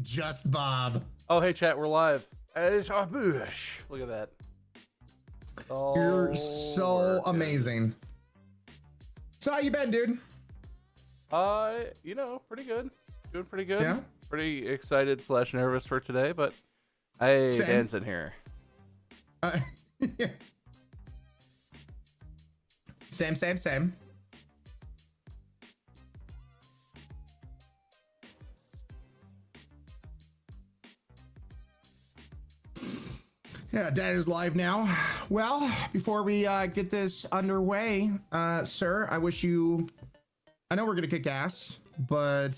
Just Bob. Oh, hey, chat, we're live. It's our bush. Look at that. You're so amazing. So how you been, dude? Pretty good. Doing pretty good. Yeah. Pretty excited / nervous for today, but hey, Same. Dan's in here. Yeah. Same. Yeah, Dan is live now. Well, before we get this underway, sir, I wish you... I know we're going to kick ass, but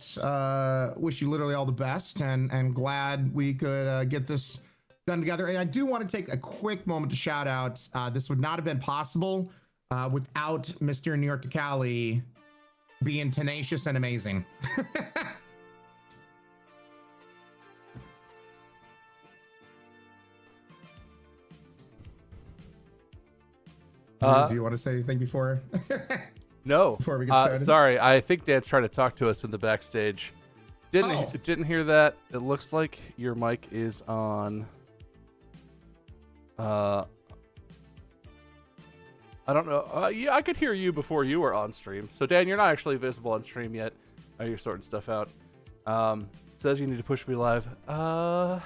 wish you literally all the best, and glad we could get this done together. And I do want to take a quick moment to shout out, this would not have been possible without Mr. New York to Cali being tenacious and amazing. Do you want to say anything before? No. Before we get started? Sorry, I think Dan's trying to talk to us in the backstage. Didn't hear that. It looks like your mic is on. I don't know. Yeah, I could hear you before you were on stream. So Dan, you're not actually visible on stream yet. You're sorting stuff out. It says you need to push me live. Yeah,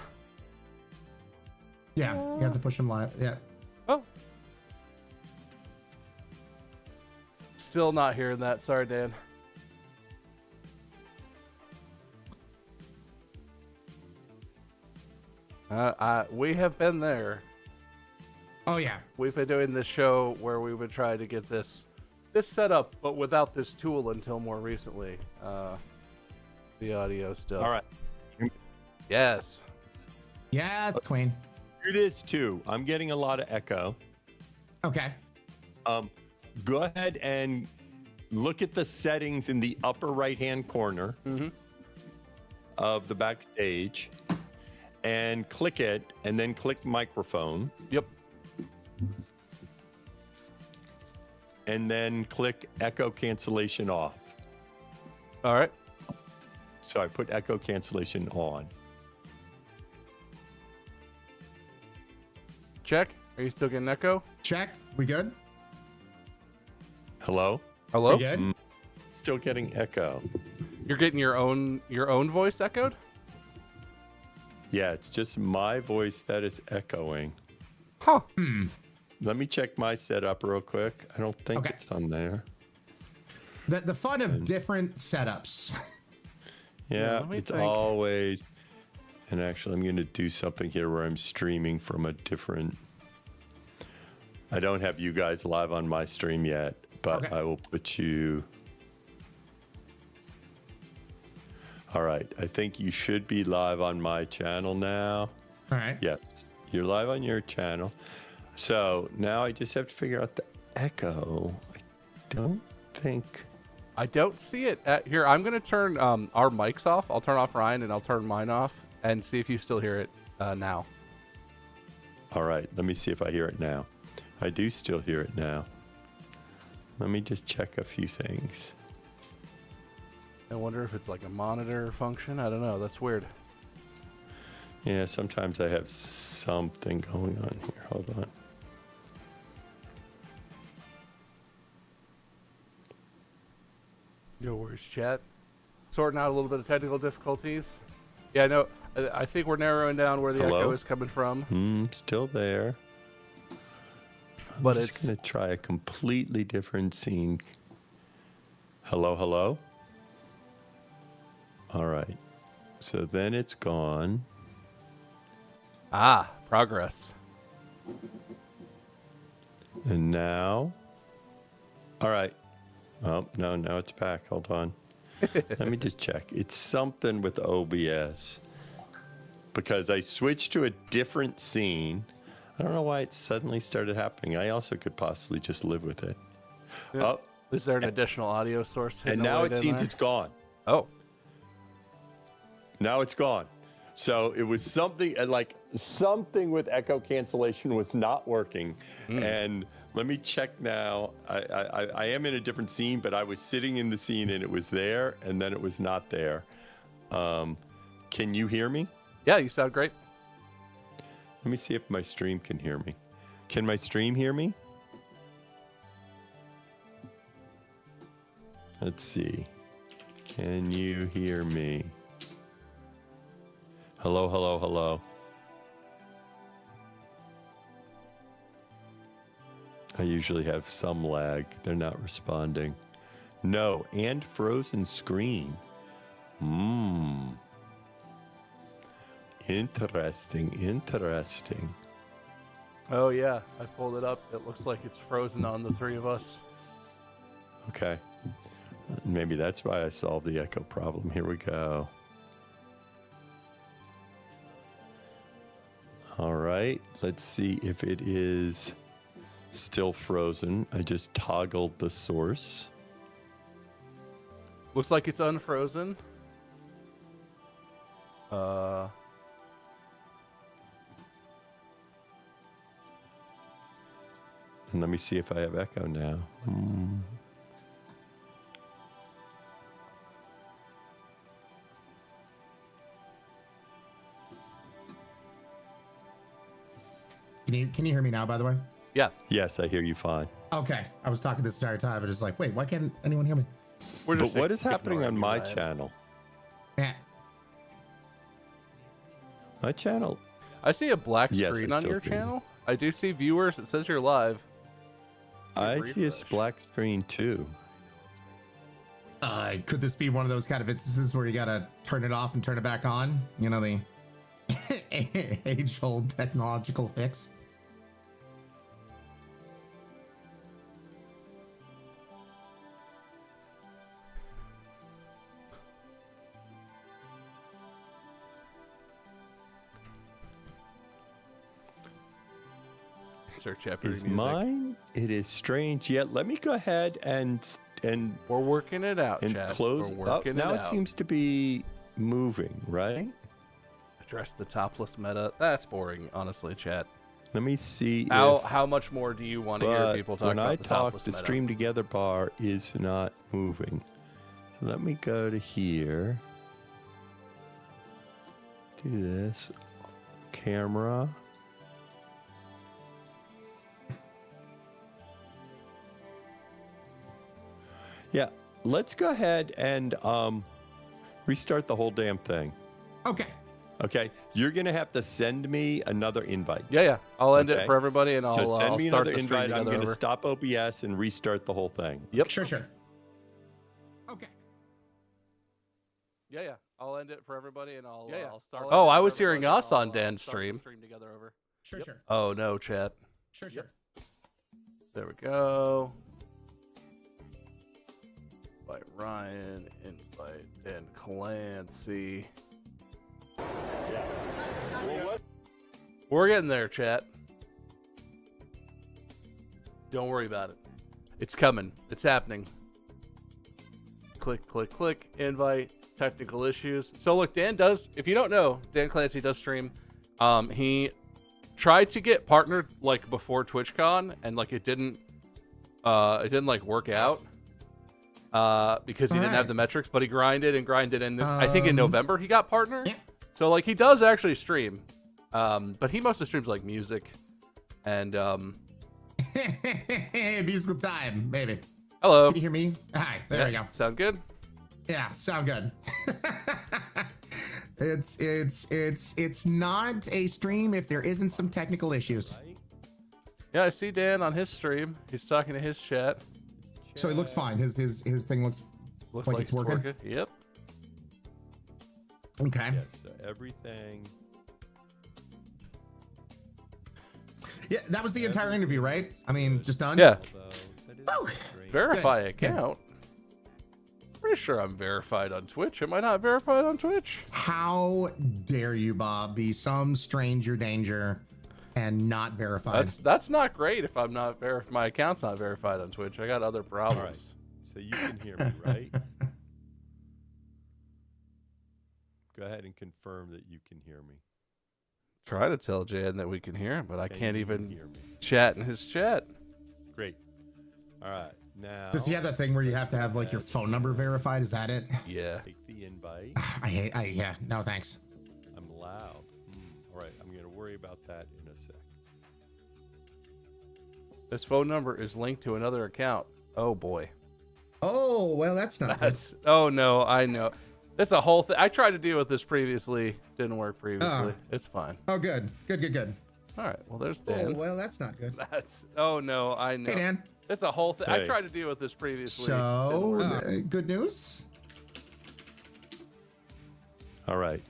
you have to push him live. Yeah. Oh. Still not hearing that. Sorry, Dan. We have been there. Oh yeah. We've been doing this show where we would try to get this set up, but without this tool until more recently. The audio stuff. All right. Yes. Yes, Queen. Do this too. I'm getting a lot of echo. Okay. Go ahead and look at the settings in the upper right-hand corner of the backstage and click it, and then click microphone. Yep. And then click echo cancellation off. All right. So I put echo cancellation on. Check. Are you still getting echo? Check. We good? Hello? Hello? We good? Still getting echo. You're getting your own voice echoed? Yeah, it's just my voice that is echoing. Huh. Let me check my setup real quick. I don't think Okay. it's on there. The fun of different setups. Yeah, let me it's think. always. And actually, I'm going to do something here where I'm streaming from a different. I don't have you guys live on my stream yet, but Okay. I will put you. All right, I think you should be live on my channel now. All right. Yes, you're live on your channel. So now I just have to figure out the echo. I don't think. I don't see it. Here, I'm going to turn our mics off. I'll turn off Ryan and I'll turn mine off and see if you still hear it now. All right, let me see if I hear it now. I do still hear it now. Let me just check a few things. I wonder if it's like a monitor function. I don't know. That's weird. Yeah, sometimes I have something going on here. Hold on. No worries, chat. Sorting out a little bit of technical difficulties. Yeah, no, I think we're narrowing down where the Hello? echo is coming from. Still there. But I'm it's just going to try a completely different scene. Hello, hello? All right. So then it's gone. progress. And now. All right. Oh, no, now it's back. Hold on. Let me just check. It's something with OBS. Because I switched to a different scene. I don't know why it suddenly started happening. I also could possibly just live with it. Yeah. Oh, Is there an additional audio source? and hidden now away it down seems there? it's gone. Oh, Now it's gone. So it was something like something with echo cancellation was not working. And let me check now. I am in a different scene, but I was sitting in the scene and it was there, and then it was not there. Can you hear me? Yeah, you sound great. Let me see if my stream can hear me. Can my stream hear me? Let's see. Can you hear me? Hello, hello, hello. I usually have some lag. They're not responding. No, and frozen screen. Interesting, interesting. Oh yeah, I pulled it up. It looks like it's frozen on the three of us. Okay. Maybe that's why I solved the echo problem. Here we go. All right. Let's see if it is still frozen. I just toggled the source. Looks like it's unfrozen. And let me see if I have echo now. Can you hear me now, by the way? Yeah, Yes, I hear you fine. Okay. I was talking this entire time, but it's like, wait, why can't anyone hear me? we're But just what is happening on ignoring my you, Ryan. channel? Eh. My channel. I see a black Yes, screen I on still your hear you. channel. I do see viewers. It says you're live. I see a refresh. black screen too. Could this be one of those kind of instances where you gotta turn it off and turn it back on? You know, the age-old technological fix. Search Jeopardy Is music. mine? It is strange. Yeah, let me go ahead and We're working it out, chat. close. We're Oh, working now it it out. seems to be moving, right? Address the topless meta. That's boring, honestly, chat. Let me see How much more do you want to hear but people talk when about I the talk, topless the meta? stream together bar is not moving. So let me go to here. Do this. Camera. Yeah, let's go ahead and restart the whole damn thing. Okay. Okay, you're gonna have to send me another invite. Yeah. I'll end it Okay. for everybody, and Just send I'll me start another the stream invite. I'm together gonna over. stop OBS and restart the whole thing. Yep. Sure. Okay. Yeah. I'll end it for everybody, and I'll start. I'll Oh, end it I for was hearing everybody, us and on I'll Dan's start the stream. stream together over. Sure. Oh no, chat. Sure. There we go. Invite Ryan. Invite Dan Clancy. We're getting there, chat. Don't worry about it. It's coming. It's happening. Click. Invite. Technical issues. So look, Dan does. If you don't know, Dan Clancy does stream. He tried to get partnered like before TwitchCon, and like it didn't like work out. Because he didn't have the metrics, but he grinded, and I think in November he got partner. Yeah. So like he does actually stream, but he mostly streams like music, and Musical time, maybe. hello. Can you hear me? Hi. There we go. Sound good? Yeah, sound good. It's not a stream if there isn't some technical issues. Yeah, I see Dan on his stream. He's talking to his chat. So it looks fine. His thing looks Looks like it's working. Yep. Okay. Yes, so everything. Yeah, that was the entire interview, right? I mean, just done? Yeah. Although, Woo. Verify Good, account. Pretty sure I'm verified on Twitch. Am I not verified on Twitch? How dare you, Bob, be some stranger danger and not verified? That's not great if I'm not my account's not verified on Twitch. I got other problems. So you can hear me, right? Go ahead and confirm that you can hear me. Try to tell Jan that we can hear him, but I Can can't you even hear me. chat in his chat. Great. All right. Now. Does he have that thing where you have to have like your phone number verified? Is that it? Yeah. Take the invite. Yeah, no thanks. I'm loud. All right, I'm going to worry about that in a sec. This phone number is linked to another account. Oh boy. Oh, well, that's not good. Oh no, I know. That's a whole thing. I tried to deal with this previously. Didn't work previously. It's fine. Oh, good. Good. All right. Well, there's Oh, Dan. well, that's not good. Oh no, I know. Hey, Dan. That's a whole thing. I Hey. tried to deal with this previously. So, good news? All right.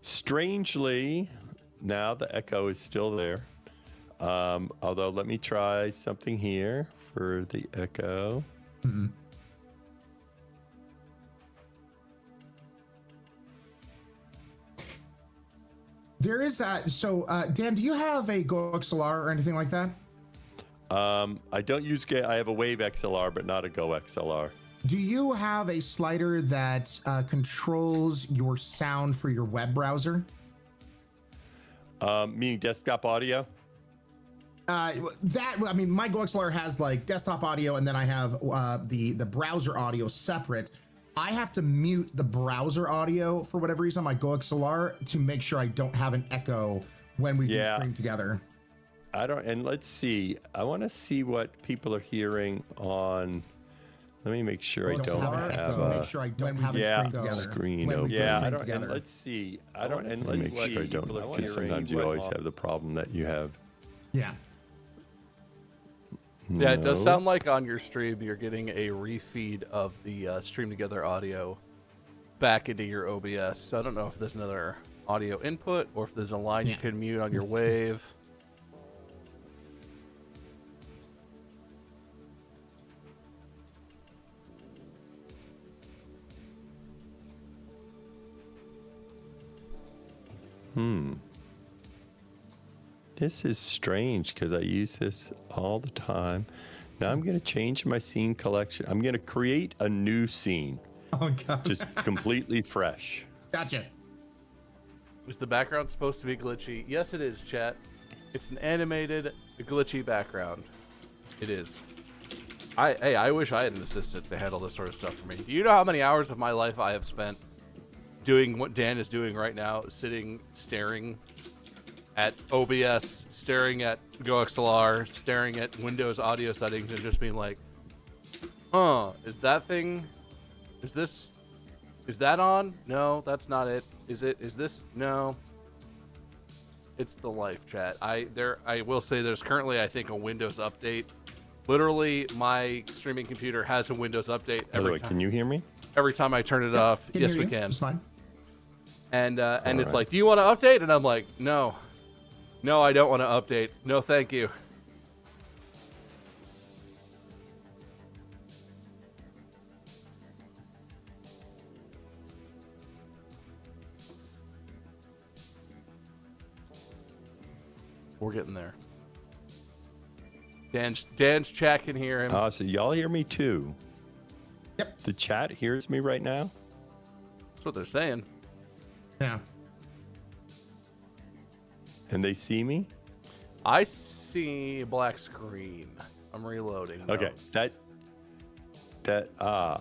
Strangely, now the echo is still there. Although, let me try something here for the echo. There is Dan, do you have a GoXLR or anything like that? I don't use I have a Wave XLR, but not a Go XLR. Do you have a slider that controls your sound for your web browser? Meaning desktop audio? My GoXLR has like desktop audio, and then I have the browser audio separate. I have to mute the browser audio for whatever reason on my GoXLR to make sure I don't have an echo when we do stream together. And let's see. I want to see what people are hearing on. Let me make sure I don't have make sure I don't have it streamed together. Screen. And let's see. Let me make sure I don't. Because sometimes you always have the problem that you have. Yeah. Yeah, it does sound like on your stream you're getting a refeed of the stream together audio back into your OBS. So I don't know if there's another audio input or if there's a line you can mute on your wave. This is strange because I use this all the time. Now I'm going to change my scene collection. I'm going to create a new scene. Oh, God. Just completely fresh. Gotcha. Is the background supposed to be glitchy? Yes, it is, chat. It's an animated, glitchy background. It is. I wish I had an assistant to handle this sort of stuff for me. Do you know how many hours of my life I have spent doing what Dan is doing right now, sitting, staring at OBS, staring at GoXLR, staring at Windows audio settings, and just being like, is that on? No, that's not it. Is this? No. It's the life, chat. I will say there's currently, I think, a Windows update. Literally, my streaming computer has a Windows update By the way, can you hear me? every time I turn it off. Yes, we can. It's fine. And it's like, do you want to update? And I'm like, no. No, I don't want to update. No, thank you. We're getting there. Dan's chat can hear him. So y'all hear me too? Yep. The chat hears me right now? That's what they're saying. Yeah. And they see me? I see a black screen. I'm reloading. Okay. I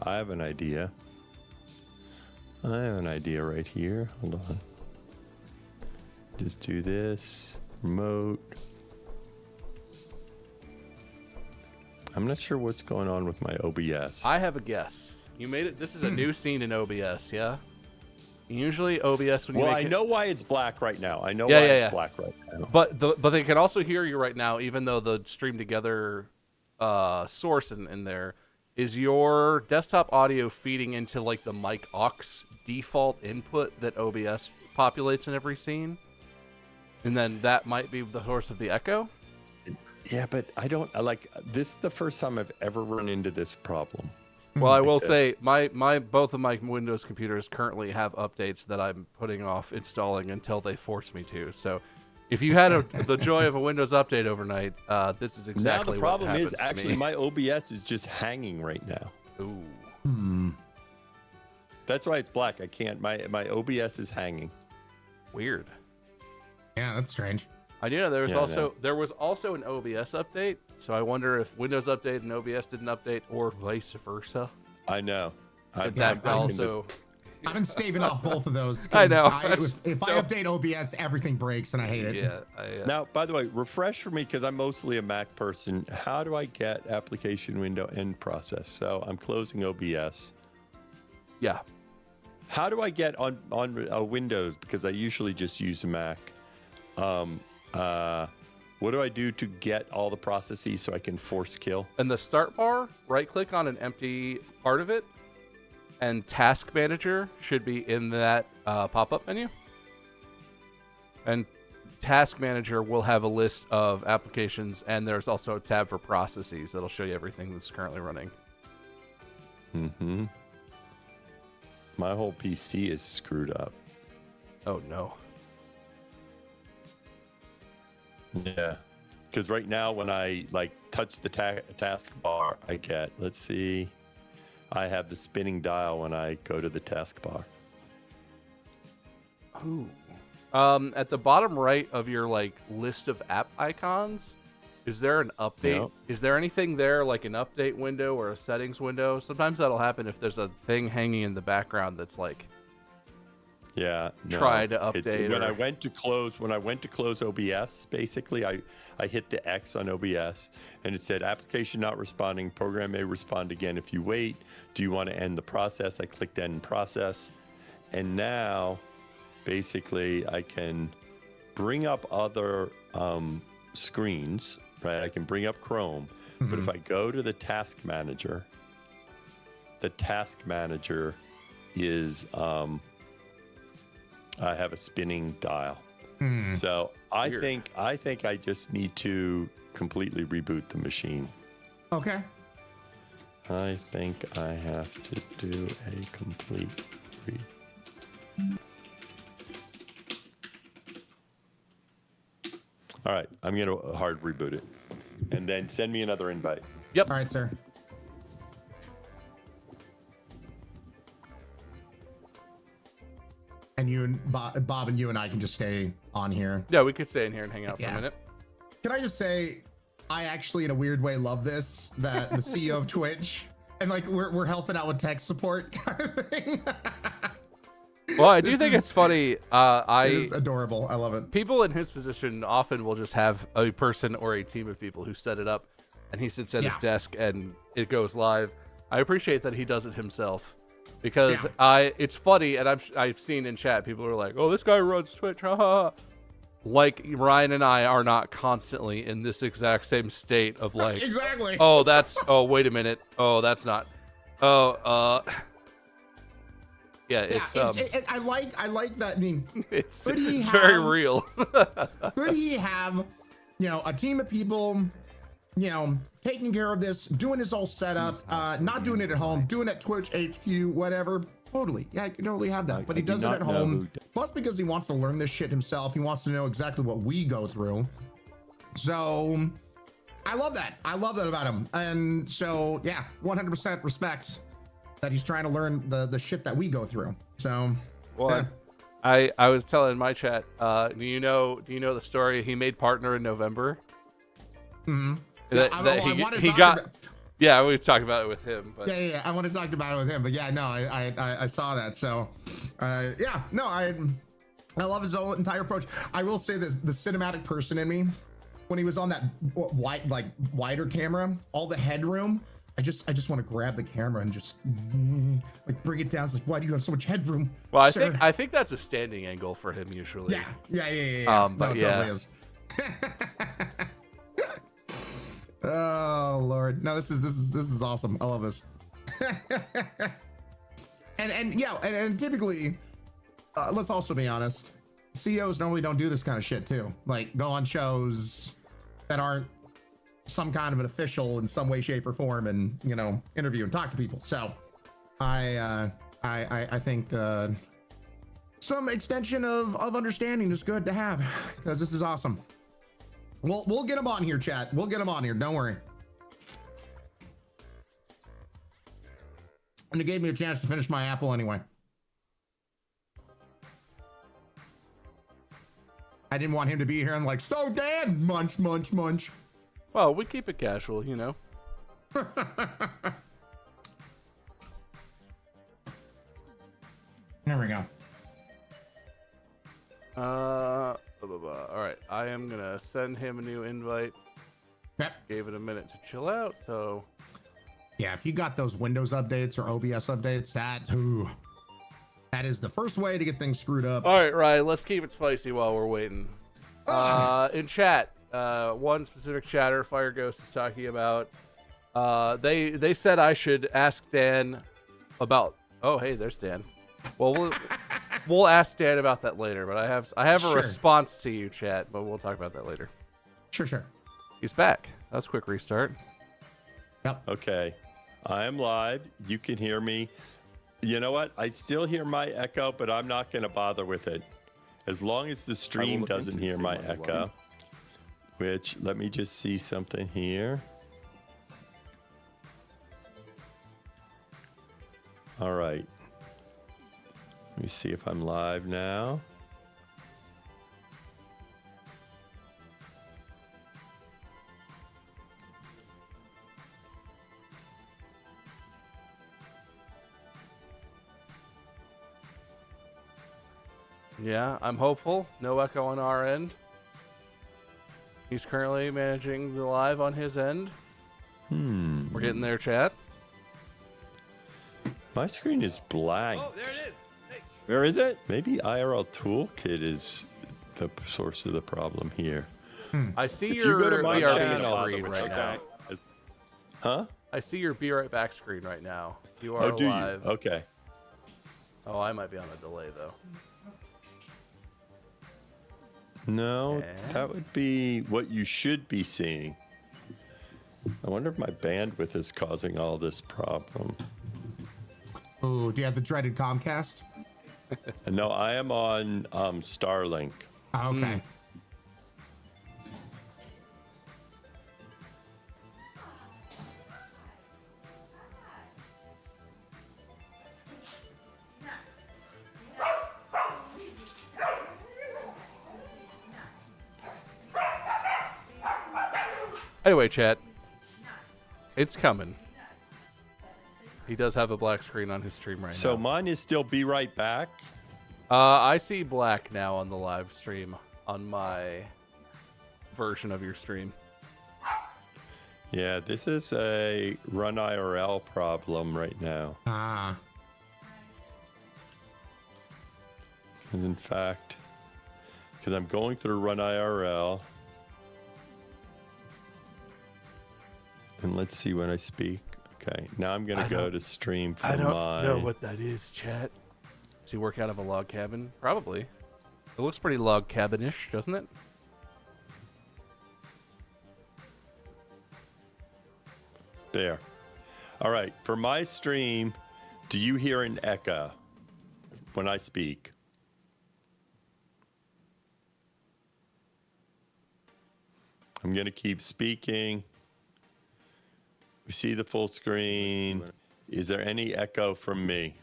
have an idea. I have an idea right here. Hold on. Just do this. Remote. I'm not sure what's going on with my OBS. I have a guess. You made it. This is a new scene in OBS, yeah? Usually OBS when you Well, make I know why it's black right now. I know Yeah, why yeah, it's yeah. black right now. But they can also hear you right now, even though the stream together source in there is your desktop audio feeding into like the mic aux default input that OBS populates in every scene, and then that might be the source of the echo. Yeah, but I don't like this. Is the first time I've ever run into this problem. Well, I will say my both of my Windows computers currently have updates that I'm putting off installing until they force me to. So, if you had the joy of a Windows update overnight, this is exactly now the problem what is happens to actually me. my OBS is just hanging right now. Ooh, That's why it's black. I can't. My OBS is hanging. weird. Yeah, that's strange. I do know there was Yeah, there was also an OBS update, so I wonder if Windows updated and OBS didn't update, or vice versa. I know. If that also. I've been staving off both of those. I know. If I update OBS, everything breaks and I hate it. Yeah. Now, by the way, refresh for me because I'm mostly a Mac person. How do I get application window end process? So I'm closing OBS. Yeah. How do I get on Windows? Because I usually just use a Mac. What do I do to get all the processes so I can force kill? In the start bar, right-click on an empty part of it, and Task Manager should be in that pop-up menu. And Task Manager will have a list of applications, and there's also a tab for processes that'll show you everything that's currently running. Mm-hmm. My whole PC is screwed up. Oh, no. Yeah. Because right now when I touch the task bar, I get, let's see, I have the spinning dial when I go to the taskbar. Ooh. At the bottom right of your list of app icons, is there an update? No. Is there anything there like an update window or a settings window? Sometimes that'll happen if there's a thing hanging in the background that's try to update. When I went to close OBS, basically I hit the X on OBS and it said application not responding, program may respond again if you wait. Do you want to end the process? I clicked end process. And now basically I can bring up other screens, right? I can bring up Chrome, but if I go to the task manager is I have a spinning dial. So I think I just need to completely reboot the machine. Okay. I think I have to do a complete All right, I'm going to hard reboot it. And then send me another invite. Yep. All right, sir. And you and Bob and you and I can just stay on here. Yeah, we could stay in here and hang out for a minute. Can I just say, I actually, in a weird way, love this, that the CEO of Twitch, and we're helping out with tech support kind of thing. Well, I do think it's funny. It is adorable. I love it. People in his position often will just have a person or a team of people who set it up, and he sits at his desk and it goes live. I appreciate that he does it himself. Because it's funny, and I've seen in chat people are like, "Oh, this guy runs Twitch." Ha ha. Like Ryan and I are not constantly in this exact same state of exactly. Oh, that's. Oh, wait a minute. Oh, that's not. Oh, yeah. It's I like that. I mean, it's very real. Could he have, a team of people, taking care of this, doing his whole setup, not doing it at home, doing it at Twitch HQ, whatever. Totally. Yeah, I can totally have that. But he does it at home. Plus, because he wants to learn this shit himself, he wants to know exactly what we go through. So I love that. I love that about him. And so, yeah, 100% respect that he's trying to learn the shit that we go through. So, well, I was telling my chat, do you know the story? He made partner in November. Mm-hmm. Yeah, we've talked about it with him. But yeah, I want to talk about it with him. But yeah, no, I saw that. So, I love his whole entire approach. I will say this: the cinematic person in me, when he was on that wider camera, all the headroom, I just want to grab the camera and just bring it down. It's like, why do you have so much headroom? Well, sir? I think that's a standing angle for him usually. Yeah. But no, it totally is. Oh Lord, no, this is awesome. I love this. and typically, let's also be honest, CEOs normally don't do this kind of shit too. Like go on shows that aren't some kind of an official in some way, shape, or form, and interview and talk to people. So, I think some extension of understanding is good to have because this is awesome. We'll get him on here, chat. We'll get him on here. Don't worry. And it gave me a chance to finish my apple anyway. I didn't want him to be here and like, so Dan, munch, munch, munch. Well, we keep it casual, you know. There we go. All right, I am gonna send him a new invite. Yep. Gave it a minute to chill out, so Yeah, if you got those Windows updates or OBS updates, that is the first way to get things screwed up. all right, Ryan, let's keep it spicy while we're waiting. In chat, one specific chatter Fire Ghost is talking about. They said I should ask Dan about. Oh, hey, there's Dan. Well, we'll ask Dan about that later. But I have a Sure. response to you, chat. But we'll talk about that later. Sure. He's back. That was a quick restart. Yep. Okay. I am live. You can hear me. You know what? I still hear my echo, but I'm not going to bother with it. As long as the stream look doesn't into hear my stream on the echo. line. Which, let me just see something here. All right. Let me see if I'm live now. Yeah, I'm hopeful. No echo on our end. He's currently managing the live on his end. We're getting there, chat. My screen is blank. Oh, there it is. Hey. Where is it? Maybe IRL Toolkit is the source of the problem here. I see If your you go to my BRB channel, screen right now. Huh? I see your Be Right Back screen right now. You are Oh, do live. you? Okay. Oh, I might be on a delay though. No, Okay. that would be what you should be seeing. I wonder if my bandwidth is causing all this problem. Oh, do you have the dreaded Comcast? No, I am on Starlink. Oh, okay. Anyway, chat. It's coming. He does have a black screen on his stream right So now. mine is still Be Right Back. I see black now on the live stream on my version of your stream. Yeah, this is a Run IRL problem right now. Ah. 'Cause in fact, because I'm going through Run IRL. And let's see when I speak. Okay, now I'm going to go to stream for I don't my... know what that is, chat. Does he work out of a log cabin? Probably. It looks pretty log cabin-ish, doesn't it? There. All right, for my stream, do you hear an echo when I speak? I'm going to keep speaking. We see the full screen. Is there any echo from me?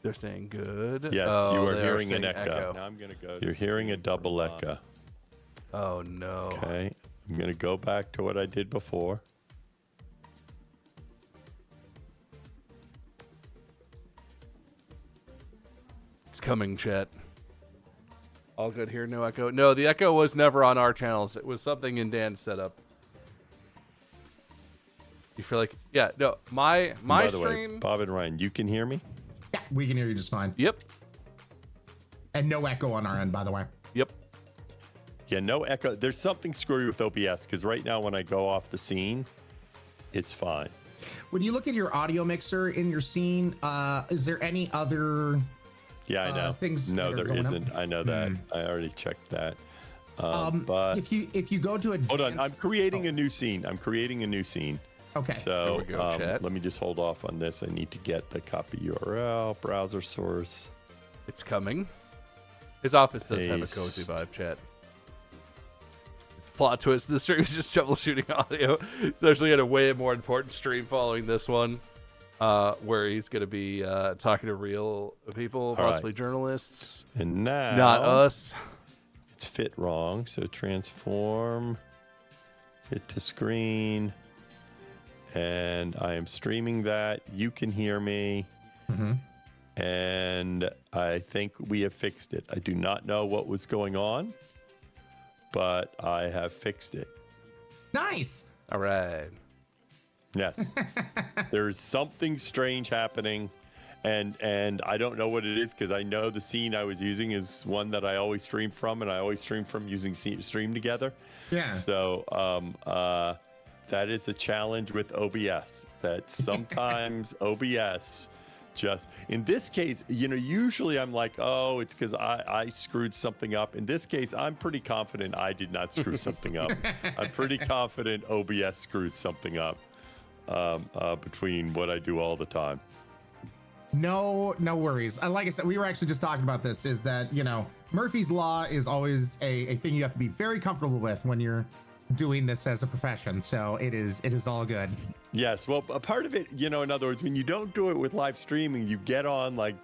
They're saying good. Yes, Oh, you are they hearing an saying echo. Now I'm gonna go. You're hearing a double echo. Oh, no. Okay, I'm going to go back to what I did before. It's coming, chat. All good here, no echo. No, the echo was never on our channels. It was something in Dan's setup. You feel like, yeah, no, my By the stream. way, Bob and Ryan, you can hear me? Yeah, we can hear you just fine. Yep, And no echo on our end, by the way. yep. Yeah, no echo. There's something screwy with OBS because right now when I go off the scene, it's fine. When you look at your audio mixer in your scene, is there any other Yeah, I know. things No, that are there going up? isn't. I know that. I already checked that. But if you go to advanced, hold on, I'm creating a new scene. I'm creating a new scene. okay. So Here we go, chat. let me just hold off on this. I need to get the copy URL, browser source. It's coming. His office does have a Paste. cozy vibe, chat. Plot twist, this stream is just troubleshooting audio. It's actually had a way more important stream following this one. where he's going to be talking to real people, possibly journalists. And now, not us. It's fit wrong. So transform, fit to screen, and I am streaming that. You can hear me. Mm-hmm. And I think we have fixed it. I do not know what was going on, but I have fixed it. Nice. All right. Yes. There's something strange happening, and I don't know what it is because I know the scene I was using is one that I always stream from, and I always stream from using Stream Together. Yeah. So that is a challenge with OBS, that sometimes OBS just, in this case, usually I'm like, oh, it's because I screwed something up. In this case, I'm pretty confident I did not screw something up. I'm pretty confident OBS screwed something up between what I do all the time. No worries. Like I said, we were actually just talking about this, is that, Murphy's Law is always a thing you have to be very comfortable with when you're doing this as a profession. So it is all good. Yes. Well, a part of it, in other words, when you don't do it with live streaming, you get on like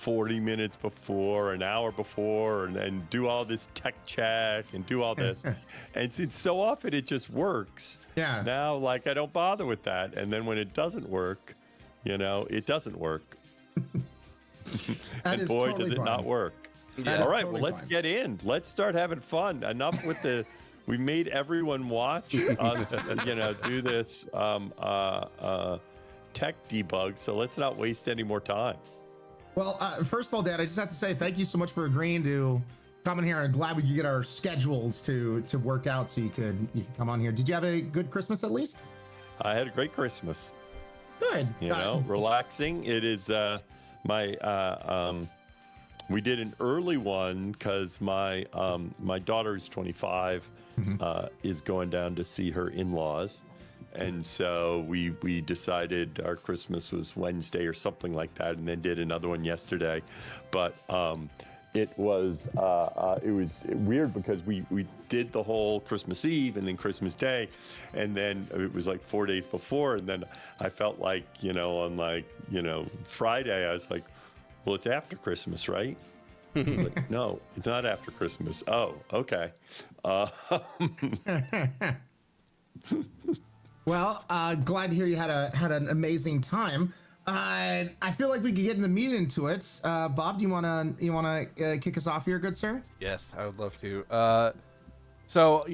40 minutes before, an hour before, and do all this tech check and do all this. And it's so often it just works. Yeah. Now, like, I don't bother with that. And then when it doesn't work, it doesn't work. And boy, does it not work. Yeah. All right, Totally well, let's get in. Let's start having fun. Enough with the... We made everyone watch us, do this tech debug. So let's not waste any more time. Well, first of all, Dad, I just have to say thank you so much for agreeing to come in here. I'm glad we could get our schedules to work out so you could come on here. Did you have a good Christmas at least? I had a great Christmas. Good. Relaxing. It is we did an early one because my daughter is 25. Is going down to see her in-laws, and so we decided our Christmas was Wednesday or something like that, and then did another one yesterday. But it was weird because we did the whole Christmas Eve and then Christmas Day, and then it was like 4 days before, and then I felt like on Friday I was like, well, it's after Christmas, right? Like, no, it's not after Christmas. Oh, okay. Well, glad to hear you had an amazing time. I feel like we could get in the meat into it. Bob, do you wanna kick us off here, good sir? Yes, I would love to. So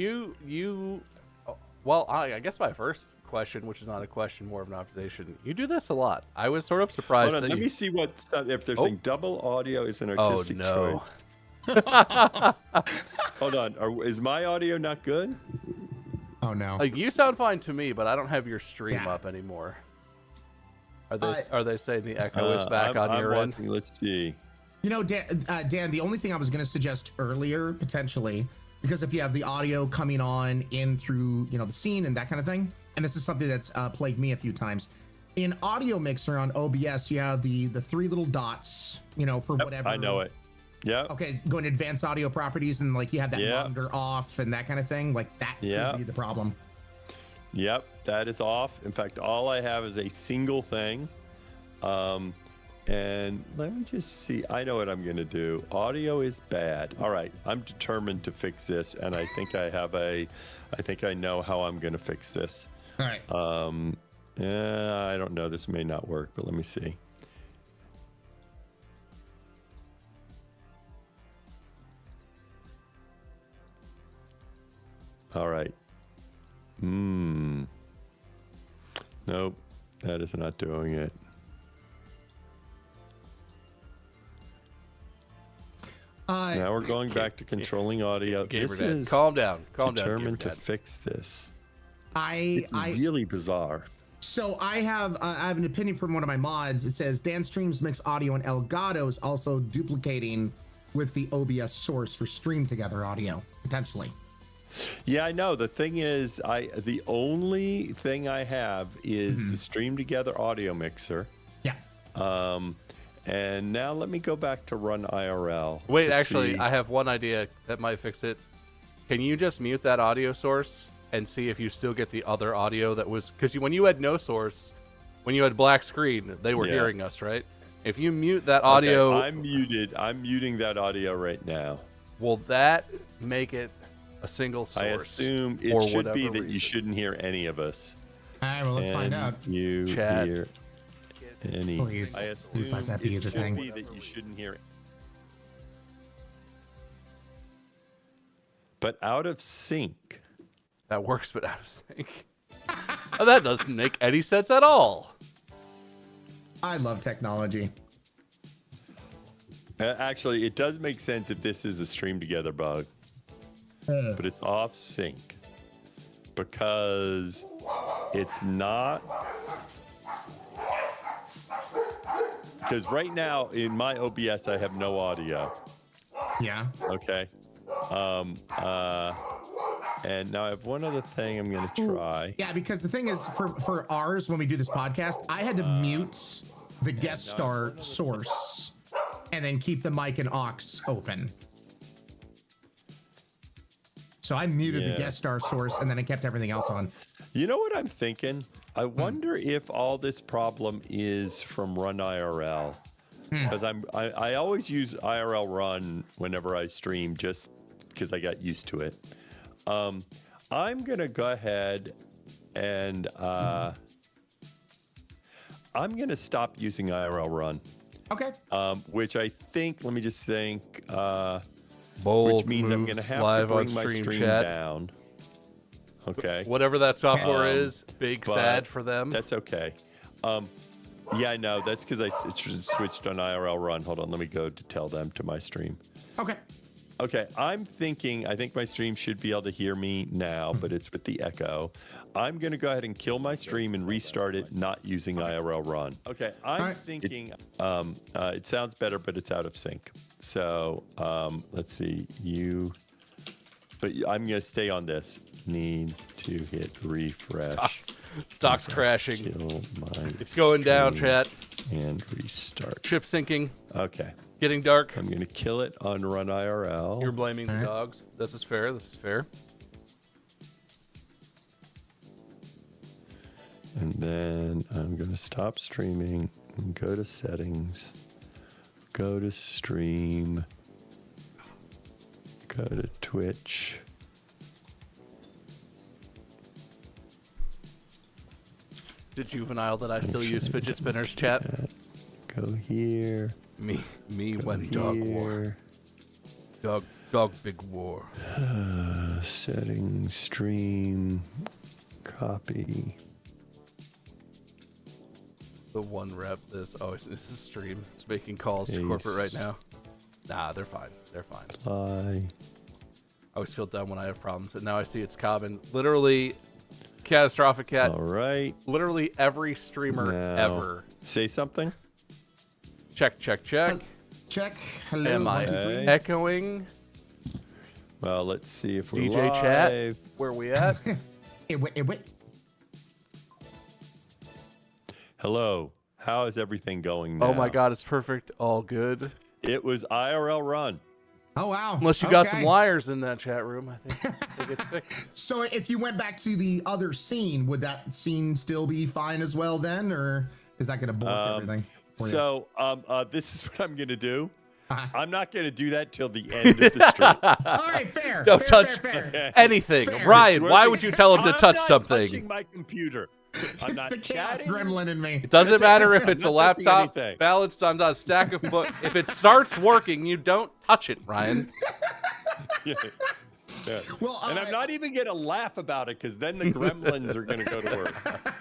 well, I guess my first question, which is not a question, more of an observation. You do this a lot. I was sort of surprised. Hold on, let me see what if there's saying double audio is an artistic choice. Hold on, is my audio not good? Oh no. Like, you sound fine to me, but I don't have your stream up anymore. Are they saying the echo is back on your end? Let's see. Dan, the only thing I was going to suggest earlier, potentially, because if you have the audio coming on in through the scene and that kind of thing, and this is something that's plagued me a few times. In Audio Mixer on OBS, you have the three little dots, for whatever. I know it. Yeah. Okay, going to advanced audio properties, and like you have that monitor off and that kind of thing. Like that could be the problem. Yep, that is off. In fact, all I have is a single thing. And let me just see. I know what I'm going to do. Audio is bad. All right, I'm determined to fix this, and I think I know how I'm going to fix this. All right. I don't know. This may not work, but let me see. All right. Nope, that is not doing it. Now we're going back to controlling audio. This is calm down. Determined to fix this. It's really bizarre. So I have an opinion from one of my mods. It says Dan streams mix audio and Elgato is also duplicating with the OBS source for Stream Together audio potentially. Yeah, I know. The thing is, the only thing I have is the Stream Together audio mixer. Yeah. And now let me go back to run IRL. Wait, actually, I have one idea that might fix it. Can you just mute that audio source and see if you still get the other audio that was... Because when you had no source, when you had black screen, they were Yeah. hearing us, right? If you mute that audio, Okay, I'm muted. I'm muting that audio right now. will that make it a single source? I assume it for should whatever be that you reason? shouldn't hear any of us. All right, well, let's find Can out. You Chat. hear any? Please, I please let assume that be it the should thing. be that you shouldn't hear it. But out of sync. That works, but out of sync. Oh, that doesn't make any sense at all. I love technology. Actually, it does make sense if this is a stream together bug, but it's off sync because it's not. Because right now in my OBS, I have no audio. Yeah. Okay. And now I have one other thing I'm going to try. Yeah, because the thing is, for ours, when we do this podcast, I had to mute the guest star source and then keep the mic and aux open. So I muted the Yeah. guest star source and then I kept everything else on. You know what I'm thinking? I wonder if all this problem is from Run IRL. Because I always use IRL Run whenever I stream just because I got used to it. I'm going to go ahead and I'm going to stop using IRL Run. Okay. Which I think, let me just think, Bold which means I'm going to moves have to live bring on my stream stream chat. down. Okay. Whatever that software Um, is, big but sad for them. That's okay. Yeah, I know. That's because I switched on IRL Run. Hold on. Let me go to tell them to my stream. Okay. Okay. I think my stream should be able to hear me now, but it's with the echo. I'm going to go ahead and kill my stream and restart it not using IRL Run. Okay. I'm thinking it sounds better, but it's out of sync. So let's see. But I'm going to stay on this. Need to hit refresh. Stock's crashing. Kill my It's going down, stream chat. and restart. Ship sinking. Okay. Getting dark. I'm going to kill it on Run IRL. You're blaming the dogs. This is fair. This is fair. And then I'm going to stop streaming and go to settings. Go to stream. Go to Twitch. To Juvenile that I still use fidget spinners, chat. Go here. Me Go when dog war. here. Dog big war. Settings, stream, copy. The one rep. This is a stream. It's making calls to Paste. corporate right now. Nah, they're fine. They're fine. Apply. I always feel dumb when I have problems, and now I see it's common. Literally, catastrophic cat. All right. Literally every streamer Now, ever. Say something. Check. Check. Hello. Am I 1, 2, 3. echoing? Well, let's see if we're DJ live. chat, where we at? Wait. Hello. How is everything going now? Oh my God, it's perfect. All good. It was IRL Run. Oh, wow. Unless you got Okay. some liars in that chat room, I think it's fixed. So if you went back to the other scene, would that scene still be fine as well then? Or is that going to block everything? for you? So this is what I'm going to do. Uh-huh. I'm not going to do that till the end of the stream. All right, fair. Don't fair, touch fair, fair. anything. Fair. Ryan, It's why working. would you tell him to I'm touch not something? touching my computer. I'm It's not the chaos chatting. gremlin in me. It doesn't matter if it's a I'm not touching laptop anything. balanced on a stack of books. If it starts working, you don't touch it, Ryan. Yeah. Yeah. Well, And I'm not even going to laugh about it because then the gremlins are going to go to work.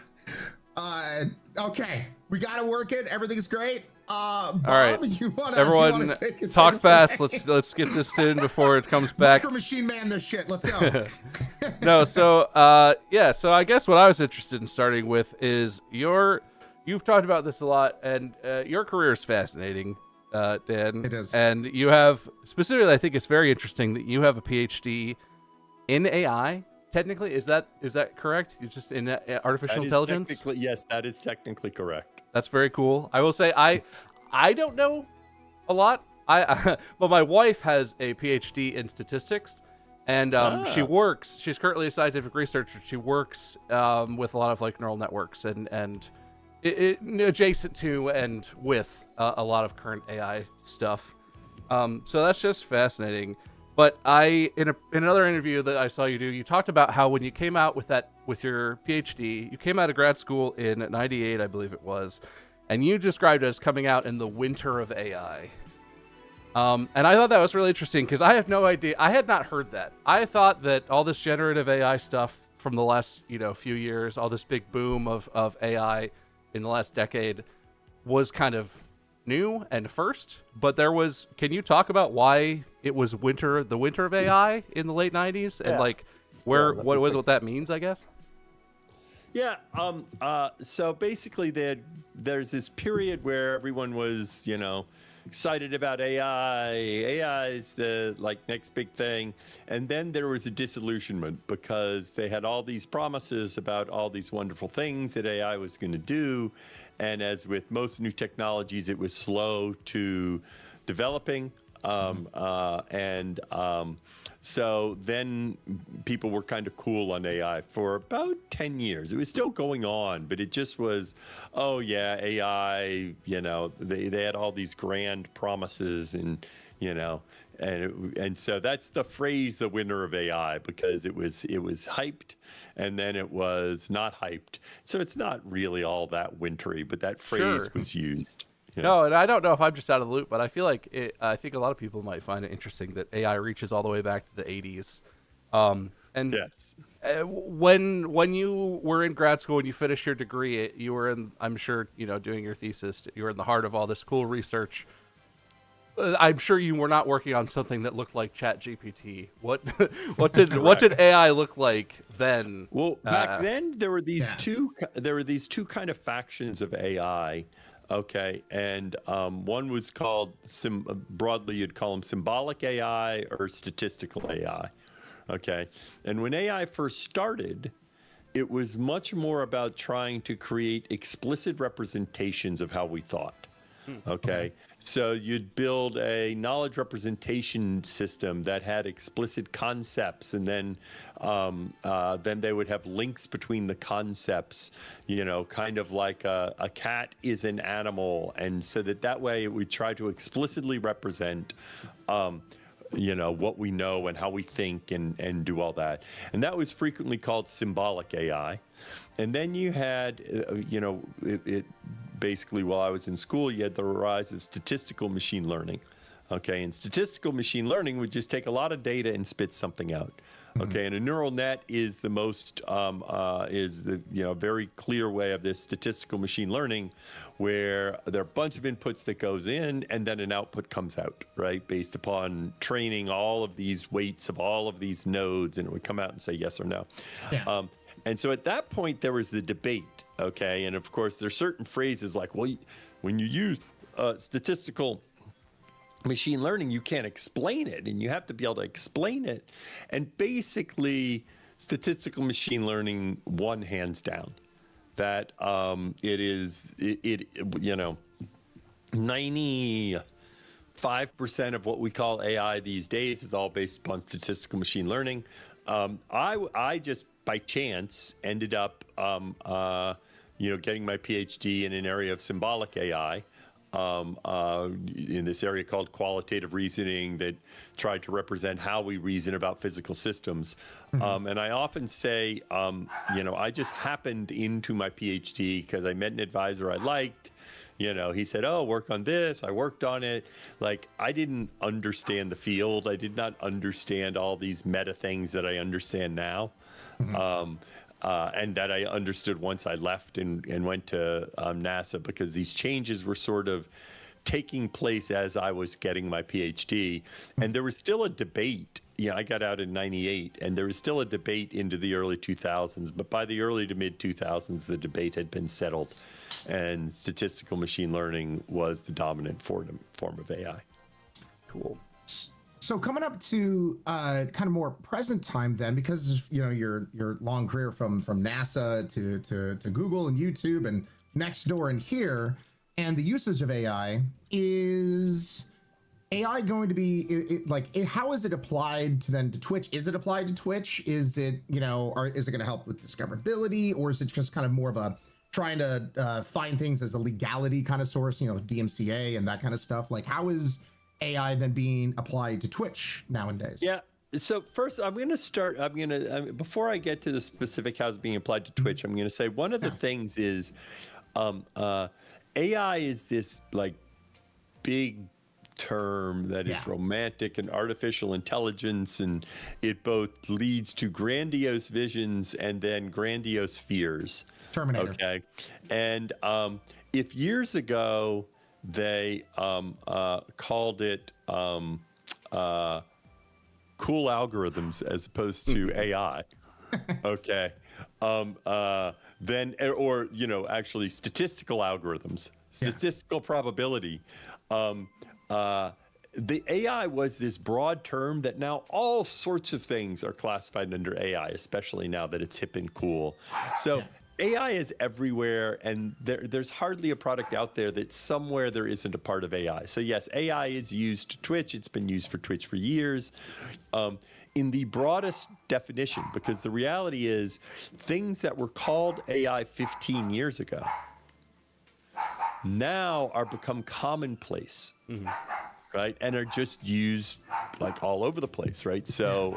Okay, we got to work it. Everything's great. Bob, right. you wanna, Everyone, take talk us fast. away? Let's get this in before it comes back. Micro Machine Man this shit. Let's go. No, so yeah, so I guess what I was interested in starting with is you've talked about this a lot, and your career is fascinating, Dan. It is. And you have specifically, I think it's very interesting that you have a PhD in AI. Technically, is that correct? You're just in artificial intelligence. Yes, that is technically correct. That's very cool. I will say I don't know a lot. But my wife has a PhD in statistics, and she's currently a scientific researcher. She works with a lot of like neural networks and adjacent to and with a lot of current AI stuff. So that's just fascinating. But in another interview that I saw you do, you talked about how when you came out with your PhD, you came out of grad school in '98, I believe it was, and you described it as coming out in the winter of AI. And I thought that was really interesting because I have no idea. I had not heard that. I thought that all this generative AI stuff from the last few years, all this big boom of AI in the last decade, was kind of new and first. But can you talk about why it was the winter of AI in the late '90s, and like what that means, I guess? Yeah. So basically, there's this period where everyone was, excited about AI. AI is the next big thing, and then there was a disillusionment because they had all these promises about all these wonderful things that AI was going to do, and as with most new technologies, it was slow to developing. So then people were kind of cool on AI for about 10 years. It was still going on, but it just was, oh yeah, AI, they had all these grand promises and so that's the phrase, the winner of AI, because it was hyped and then it was not hyped. So it's not really all that wintry, but that phrase was used. Yeah. No, and I don't know if I'm just out of the loop, but I feel like I think a lot of people might find it interesting that AI reaches all the way back to the '80s. And yes. When you were in grad school and you finished your degree, you were in, I'm sure, doing your thesis. You were in the heart of all this cool research. I'm sure you were not working on something that looked like ChatGPT. What did AI look like then? Well, back then there were these two kind of factions of AI. Okay, and one was called, broadly you'd call them symbolic AI or statistical AI. Okay, and when AI first started, it was much more about trying to create explicit representations of how we thought. Okay, so you'd build a knowledge representation system that had explicit concepts, and then they would have links between the concepts, kind of like a cat is an animal, and so that way it would try to explicitly represent what we know and how we think and do all that. And that was frequently called symbolic AI. And then you had, it basically, while I was in school, you had the rise of statistical machine learning. Okay, and statistical machine learning would just take a lot of data and spit something out. Okay, and a neural net is the most very clear way of this statistical machine learning, where there are a bunch of inputs that goes in and then an output comes out, right, based upon training all of these weights of all of these nodes, and it would come out and say yes or no. Yeah. And so at that point there was the debate. Okay, and of course there's certain phrases like, well, when you use statistical machine learning, you can't explain it, and you have to be able to explain it. And basically, statistical machine learning won hands down. That 95% of what we call AI these days is all based upon statistical machine learning. I just by chance ended up getting my PhD in an area of symbolic AI. In this area called qualitative reasoning that tried to represent how we reason about physical systems. And I often say, I just happened into my PhD because I met an advisor I liked. He said, oh, work on this. I worked on it. Like, I didn't understand the field. I did not understand all these meta things that I understand now. And that I understood once I left and went to NASA, because these changes were sort of taking place as I was getting my PhD. And there was still a debate. I got out in '98, and there was still a debate into the early 2000s. But by the early to mid 2000s, the debate had been settled, and statistical machine learning was the dominant form of AI. Cool. So coming up to kind of more present time then, because of, your long career from NASA to Google and YouTube and Nextdoor and here, and the usage of AI, is AI going to be how is it applied to Twitch? Is it applied to Twitch? Is it, or is it going to help with discoverability, or is it just kind of more of a trying to find things as a legality kind of source, you know, DMCA and that kind of stuff. Like, how is AI then being applied to Twitch nowadays? Yeah. So first, I'm going to start. Before I get to the specific how it's being applied to Twitch, I'm going to say one of the things is AI is this like big term that is romantic and artificial intelligence, and it both leads to grandiose visions and then grandiose fears. Terminator. Okay. And if years ago they called it cool algorithms as opposed to AI, okay, then, or, you know, actually statistical algorithms, statistical probability, the AI was this broad term that now all sorts of things are classified under AI, especially now that it's hip and cool. So AI is everywhere, and there's hardly a product out there that somewhere there isn't a part of AI. So yes, AI is used to Twitch. It's been used for Twitch for years. In the broadest definition, because the reality is things that were called AI 15 years ago now are become commonplace, right? And are just used like all over the place, right? So,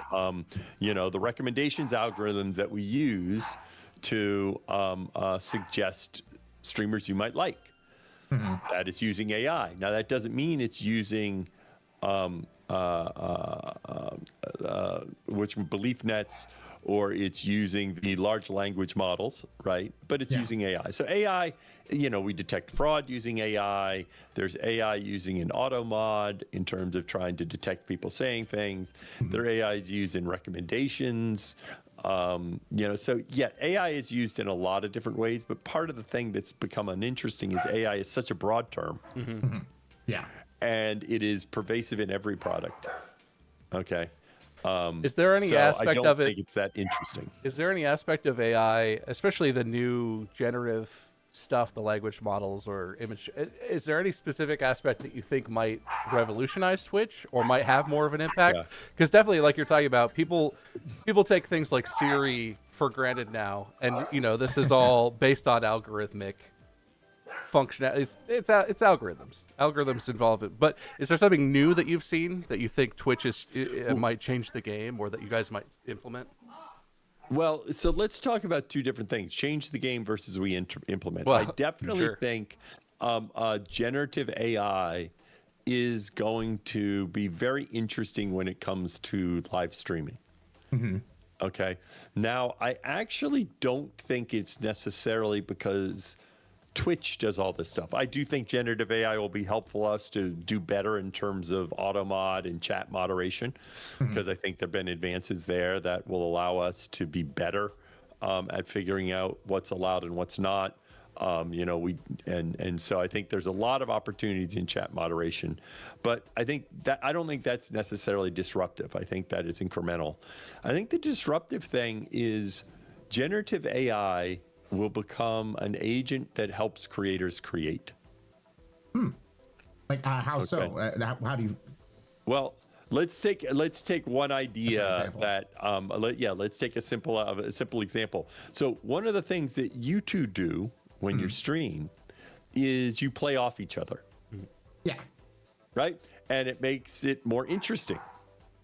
you know, the recommendations algorithms that we use to suggest streamers you might like, that is using AI. Now, that doesn't mean it's using which belief nets, or it's using the large language models, right? But it's using AI. So AI, you know, we detect fraud using AI. There's AI using an auto mod in terms of trying to detect people saying things. There AI is used in recommendations. You know, so yeah, AI is used in a lot of different ways, but part of the thing that's become uninteresting is AI is such a broad term. Yeah. And it is pervasive in every product. Okay. Is there any aspect of it? I don't think it's that interesting. Is there any aspect of AI, especially the new generative stuff, the language models or image? Is there any specific aspect that you think might revolutionize Twitch or might have more of an impact? Because definitely, like you're talking about, people take things like Siri for granted now, and you know this is all based on algorithmic functionality. It's algorithms involved it. But is there something new that you've seen that you think Twitch might change the game, or that you guys might implement? Well, so let's talk about two different things: change the game versus implement. Well, I definitely think generative AI is going to be very interesting when it comes to live streaming. Okay. Now, I actually don't think it's necessarily because Twitch does all this stuff. I do think generative AI will be helpful us to do better in terms of auto mod and chat moderation, because I think there have been advances there that will allow us to be better at figuring out what's allowed and what's not. You know, so I think there's a lot of opportunities in chat moderation, but I don't think that's necessarily disruptive. I think that is incremental. I think the disruptive thing is generative AI will become an agent that helps creators create. Like how so? How do you? Well, let's take one idea that let's take a simple example. So one of the things that you two do when you stream is you play off each other. Yeah. Right? And it makes it more interesting.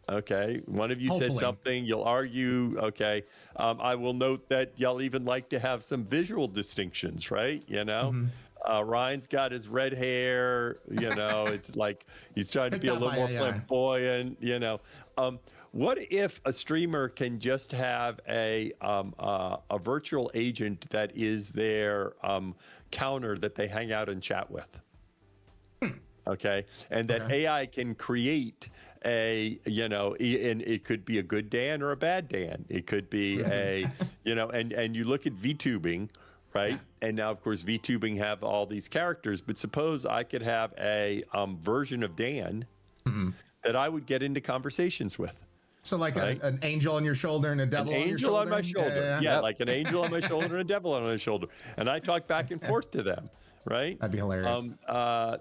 Okay. One of you says something, you'll argue. Okay. I will note that y'all even like to have some visual distinctions, right? You know, Ryan's got his red hair, you know, it's like he's trying to be a little more flamboyant, you know. What if a streamer can just have a virtual agent that is their counter that they hang out and chat with? Okay. And that AI can create and it could be a good Dan or a bad Dan. It could be and you look at VTubing, right? And now, of course, VTubing have all these characters, but suppose I could have a version of Dan that I would get into conversations with. So like an angel on your shoulder and a devil on your shoulder? An angel on my shoulder. Yeah, like an angel on my shoulder and a devil on my shoulder. And I talk back and forth to them. Right? That'd be hilarious.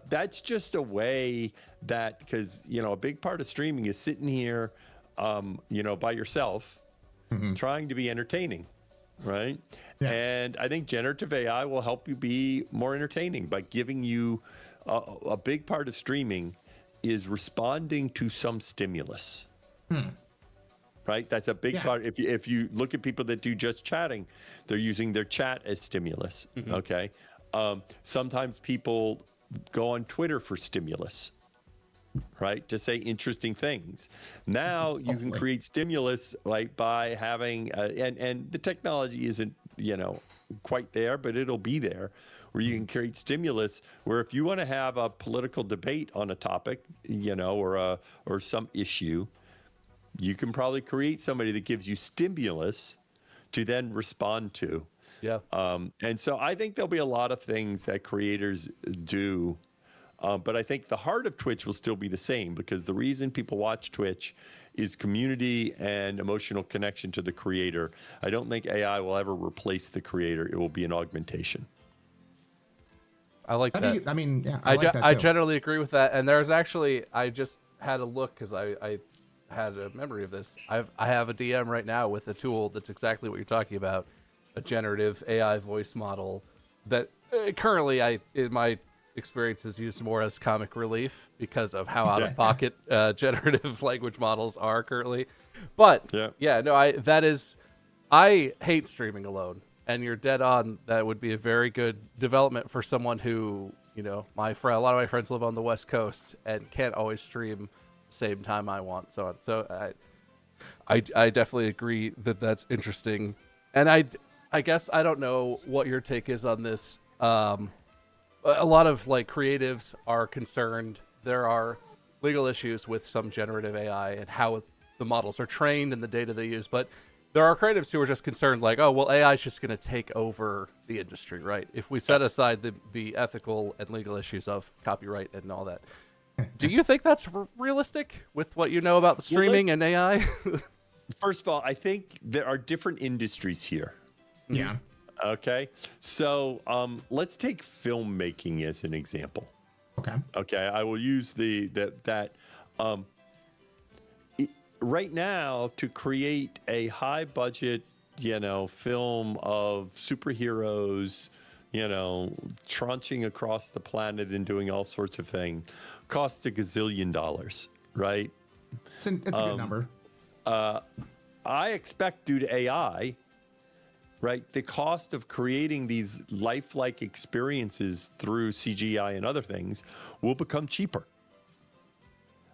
That's just a way that, because, you know, a big part of streaming is sitting here, by yourself, trying to be entertaining. right? Yeah. And I think generative AI will help you be more entertaining by giving you a big part of streaming is responding to some stimulus. Right? That's a big part. If you look at people that do just chatting, they're using their chat as stimulus. Okay. Sometimes people go on Twitter for stimulus, right? To say interesting things. Now you can create stimulus like by having, and the technology isn't, quite there, but it'll be there, where you can create stimulus where if you want to have a political debate on a topic, or some issue, you can probably create somebody that gives you stimulus to then respond to. Yeah. And so I think there'll be a lot of things that creators do. But I think the heart of Twitch will still be the same, because the reason people watch Twitch is community and emotional connection to the creator. I don't think AI will ever replace the creator. It will be an augmentation. I like that. I mean, yeah, I generally agree with that. And there's actually, I just had a look because I had a memory of this. I have a DM right now with a tool that's exactly what you're talking about, a generative AI voice model that currently in my experience is used more as comic relief because of how out of pocket generative language models are currently. But I hate streaming alone, and you're dead on. That would be a very good development for someone who, a lot of my friends live on the West Coast and can't always stream same time I want. So I definitely agree that that's interesting. And I guess I don't know what your take is on this. A lot of creatives are concerned. There are legal issues with some generative AI and how the models are trained and the data they use. But there are creatives who are just concerned, AI is just going to take over the industry, right? If we set aside the ethical and legal issues of copyright and all that. Do you think that's realistic with what you know about the streaming and AI? First of all, I think there are different industries here. Yeah. Okay. So let's take filmmaking as an example. Okay. I will use right now to create a high budget, film of superheroes, tranching across the planet and doing all sorts of things costs $1 gazillion, right? It's a good number. I expect due to AI, right, the cost of creating these lifelike experiences through CGI and other things will become cheaper.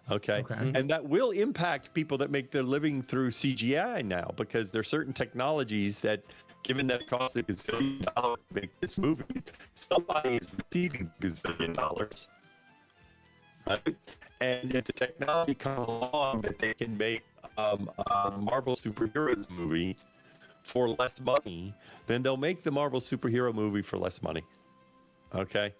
Okay. And that will impact people that make their living through CGI now, because there are certain technologies that, given that it costs $1 gazillion to make this movie, somebody is receiving $1 gazillion. Right? And if the technology comes along that they can make a Marvel superheroes movie for less money, then they'll make the Marvel superhero movie for less money. Okay.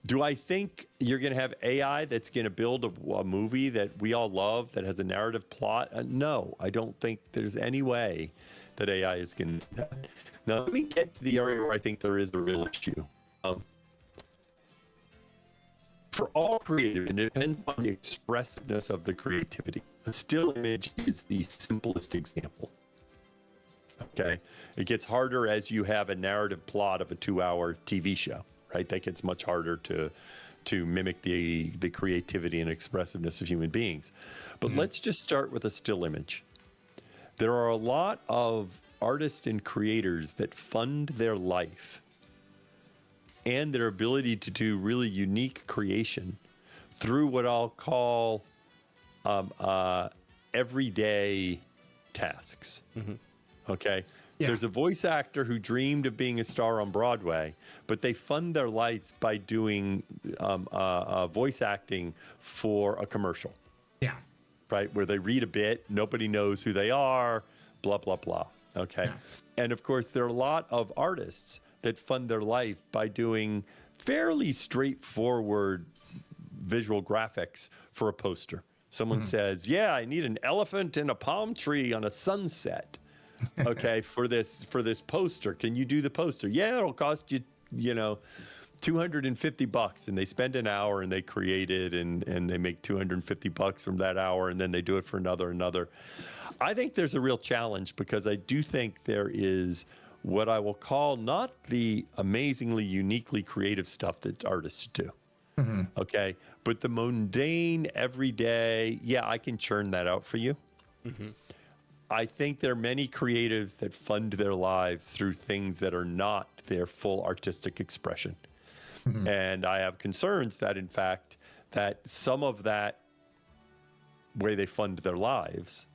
Do I think you're going to have AI that's going to build a movie that we all love that has a narrative plot? No, I don't think there's any way that AI is going to do that. Now, let me get to the area where I think there is a real issue. For all creative, and it depends on the expressiveness of the creativity. A still image is the simplest example. Okay. It gets harder as you have a narrative plot of a 2-hour TV show, right? That gets much harder to mimic the creativity and expressiveness of human beings. But let's just start with a still image. There are a lot of artists and creators that fund their life and their ability to do really unique creation through what I'll call everyday tasks. Okay. Yeah. There's a voice actor who dreamed of being a star on Broadway, but they fund their lives by doing voice acting for a commercial. Yeah. Right. Where they read a bit, nobody knows who they are, blah, blah, blah. Okay. Yeah. And of course, there are a lot of artists that fund their life by doing fairly straightforward visual graphics for a poster. Someone says, yeah, I need an elephant and a palm tree on a sunset. Okay, for this poster. Can you do the poster? Yeah, it'll cost you, $250 and they spend an hour and they create it and they make $250 from that hour and then they do it for another. I think there's a real challenge because I do think there is what I will call not the amazingly uniquely creative stuff that artists do. Okay. But the mundane, everyday, yeah, I can churn that out for you. I think there are many creatives that fund their lives through things that are not their full artistic expression. And I have concerns that, in fact, that some of that way they fund their lives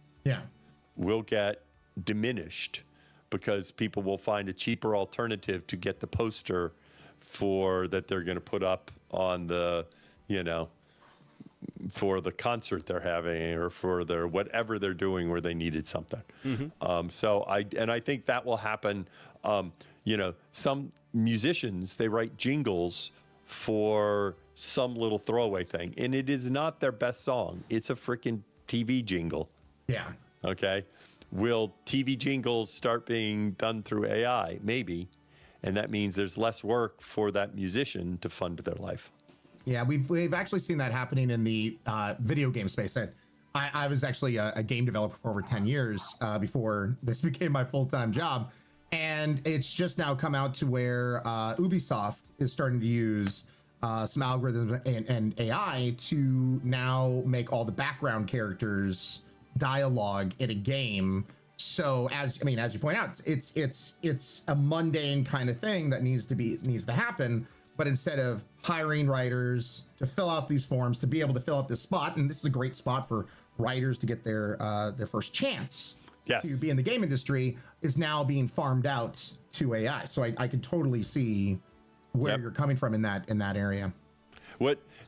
will get diminished because people will find a cheaper alternative to get the poster for that they're going to put up on the, for the concert they're having or for their whatever they're doing where they needed something. So I think that will happen. Some musicians, they write jingles for some little throwaway thing, and it is not their best song. It's a freaking TV jingle. Yeah. Okay. Will TV jingles start being done through AI? Maybe. And that means there's less work for that musician to fund their life. Yeah, we've actually seen that happening in the video game space. I was actually a game developer for over 10 years before this became my full-time job. And it's just now come out to where Ubisoft is starting to use some algorithms and AI to now make all the background characters dialogue in a game. So as you point out, it's a mundane kind of thing that needs to happen. But instead of hiring writers to fill out these forms, to be able to fill out this spot, and this is a great spot for writers to get their first chance to be in the game industry, is now being farmed out to AI. So I can totally see where you're coming from in that area.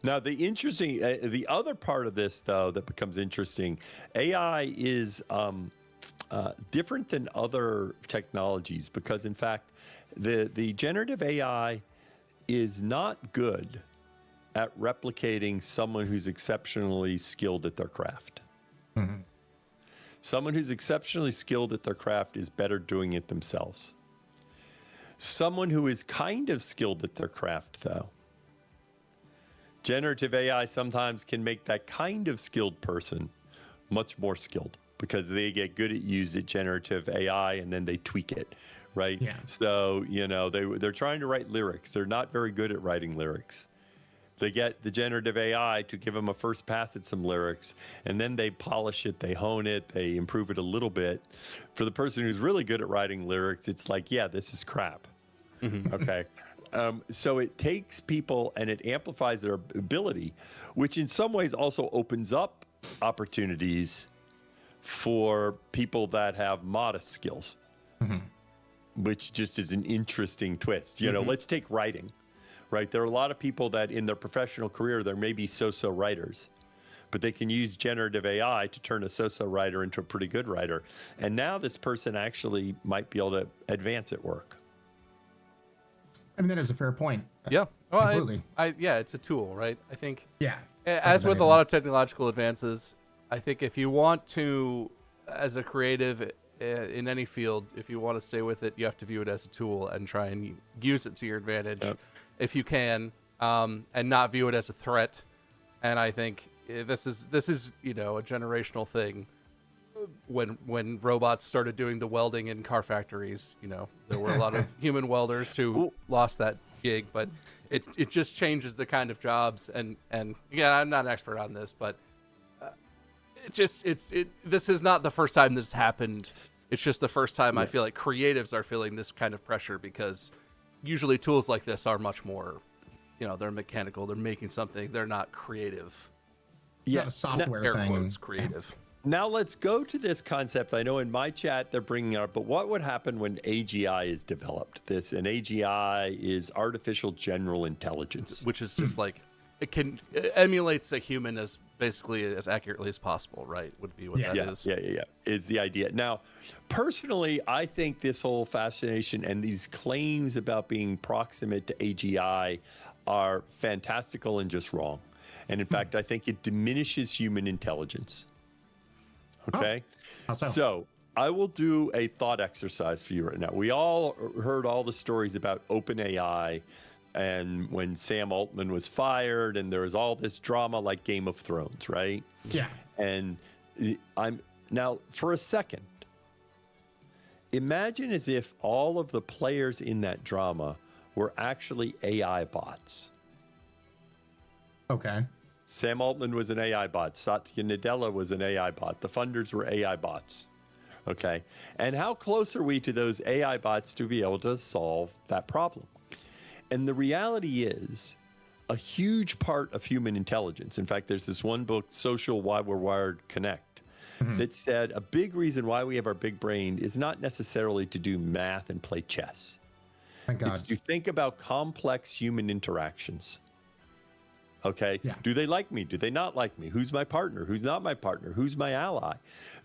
Now the other part of this though that becomes interesting, AI is different than other technologies because in fact the generative AI is not good at replicating someone who's exceptionally skilled at their craft. Someone who's exceptionally skilled at their craft is better doing it themselves. Someone who is kind of skilled at their craft, though, generative AI sometimes can make that kind of skilled person much more skilled because they get good at using generative AI and then they tweak it. Right. Yeah. So, they're trying to write lyrics. They're not very good at writing lyrics. They get the generative AI to give them a first pass at some lyrics, and then they polish it, they hone it, they improve it a little bit. For the person who's really good at writing lyrics, it's like, yeah, this is crap. Okay. So it takes people and it amplifies their ability, which in some ways also opens up opportunities for people that have modest skills. Which just is an interesting twist. Let's take writing, right? There are a lot of people that in their professional career, they're maybe so-so writers, but they can use generative AI to turn a so-so writer into a pretty good writer. And now this person actually might be able to advance at work. That is a fair point. Yeah. Well, completely. It's a tool, right? I think. Yeah. As with a lot of technological advances, I think if you want to, as a creative, in any field, if you want to stay with it, you have to view it as a tool and try and use it to your advantage if you can, and not view it as a threat. And I think this is a generational thing. When robots started doing the welding in car factories, there were a lot of human welders who lost that gig, but it just changes the kind of jobs. And again, I'm not an expert on this, but this is not the first time this happened. It's just the first time I feel like creatives are feeling this kind of pressure because usually tools like this are much more, they're mechanical, they're making something, they're not creative. It's not a software thing. Quotes, creative. Now let's go to this concept. I know in my chat they're bringing it up, but what would happen when AGI is developed? And AGI is artificial general intelligence, which is just like it emulates a human as basically as accurately as possible, right? Would be what that is. Yeah. Is the idea. Now, personally, I think this whole fascination and these claims about being proximate to AGI are fantastical and just wrong. And in fact, I think it diminishes human intelligence. Okay? So I will do a thought exercise for you right now. We all heard all the stories about OpenAI and when Sam Altman was fired, and there was all this drama like Game of Thrones, right? Yeah. And I'm now, for a second, imagine as if all of the players in that drama were actually AI bots. Okay. Sam Altman was an AI bot. Satya Nadella was an AI bot. The funders were AI bots. Okay. And how close are we to those AI bots to be able to solve that problem? And the reality is, a huge part of human intelligence, in fact, there's this one book, Social Why We're Wired Connect, that said a big reason why we have our big brain is not necessarily to do math and play chess. Thank God. It's to think about complex human interactions. Okay. Yeah. Do they like me? Do they not like me? Who's my partner? Who's not my partner? Who's my ally?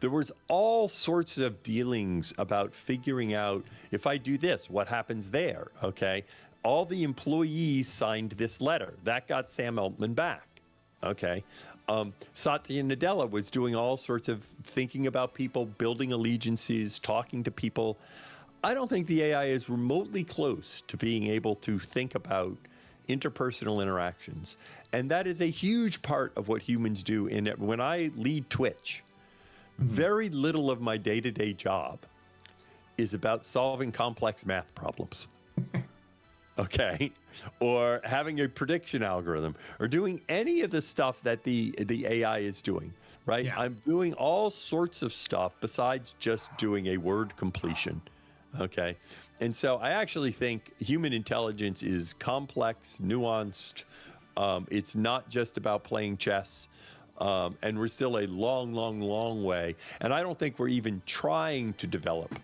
There was all sorts of dealings about figuring out, if I do this, what happens there? Okay. All the employees signed this letter. That got Sam Altman back. Okay. Satya Nadella was doing all sorts of thinking about people, building allegiances, talking to people. I don't think the AI is remotely close to being able to think about interpersonal interactions. And that is a huge part of what humans do. When I lead Twitch, very little of my day-to-day job is about solving complex math problems. Okay, or having a prediction algorithm, or doing any of the stuff that the AI is doing, right? Yeah. I'm doing all sorts of stuff besides just doing a word completion, okay? And so I actually think human intelligence is complex, nuanced. It's not just about playing chess. And we're still a long, long, long way. And I don't think we're even trying to develop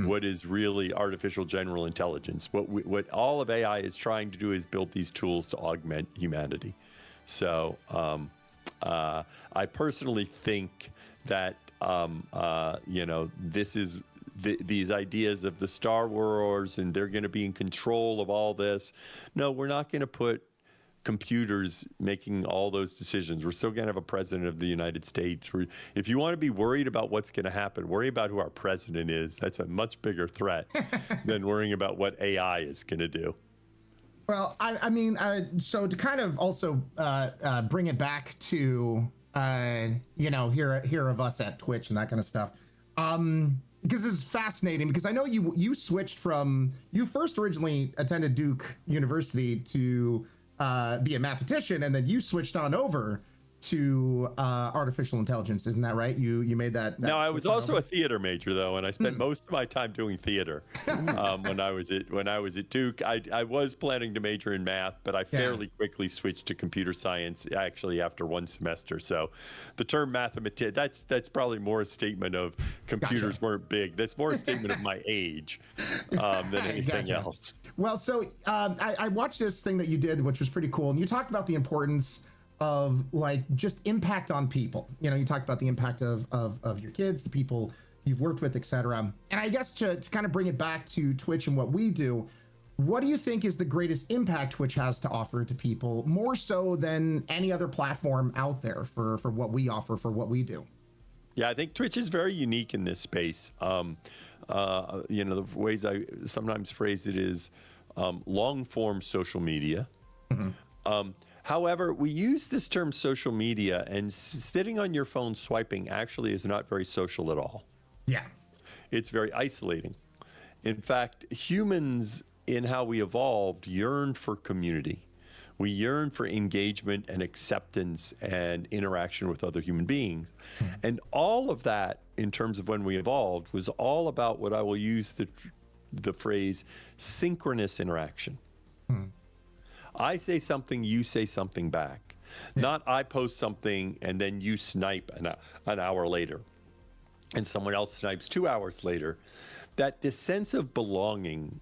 what is really artificial general intelligence. What all of AI is trying to do is build these tools to augment humanity. So I personally think that, this is these ideas of the Star Wars and they're going to be in control of all this. No, we're not going to put computers making all those decisions. We're still going to have a president of the United States. If you want to be worried about what's going to happen, worry about who our president is. That's a much bigger threat than worrying about what AI is going to do. Well, I mean, so to kind of also bring it back to, hear of us at Twitch and that kind of stuff. Because this is fascinating, because I know you switched from, you first originally attended Duke University to be a mathematician, and then you switched on over to artificial intelligence. Isn't that right? You made that. No, I was also a theater major though, and I spent most of my time doing theater. When I was at Duke, I was planning to major in math, but I fairly quickly switched to computer science actually after one semester. So the term mathematician, that's probably more a statement of computers weren't big. That's more a statement of my age than anything else. Well, so I watched this thing that you did, which was pretty cool, and you talked about the importance of like just impact on people. You talked about the impact of your kids, the people you've worked with, etc. And I guess to kind of bring it back to Twitch and what we do, what do you think is the greatest impact Twitch has to offer to people, more so than any other platform out there for what we offer, for what we do? Yeah, I think Twitch is very unique in this space. The ways I sometimes phrase it is long form social media. However, we use this term social media, and sitting on your phone swiping actually is not very social at all. Yeah. It's very isolating. In fact, humans, in how we evolved, yearn for community. We yearn for engagement and acceptance and interaction with other human beings. And all of that, in terms of when we evolved, was all about what I will use the phrase synchronous interaction. I say something, you say something back. Not I post something and then you snipe an hour later and someone else snipes 2 hours later. That this sense of belonging,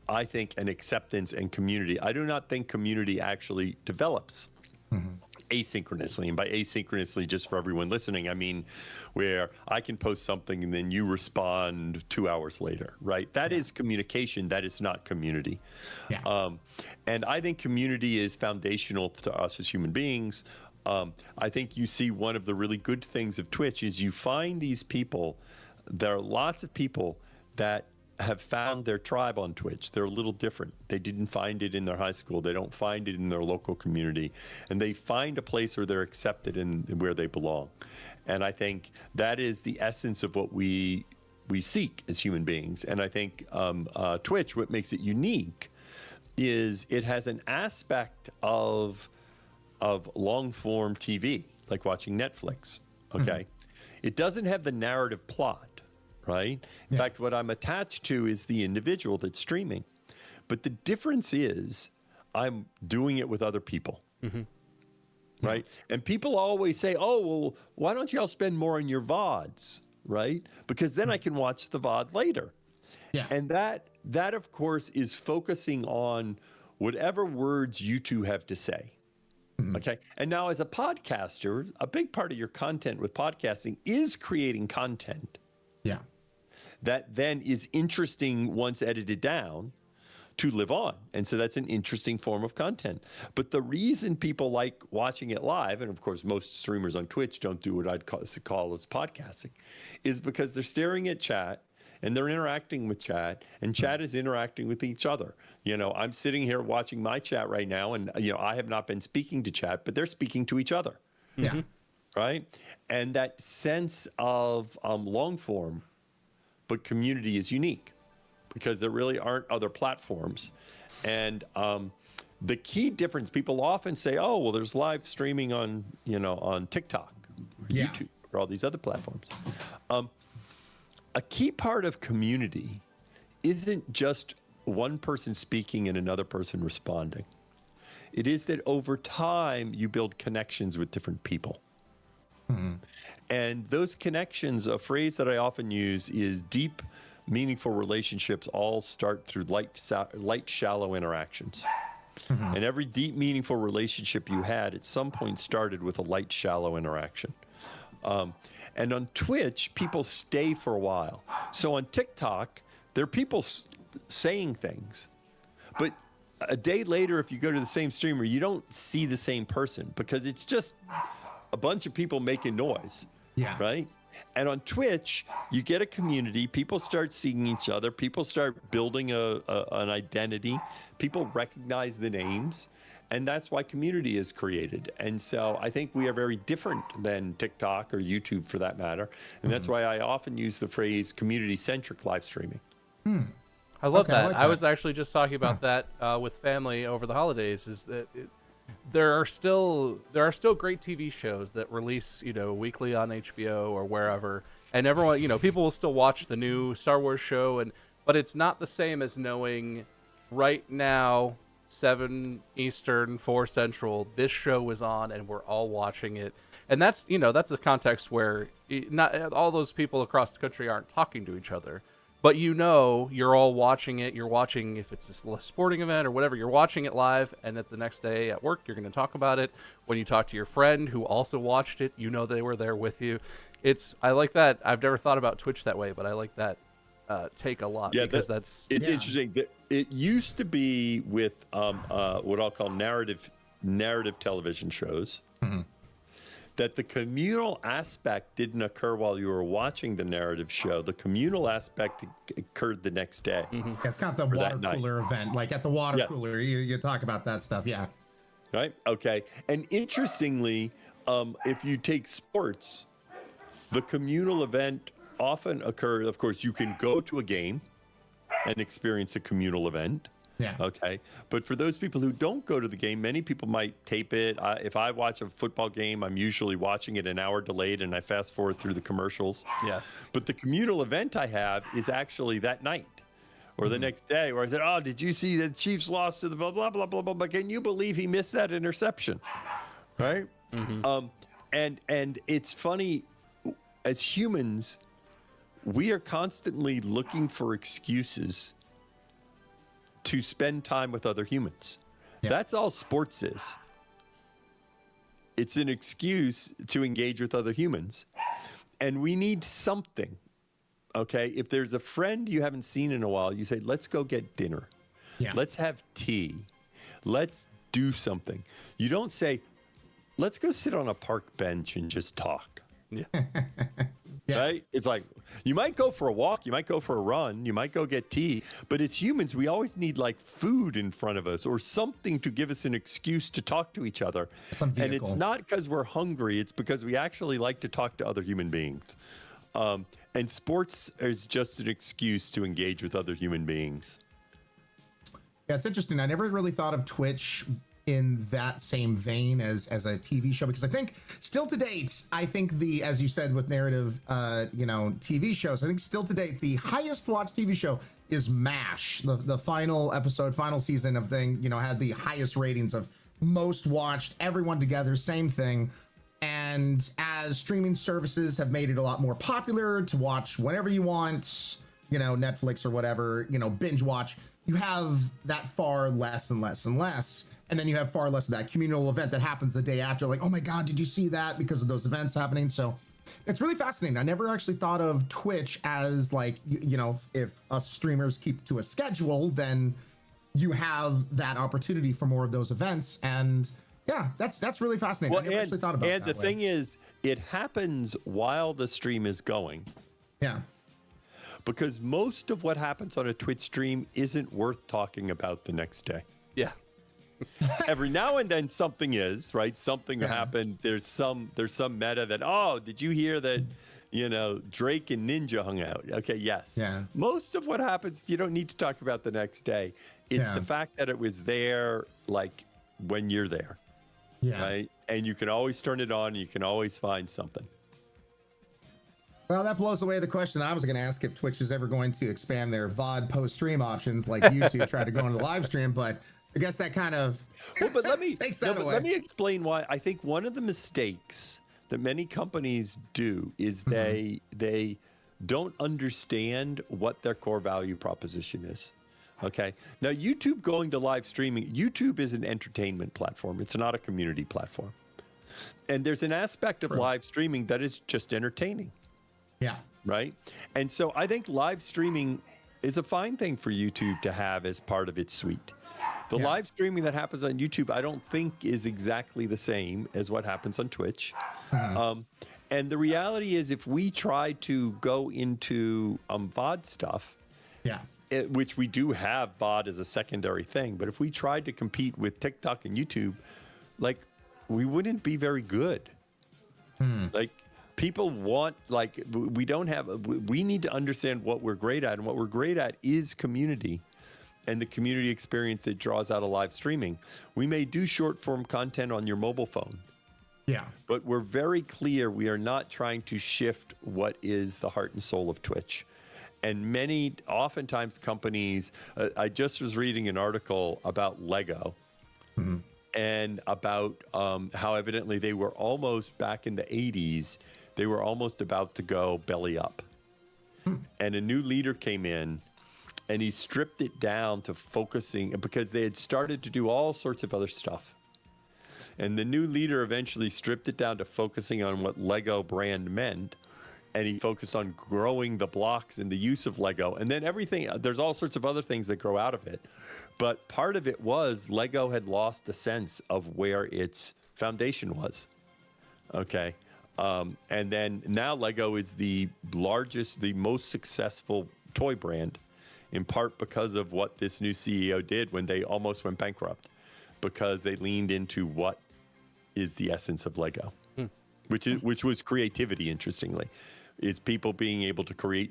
I think, and acceptance and community, I do not think community actually develops asynchronously. And by asynchronously, just for everyone listening, I mean where I can post something and then you respond 2 hours later, right? That is communication. That is not community. And I think community is foundational to us as human beings. I think you see one of the really good things of Twitch is you find these people, there are lots of people that have found their tribe on Twitch. They're a little different. They didn't find it in their high school. They don't find it in their local community. And they find a place where they're accepted and where they belong. And I think that is the essence of what we seek as human beings. And I think Twitch, what makes it unique is it has an aspect of long form TV, like watching Netflix. Okay. It doesn't have the narrative plot, right? In fact, what I'm attached to is the individual that's streaming. But the difference is I'm doing it with other people. Right? And people always say, oh, well, why don't y'all spend more on your VODs, right? Because then I can watch the VOD later. Yeah. And that, of course, is focusing on whatever words you two have to say. Okay. And now, as a podcaster, a big part of your content with podcasting is creating content Yeah. that then is interesting once edited down to live on. And so that's an interesting form of content. But the reason people like watching it live, and of course, most streamers on Twitch don't do what I'd call as podcasting, is because they're staring at chat and they're interacting with chat, and chat is interacting with each other. You know, I'm sitting here watching my chat right now, and, you know, I have not been speaking to chat, but they're speaking to each other. Yeah. Right? And that sense of long form, but community is unique because there really aren't other platforms. And the key difference, people often say, oh, well, there's live streaming on, you know, on TikTok or YouTube or all these other platforms. A key part of community isn't just one person speaking and another person responding. It is that over time, you build connections with different people. And those connections, a phrase that I often use is deep, meaningful relationships all start through light, shallow interactions. And every deep, meaningful relationship you had at some point started with a light, shallow interaction. And on Twitch, people stay for a while. So on TikTok, there are people saying things. But a day later, if you go to the same streamer, you don't see the same person because it's just a bunch of people making noise. Yeah. Right? And on Twitch, you get a community. People start seeing each other. People start building an identity. People recognize the names. And that's why community is created. And so I think we are very different than TikTok or YouTube for that matter. And that's why I often use the phrase community-centric live streaming. I love Okay, I that. like I that. was actually just talking about that with family over the holidays. Is that there are still great TV shows that release, you know, weekly on HBO or wherever, and everyone, you know, people will still watch the new Star Wars show, but it's not the same as knowing right now 7 Eastern, 4 Central, this show is on and we're all watching it. And that's, you know, that's a context where not all those people across the country aren't talking to each other, but you know, you're all watching it. You're watching, if it's a sporting event or whatever, you're watching it live, and that the next day at work, you're going to talk about it. When you talk to your friend who also watched it, you know they were there with you. I like that. I've never thought about Twitch that way, but I like that take a lot because it's interesting. It used to be with what I'll call narrative television shows. That the communal aspect didn't occur while you were watching the narrative show. The communal aspect occurred the next day. It's kind of the water cooler event, like at the water cooler, you talk about that stuff. Yeah. Right. Okay. And interestingly, if you take sports, the communal event often occurs. Of course, you can go to a game and experience a communal event. Yeah. Okay. But for those people who don't go to the game, many people might tape it. If I watch a football game, I'm usually watching it an hour delayed and I fast forward through the commercials. Yeah. But the communal event I have is actually that night or the next day where I said, oh, did you see the Chiefs lost to the blah, blah, blah, blah, blah. But can you believe he missed that interception? Right. And it's funny, as humans, we are constantly looking for excuses to spend time with other humans. Yeah. That's all sports is. It's an excuse to engage with other humans. And we need something, okay? If there's a friend you haven't seen in a while, you say, let's go get dinner. Yeah. Let's have tea. Let's do something. You don't say, let's go sit on a park bench and just talk. Yeah. Yeah. Right? It's like you might go for a walk, you might go for a run, you might go get tea, but as humans, we always need like food in front of us or something to give us an excuse to talk to each other. Some And it's vehicle. not because we're hungry, it's because we actually like to talk to other human beings. And sports is just an excuse to engage with other human beings. Yeah, it's interesting. I never really thought of Twitch in that same vein as a TV show, because I think still to date, I think as you said with narrative, TV shows, I think still to date, the highest watched TV show is MASH. The final episode, final season of thing, had the highest ratings of most watched, everyone together, same thing. And as streaming services have made it a lot more popular to watch whenever you want, Netflix or whatever, binge watch, you have that far less and less and less. And then you have far less of that communal event that happens the day after, like, oh my God, did you see that? Because of those events happening. So it's really fascinating. I never actually thought of Twitch as like, if us streamers keep to a schedule, then you have that opportunity for more of those events. And yeah, that's really fascinating. Well, I never actually thought about it and the thing is, it happens while the stream is going. Yeah. Because most of what happens on a Twitch stream isn't worth talking about the next day. Yeah. Every now and then something is, right? Something happened. There's some meta that, oh, did you hear that, Drake and Ninja hung out? Okay, yes. Yeah. Most of what happens, you don't need to talk about the next day. It's the fact that it was there, like, when you're there. Yeah. Right? And you can always turn it on. And you can always find something. Well, that blows away the question I was going to ask, if Twitch is ever going to expand their VOD post-stream options like YouTube tried to go into the live stream, but I guess that kind of but let me takes that away. Let me explain why. I think one of the mistakes that many companies do is they don't understand what their core value proposition is. Okay. Now, YouTube going to live streaming, YouTube is an entertainment platform. It's not a community platform. And there's an aspect of live streaming that is just entertaining. Yeah. Right. And so I think live streaming is a fine thing for YouTube to have as part of its suite. The live streaming that happens on YouTube, I don't think is exactly the same as what happens on Twitch. And the reality is, if we try to go into VOD stuff, which we do have VOD as a secondary thing, but if we tried to compete with TikTok and YouTube, like, we wouldn't be very good. Like, people want, like, we need to understand what we're great at, and what we're great at is community and the community experience that draws out of live streaming. We may do short form content on your mobile phone. Yeah. But we're very clear we are not trying to shift what is the heart and soul of Twitch. And oftentimes companies, I just was reading an article about Lego and about how evidently they were almost back in the 80s, they were almost about to go belly up. And a new leader came in and he stripped it down to focusing, because they had started to do all sorts of other stuff. And the new leader eventually stripped it down to focusing on what Lego brand meant. And he focused on growing the blocks and the use of Lego. And then there's all sorts of other things that grow out of it. But part of it was Lego had lost a sense of where its foundation was. Okay. And then now Lego is the largest, the most successful toy brand, in part because of what this new CEO did when they almost went bankrupt, because they leaned into what is the essence of Lego, which was creativity, interestingly. It's people being able to create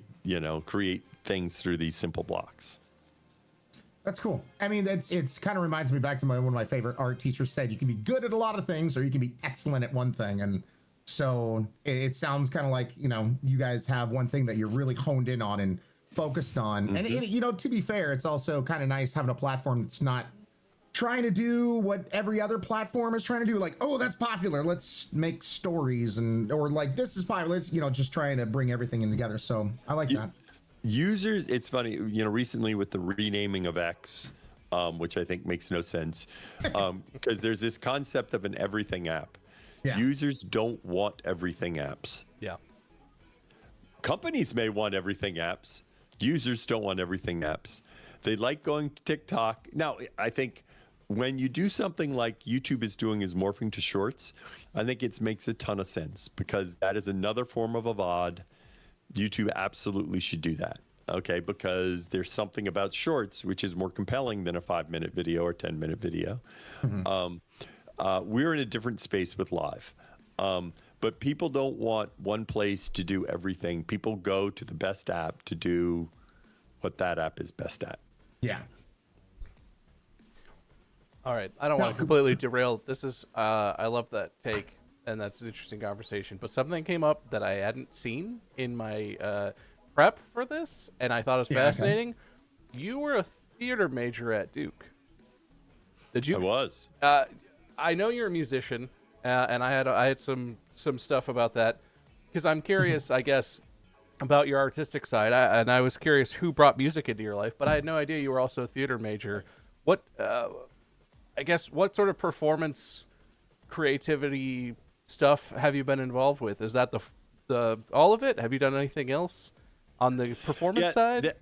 things through these simple blocks. That's cool. I mean, it's kind of reminds me back to one of my favorite art teachers said, you can be good at a lot of things or you can be excellent at one thing. And so it sounds kind of like, you guys have one thing that you're really honed in on and focused on. And to be fair, it's also kind of nice having a platform that's not trying to do what every other platform is trying to do. Like, oh, that's popular, let's make stories, or like, this is popular. It's, just trying to bring everything in together. So I like that. Users, it's funny, recently with the renaming of X, which I think makes no sense, because there's this concept of an everything app. Yeah. Users don't want everything apps. Yeah. Companies may want everything apps. Users don't want everything apps. They like going to TikTok. Now, I think when you do something like YouTube is doing, is morphing to shorts, I think it makes a ton of sense, because that is another form of a VOD YouTube absolutely should do that. Okay, because there's something about shorts which is more compelling than a 5-minute video or 10-minute video. We're in a different space with live. But people don't want one place to do everything. People go to the best app to do what that app is best at. Yeah. All right. I don't want to completely derail. This is, I love that take, and that's an interesting conversation. But something came up that I hadn't seen in my prep for this, and I thought it was fascinating. Okay. You were a theater major at Duke. Did you? I was. I know you're a musician, and I had some stuff about that because I'm curious, I guess, about your artistic side. And I was curious who brought music into your life, but I had no idea you were also a theater major. What, I guess, what sort of performance creativity stuff have you been involved with? Is that the all of it? Have you done anything else on the performance side?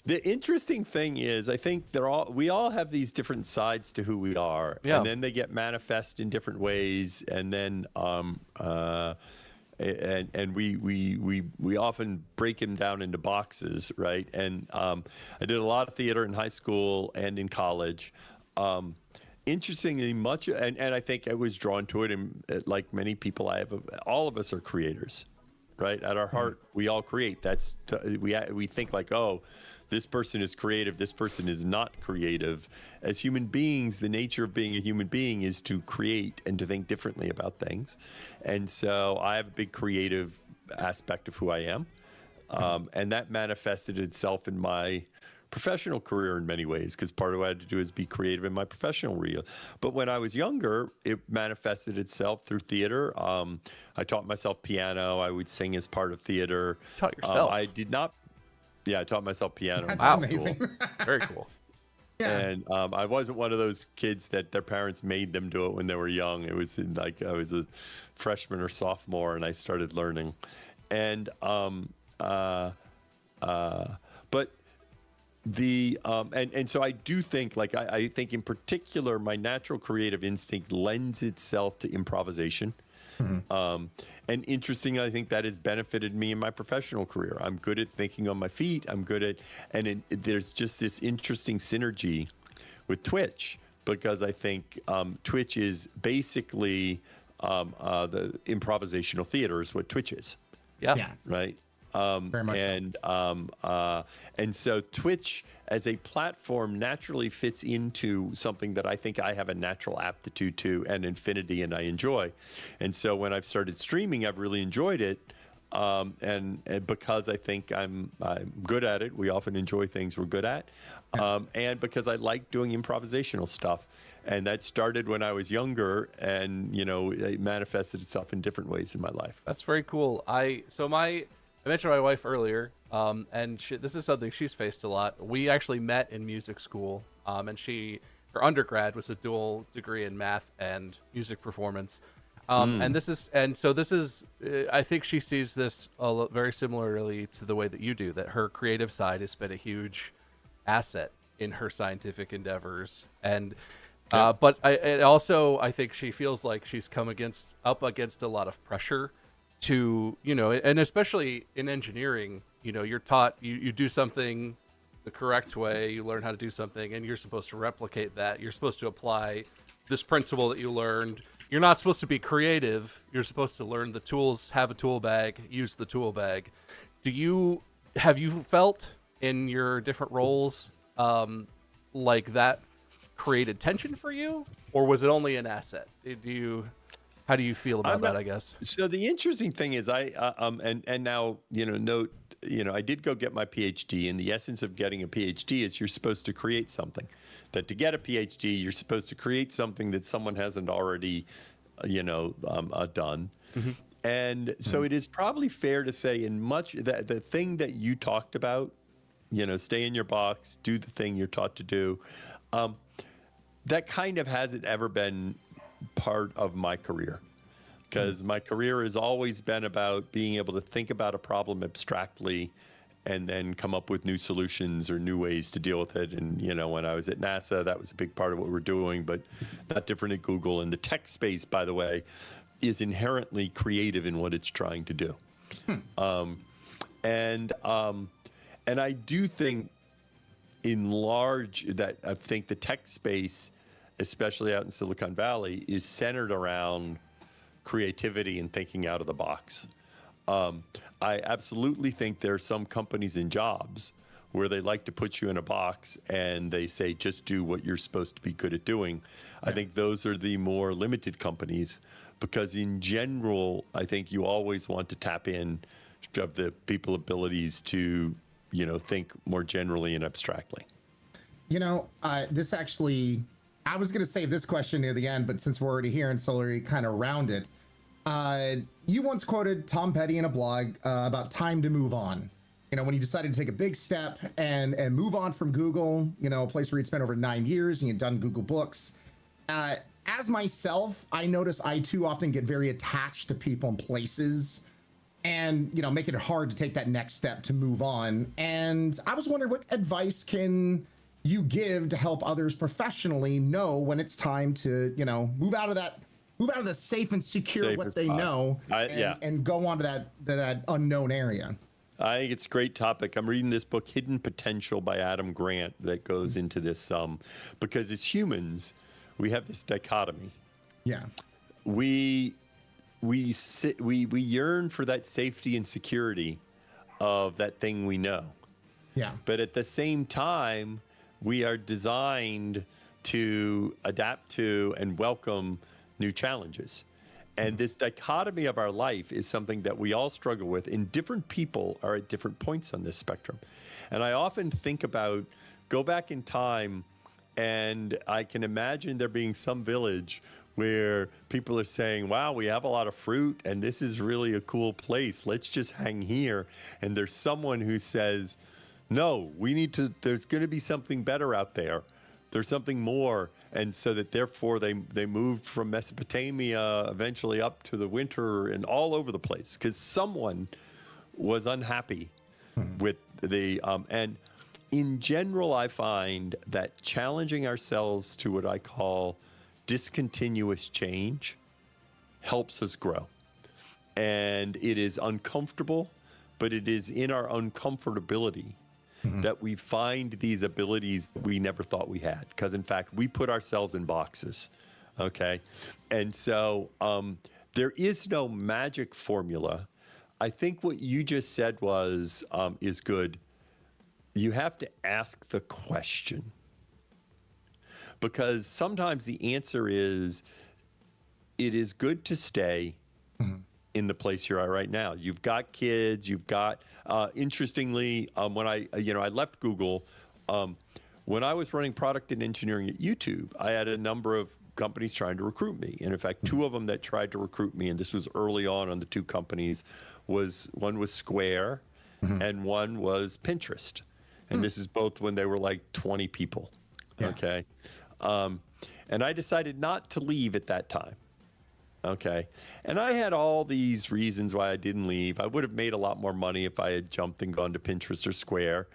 The interesting thing is, I think we all have these different sides to who we are, and then they get manifest in different ways, and then and we often break them down into boxes, right? And I did a lot of theater in high school and in college. Interestingly, much, and I think I was drawn to it, and like many people, all of us are creators, right? At our heart, we all create. We think like, oh, this person is creative, this person is not creative. As human beings, the nature of being a human being is to create and to think differently about things. And so I have a big creative aspect of who I am. And that manifested itself in my professional career in many ways, because part of what I had to do is be creative in my professional reel. But when I was younger, it manifested itself through theater. I taught myself piano. I would sing as part of theater. Taught yourself? I did not. Yeah, I taught myself piano. That's amazing. Very cool. Yeah. And I wasn't one of those kids that their parents made them do it when they were young. It was like I was a freshman or sophomore, and I started learning. And but the and so I do think, like I think in particular, my natural creative instinct lends itself to improvisation. And interesting, I think that has benefited me in my professional career. I'm good at thinking on my feet. I'm good at, there's just this interesting synergy with Twitch, because I think Twitch is basically the improvisational theater is what Twitch is. Yeah. Right. Very much And so Twitch as a platform naturally fits into something that I think I have a natural aptitude to and infinity, and I enjoy. And so when I've started streaming, I've really enjoyed it. And because I think I'm good at it, we often enjoy things we're good at. And because I like doing improvisational stuff. And that started when I was younger, and, it manifested itself in different ways in my life. That's very cool. I mentioned my wife earlier, and this is something she's faced a lot. We actually met in music school, and her undergrad was a dual degree in math and music performance. And so this is, I think she sees this very similarly to the way that you do, that her creative side has been a huge asset in her scientific endeavors. And but I think she feels like she's come up against a lot of pressure to, and especially in engineering, you're taught, you do something the correct way, you learn how to do something, and you're supposed to replicate that. You're supposed to apply this principle that you learned. You're not supposed to be creative. You're supposed to learn the tools, have a tool bag, use the tool bag. Have you felt in your different roles like that created tension for you, or was it only an asset? How do you feel about that, I guess? So the interesting thing is and now, note, I did go get my PhD, and the essence of getting a PhD is you're supposed to create something. That to get a PhD, you're supposed to create something that someone hasn't already, done. And so it is probably fair to say that the thing that you talked about, stay in your box, do the thing you're taught to do, that kind of hasn't ever been part of my career, because my career has always been about being able to think about a problem abstractly and then come up with new solutions or new ways to deal with it. And, when I was at NASA, that was a big part of what we're doing, but not different at Google. And the tech space, by the way, is inherently creative in what it's trying to do. And I do think in large that I think the tech space, especially out in Silicon Valley, is centered around creativity and thinking out of the box. I absolutely think there are some companies and jobs where they like to put you in a box and they say, just do what you're supposed to be good at doing. Yeah. I think those are the more limited companies, because in general, I think you always want to tap in of the people abilities to, think more generally and abstractly. This actually, I was going to save this question near the end, but since we're already here and Solar kind of round it, you once quoted Tom Petty in a blog about time to move on. When you decided to take a big step and move on from Google, a place where you'd spent over 9 years and you'd done Google Books. As myself, I notice I too often get very attached to people and places, and make it hard to take that next step to move on. And I was wondering, what advice can you give to help others professionally know when it's time to move out of the safe and secure what they know and go on to that unknown area? I think it's a great topic. I'm reading this book, Hidden Potential by Adam Grant, that goes into this because as humans, we have this dichotomy. Yeah. We yearn for that safety and security of that thing we know. Yeah. But at the same time, we are designed to adapt to and welcome new challenges. And this dichotomy of our life is something that we all struggle with, and different people are at different points on this spectrum. And I often think about, go back in time, and I can imagine there being some village where people are saying, wow, we have a lot of fruit, and this is really a cool place. Let's just hang here. And there's someone who says, no, there's going to be something better out there. There's something more. And so that therefore they moved from Mesopotamia eventually up to the winter and all over the place, because someone was unhappy with the, and in general, I find that challenging ourselves to what I call discontinuous change helps us grow. And it is uncomfortable, but it is in our uncomfortability that we find these abilities that we never thought we had. Because in fact, we put ourselves in boxes, okay? And so there is no magic formula. I think what you just said is good. You have to ask the question. Because sometimes the answer is, it is good to stay in the place you're at right now. You've got kids, you've got, interestingly, when I left Google, when I was running product and engineering at YouTube, I had a number of companies trying to recruit me. And in fact, two of them that tried to recruit me, and this was early on the two companies, one was Square and one was Pinterest. And this is both when they were like 20 people, okay? And I decided not to leave at that time. Okay. And I had all these reasons why I didn't leave. I would have made a lot more money if I had jumped and gone to Pinterest or Square.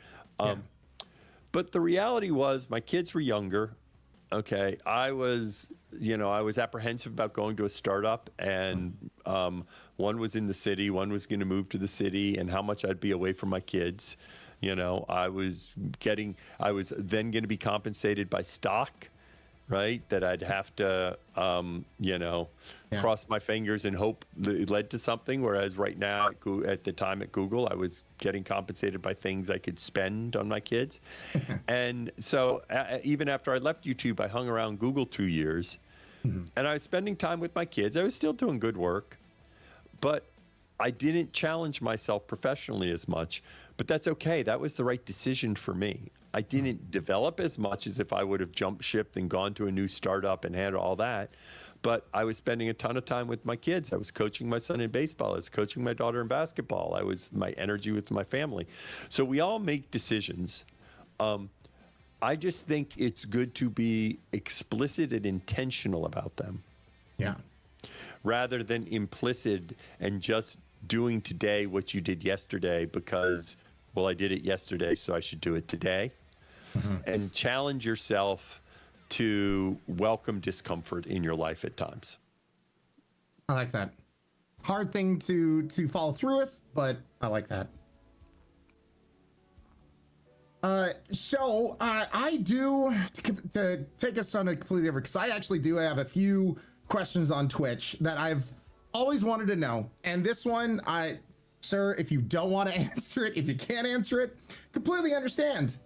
But the reality was my kids were younger. Okay. I was apprehensive about going to a startup, and one was in the city, one was going to move to the city, and how much I'd be away from my kids. I was then going to be compensated by stock, right? That I'd have to, cross my fingers and hope that it led to something. Whereas right now, at the time at Google, I was getting compensated by things I could spend on my kids. And so even after I left YouTube, I hung around Google 2 years, and I was spending time with my kids. I was still doing good work, but I didn't challenge myself professionally as much. But that's okay. That was the right decision for me. I didn't develop as much as if I would have jumped ship and gone to a new startup and had all that. But I was spending a ton of time with my kids. I was coaching my son in baseball. I was coaching my daughter in basketball. My energy with my family. So we all make decisions. I just think it's good to be explicit and intentional about them. Yeah. Rather than implicit and just doing today what you did yesterday because, well, I did it yesterday, so I should do it today. And challenge yourself to welcome discomfort in your life at times. I like that. Hard thing to follow through with, but I like that. I do to take us on a completely different, because I actually do have a few questions on Twitch that I've always wanted to know. And this one, sir, if you don't want to answer it, if you can't answer it, completely understand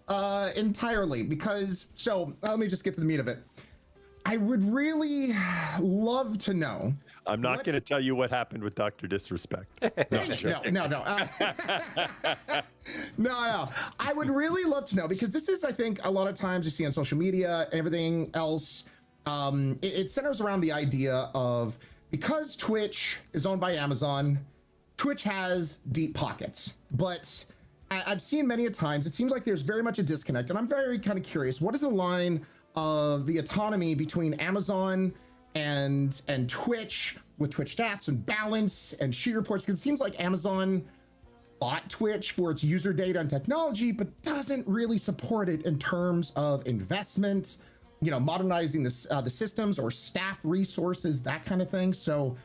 entirely. Because, so let me just get to the meat of it. I would really love to know. I'm not going to tell you what happened with Dr. Disrespect. No. No. I would really love to know, because this is, I think, a lot of times you see on social media and everything else. It centers around the idea of, because Twitch is owned by Amazon, Twitch has deep pockets. But I've seen many a times, it seems like there's very much a disconnect. And I'm very kind of curious, what is the line of the autonomy between Amazon and Twitch, with Twitch stats and balance and sheet reports? Because it seems like Amazon bought Twitch for its user data and technology, but doesn't really support it in terms of investment, modernizing the systems or staff resources, that kind of thing. So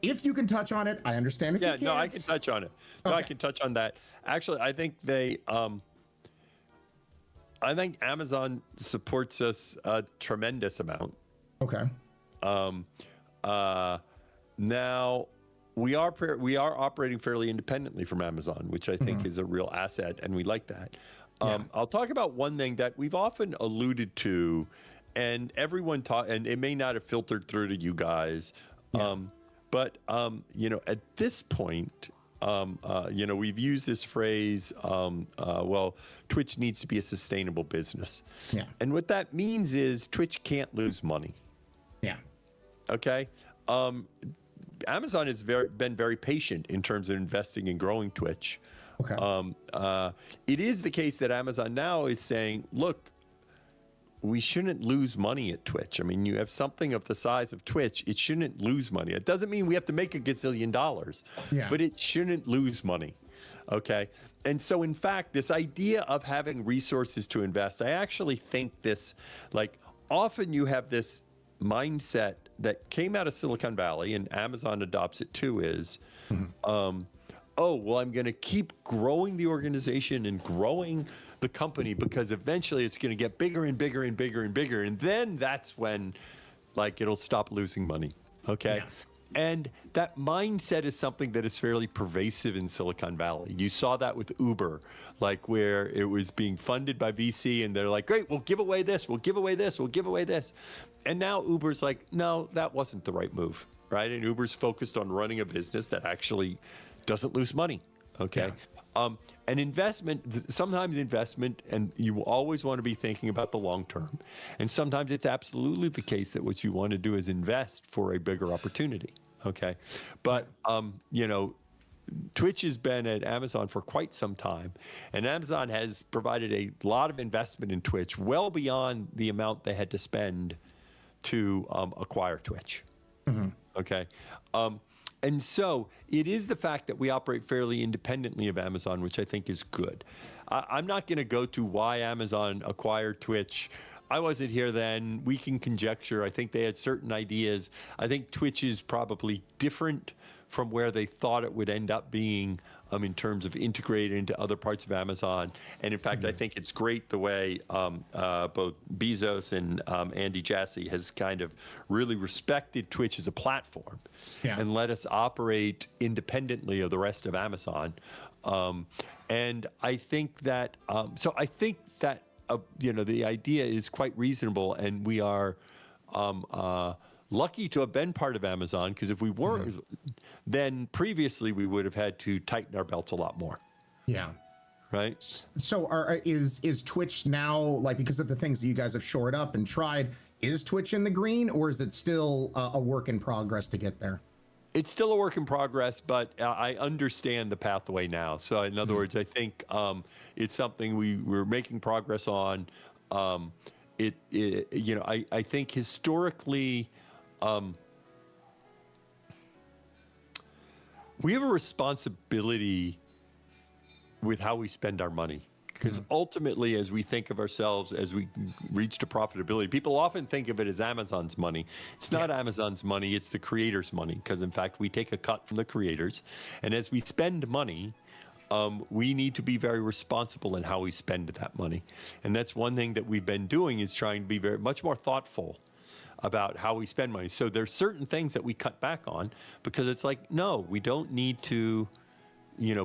if you can touch on it, I understand. If you can't. No, I can touch on it. No, I can touch on that. Actually, I think I think Amazon supports us a tremendous amount. Okay. Now we are operating fairly independently from Amazon, which I think is a real asset, and we like that. I'll talk about one thing that we've often alluded to, and everyone and it may not have filtered through to you guys, but at this point, we've used this phrase, well, Twitch needs to be a sustainable business. Yeah. And what that means is Twitch can't lose money. Yeah. Okay. Amazon has been very patient in terms of investing in growing Twitch. Okay. It is the case that Amazon now is saying, look, we shouldn't lose money at Twitch. I mean, you have something of the size of Twitch, it shouldn't lose money. It doesn't mean we have to make $1 gazillion, but it shouldn't lose money. Okay. And so, in fact, this idea of having resources to invest, I actually think this, like, often you have this mindset that came out of Silicon Valley, and Amazon adopts it too, is, oh, well, I'm going to keep growing the organization and growing the company because eventually it's going to get bigger and bigger and bigger and bigger. And then that's when, like, it'll stop losing money. Okay. Yeah. And that mindset is something that is fairly pervasive in Silicon Valley. You saw that with Uber, like, where it was being funded by VC and they're like, great, we'll give away this, we'll give away this, we'll give away this. And now Uber's like, no, that wasn't the right move, right? And Uber's focused on running a business that actually doesn't lose money, okay? Yeah. And sometimes investment, and you always want to be thinking about the long term. And sometimes it's absolutely the case that what you want to do is invest for a bigger opportunity, okay? But, Twitch has been at Amazon for quite some time, and Amazon has provided a lot of investment in Twitch, well beyond the amount they had to spend to acquire Twitch, okay? And so it is the fact that we operate fairly independently of Amazon, which I think is good. I'm not going to go to why Amazon acquired Twitch. I wasn't here then. We can conjecture. I think they had certain ideas. I think Twitch is probably different from where they thought it would end up being in terms of integrated into other parts of Amazon. And in fact, I think it's great the way both Bezos and Andy Jassy has kind of really respected Twitch as a platform and let us operate independently of the rest of Amazon. And I think that, the idea is quite reasonable, and we are lucky to have been part of Amazon, because if we weren't, then previously we would have had to tighten our belts a lot more. Yeah. Right. So is Twitch now, like, because of the things that you guys have shored up and tried, is Twitch in the green, or is it still a work in progress to get there? It's still a work in progress, but I understand the pathway now. So in other words, I think it's something we're making progress on. I think historically, we have a responsibility with how we spend our money. Because ultimately, as we think of ourselves, as we reach to profitability, people often think of it as Amazon's money. It's not Amazon's money, it's the creators' money. Because in fact, we take a cut from the creators. And as we spend money, we need to be very responsible in how we spend that money. And that's one thing that we've been doing, is trying to be much more thoughtful about how we spend money. So there's certain things that we cut back on, because it's like, no, we don't need to,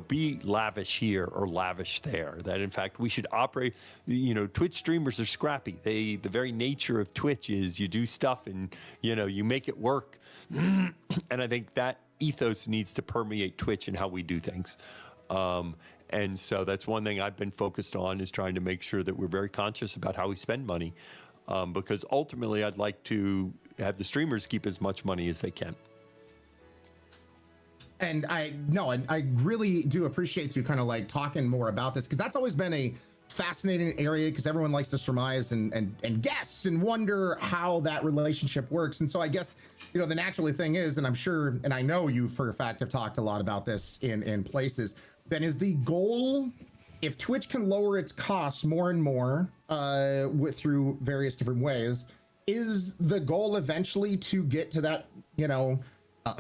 be lavish here or lavish there. That in fact we should operate. Twitch streamers are scrappy. The very nature of Twitch is you do stuff and you make it work. And I think that ethos needs to permeate Twitch and how we do things. And so that's one thing I've been focused on, is trying to make sure that we're very conscious about how we spend money. Because ultimately I'd like to have the streamers keep as much money as they can. And I really do appreciate you kind of like talking more about this, because that's always been a fascinating area, because everyone likes to surmise and guess and wonder how that relationship works. And so I guess, the naturally thing is, and I'm sure, and I know you for a fact have talked a lot about this in places, then is the goal, if Twitch can lower its costs more and more through various different ways, is the goal eventually to get to that,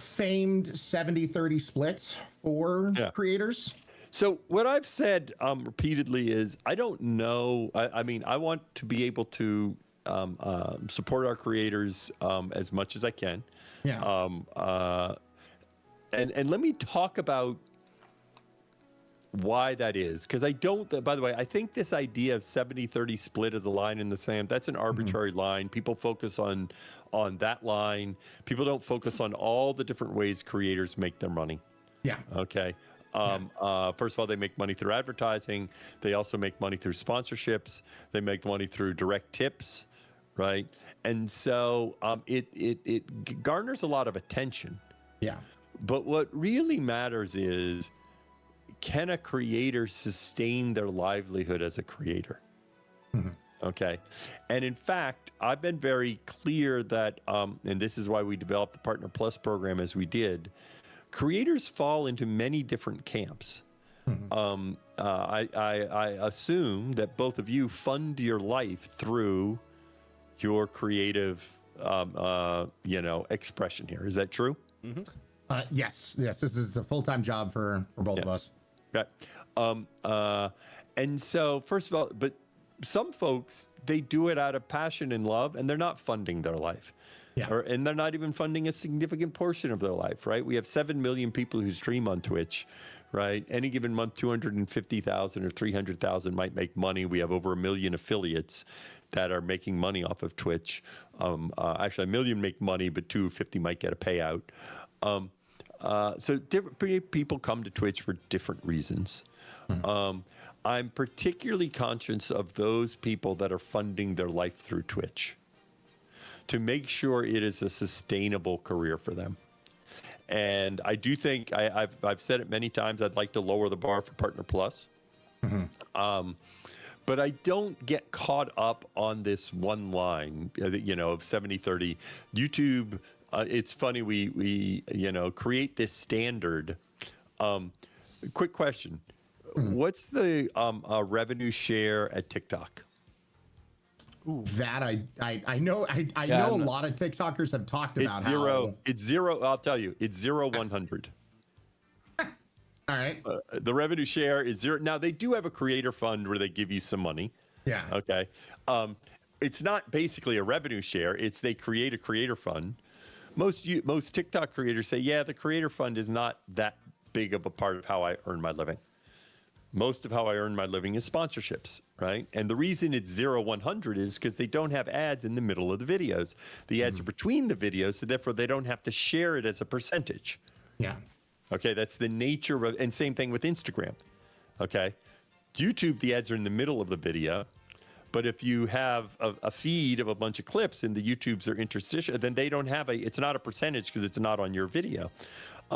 famed 70-30 split for creators? So what I've said repeatedly is, I don't know. I mean, I want to be able to support our creators as much as I can. Yeah. And let me talk about why that is, because I don't, by the way, I think this idea of 70-30 split is a line in the sand. That's an arbitrary line. People focus on that line. People don't focus on all the different ways creators make their money. Yeah. Okay. First of all, they make money through advertising. They also make money through sponsorships. They make money through direct tips, right? And so it garners a lot of attention. Yeah. But what really matters is, can a creator sustain their livelihood as a creator? Okay. And in fact, I've been very clear that, and this is why we developed the Partner Plus program as we did, creators fall into many different camps. I assume that both of you fund your life through your creative, expression here. Is that true? Yes. This is a full-time job for both of us. Right. And so, first of all, but some folks, they do it out of passion and love, and they're not funding their life. Yeah. And they're not even funding a significant portion of their life, right? We have 7 million people who stream on Twitch, right? Any given month, 250,000 or 300,000 might make money. We have over 1 million affiliates that are making money off of Twitch. Actually, 1 million make money, but 250 might get a payout. So different people come to Twitch for different reasons. I'm particularly conscious of those people that are funding their life through Twitch, to make sure it is a sustainable career for them. And I do think, I've said it many times, I'd like to lower the bar for Partner Plus. But I don't get caught up on this one line, of 70-30. YouTube, it's funny, we create this standard. Quick question. What's the revenue share at TikTok? Ooh. That I know. I know a lot of TikTokers have talked about It's zero. I'll tell you, it's 100. All right. The revenue share is 0. Now they do have a creator fund where they give you some money. Yeah. Okay. It's not basically a revenue share. It's they create a creator fund. Most TikTok creators say, yeah, the creator fund is not that big of a part of how I earn my living. Most of how I earn my living is sponsorships, right? And the reason it's 100 is because they don't have ads in the middle of the videos. The ads are between the videos, so therefore they don't have to share it as a percentage. Yeah. Okay, that's the nature of, and same thing with Instagram. Okay, YouTube, the ads are in the middle of the video, but if you have a feed of a bunch of clips and the YouTubes are interstitial, then they don't have it's not a percentage because it's not on your video.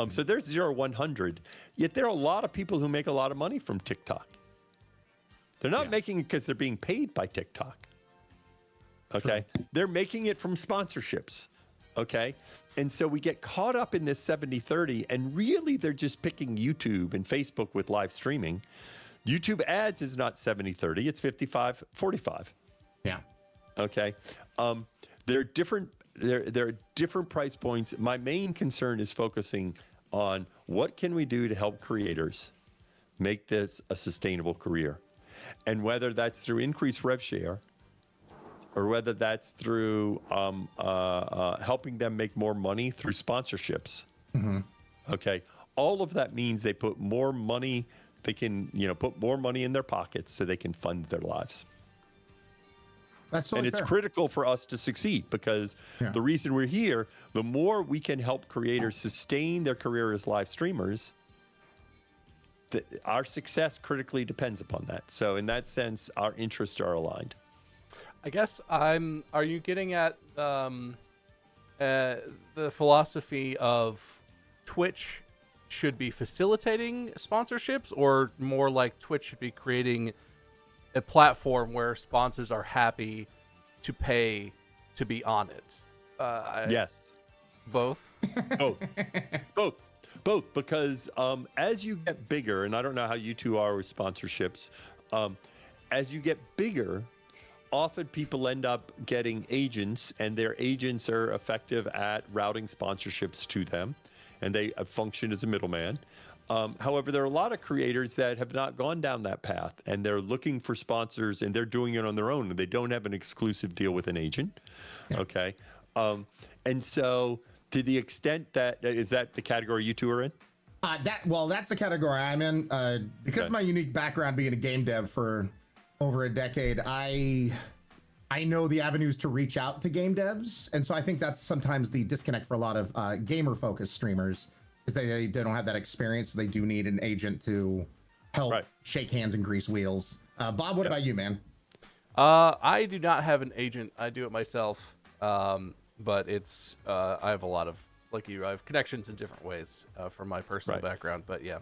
So there's 100. Yet there are a lot of people who make a lot of money from TikTok. They're not making it because they're being paid by TikTok. Okay, they're making it from sponsorships. Okay, and so we get caught up in this 70-30, and really they're just picking YouTube and Facebook with live streaming. YouTube ads is not 70-30, it's 55-45. Yeah. Okay, there are different price points. My main concern is focusing on what can we do to help creators make this a sustainable career. And whether that's through increased rev share or whether that's through helping them make more money through sponsorships, okay, all of that means they put more money, they can, put more money in their pockets so they can fund their lives. That's totally and it's fair. critical for us to succeed because the reason we're here, the more we can help creators sustain their career as live streamers, our success critically depends upon that. So in that sense, our interests are aligned. I guess are you getting at the philosophy of Twitch should be facilitating sponsorships, or more like Twitch should be creating a platform where sponsors are happy to pay to be on it? Yes. Both? Both, because as you get bigger, and I don't know how you two are with sponsorships, as you get bigger, often people end up getting agents, and their agents are effective at routing sponsorships to them, and they function as a middleman. However, there are a lot of creators that have not gone down that path, and they're looking for sponsors, and they're doing it on their own, and they don't have an exclusive deal with an agent. Okay. And so to the extent that, is that the category you two are in? That's the category I'm in. Because of my unique background being a game dev for over a decade, I know the avenues to reach out to game devs. And so I think that's sometimes the disconnect for a lot of gamer-focused streamers, is they don't have that experience. So they do need an agent to help shake hands and grease wheels. Bob, what about you, man? I do not have an agent. I do it myself. But it's I have a lot of, like you, I have connections in different ways from my personal background. But yeah.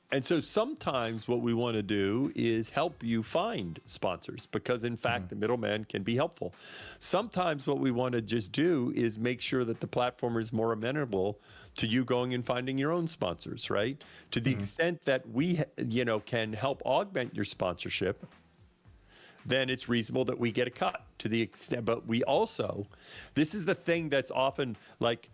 And so sometimes what we want to do is help you find sponsors, because in fact, the middleman can be helpful. Sometimes what we want to just do is make sure that the platform is more amenable to you going and finding your own sponsors, right? To the extent that we, can help augment your sponsorship, then it's reasonable that we get a cut to the extent. But we also, this is the thing that's often like,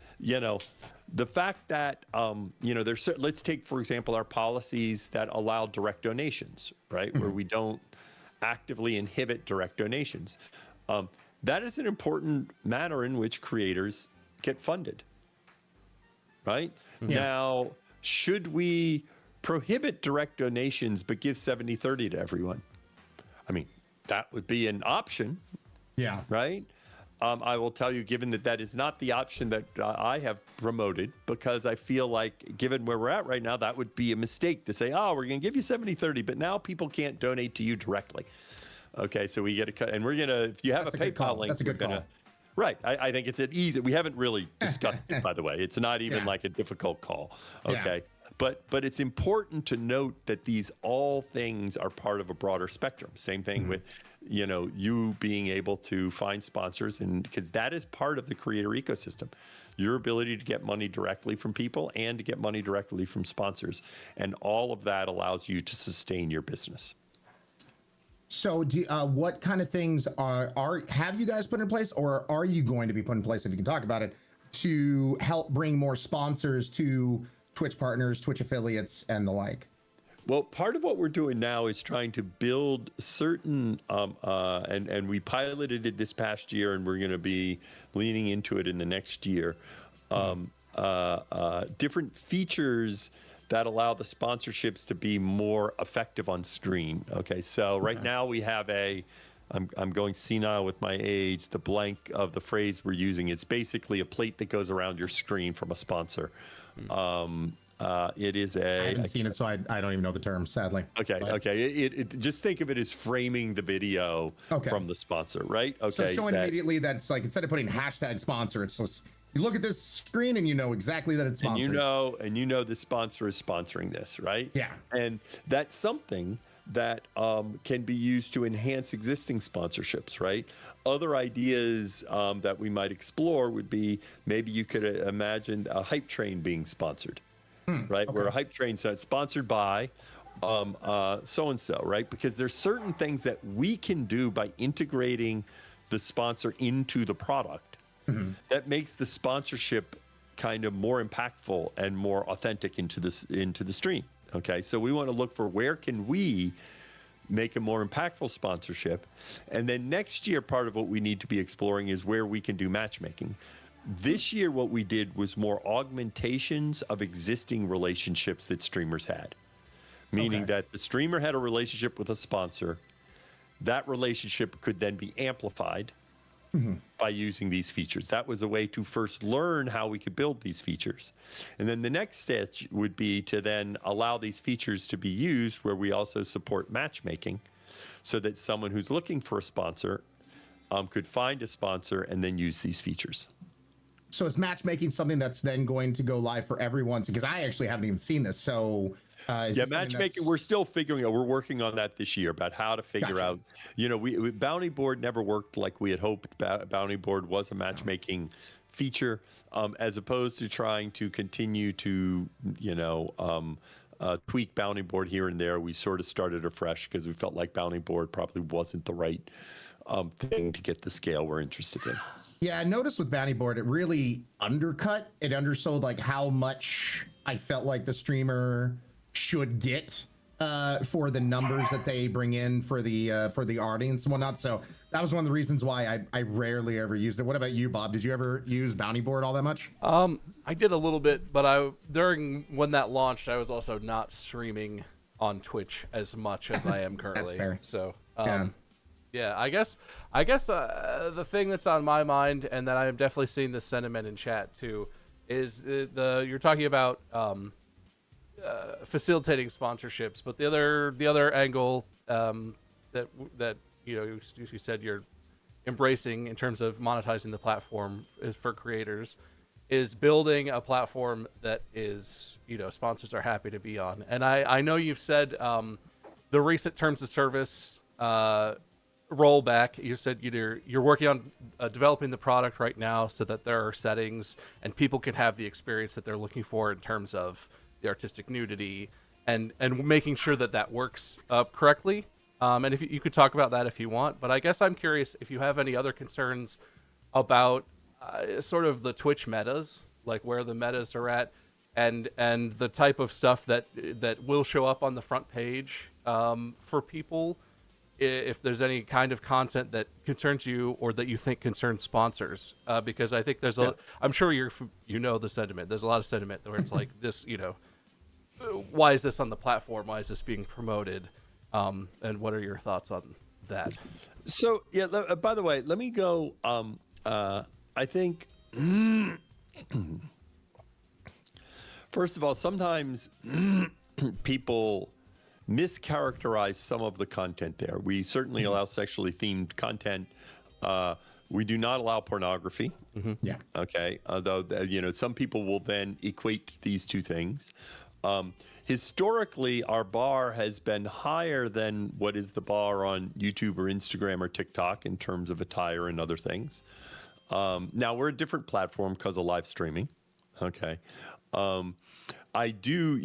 the fact that, let's take, for example, our policies that allow direct donations, right? Where we don't actively inhibit direct donations. That is an important matter in which creators get funded, right? Now, should we prohibit direct donations but give 70-30 to everyone? I mean, that would be an option. Yeah. Right? I will tell you, given that is not the option that I have promoted, because I feel like, given where we're at right now, that would be a mistake to say, oh, we're going to give you 70-30, but now people can't donate to you directly. Okay, so we get a cut. And we're going to, if you have a PayPal link, that's a good call. Right. I think it's an easy, we haven't really discussed it, by the way. It's not even like a difficult call. Okay. Yeah. But it's important to note that these all things are part of a broader spectrum. Same thing with, you being able to find sponsors, and because that is part of the creator ecosystem, your ability to get money directly from people and to get money directly from sponsors. And all of that allows you to sustain your business. So what kind of things have you guys put in place, or are you going to be put in place, if you can talk about it, to help bring more sponsors to Twitch partners, Twitch affiliates, and the like? Well, part of what we're doing now is trying to build certain, and we piloted it this past year, and we're going to be leaning into it in the next year, different features that allow the sponsorships to be more effective on screen. Okay, so right now we have I'm going senile with my age, the blank of the phrase we're using. It's basically a plate that goes around your screen from a sponsor. It is I haven't seen it, so I don't even know the term, sadly. Okay, It just think of it as framing the video from the sponsor, right? Okay. So showing immediately that's like, instead of putting hashtag sponsor, it's just, you look at this screen and you know exactly that it's sponsored. And you know the sponsor is sponsoring this, right? Yeah. And that's something that can be used to enhance existing sponsorships, right? Other ideas that we might explore would be, maybe you could imagine a hype train being sponsored, right? Where a hype train is sponsored by so-and-so, right? Because there's certain things that we can do by integrating the sponsor into the product that makes the sponsorship kind of more impactful and more authentic into the stream. Okay, so we want to look for where can we make a more impactful sponsorship. And then next year, part of what we need to be exploring is where we can do matchmaking. This year, what we did was more augmentations of existing relationships that streamers had, meaning that the streamer had a relationship with a sponsor. That relationship could then be amplified by using these features. That was a way to first learn how we could build these features. And then the next step would be to then allow these features to be used where we also support matchmaking so that someone who's looking for a sponsor could find a sponsor and then use these features. So is matchmaking something that's then going to go live for everyone? Because I actually haven't even seen this. So yeah, matchmaking, we're still figuring out. We're working on that this year about how to figure out, you know, we Bounty Board never worked like we had hoped. Bounty Board was a matchmaking feature, as opposed to trying to continue to, you know, tweak Bounty Board here and there. We sort of started afresh because we felt like Bounty Board probably wasn't the right thing to get the scale we're interested in. Yeah, I noticed with Bounty Board, it really undersold like how much I felt like the streamer should get for the numbers that they bring in for the audience and whatnot. So that was one of the reasons why I rarely ever used it. What about you, Bob? Did you ever use Bounty Board all that much? I did a little bit, but during when that launched, I was also not streaming on Twitch as much as I am currently. That's fair. So yeah, I guess the thing that's on my mind, and that I am definitely seeing this sentiment in chat too, is you're talking about facilitating sponsorships, but the other angle that you said you're embracing in terms of monetizing the platform is for creators, is building a platform that is, you know, sponsors are happy to be on. And I know you've said the recent terms of service rollback. You said you're working on developing the product right now so that there are settings and people can have the experience that they're looking for in terms of the artistic nudity and making sure that works correctly. And if you could talk about that if you want, but I guess I'm curious if you have any other concerns about sort of the Twitch metas, like where the metas are at, and the type of stuff that will show up on the front page for people. If there's any kind of content that concerns you or that you think concerns sponsors, because I think there's I'm sure you know the sentiment. There's a lot of sentiment where it's like this, you know, why is this on the platform? Why is this being promoted? And what are your thoughts on that? So yeah, by the way, let me go. I think first of all, sometimes people mischaracterize some of the content there. We certainly allow sexually themed content. We do not allow pornography. Yeah. Okay. Although, you know, some people will then equate these two things. Historically, our bar has been higher than what is the bar on YouTube or Instagram or TikTok in terms of attire and other things. Now, we're a different platform because of live streaming. Okay. I do,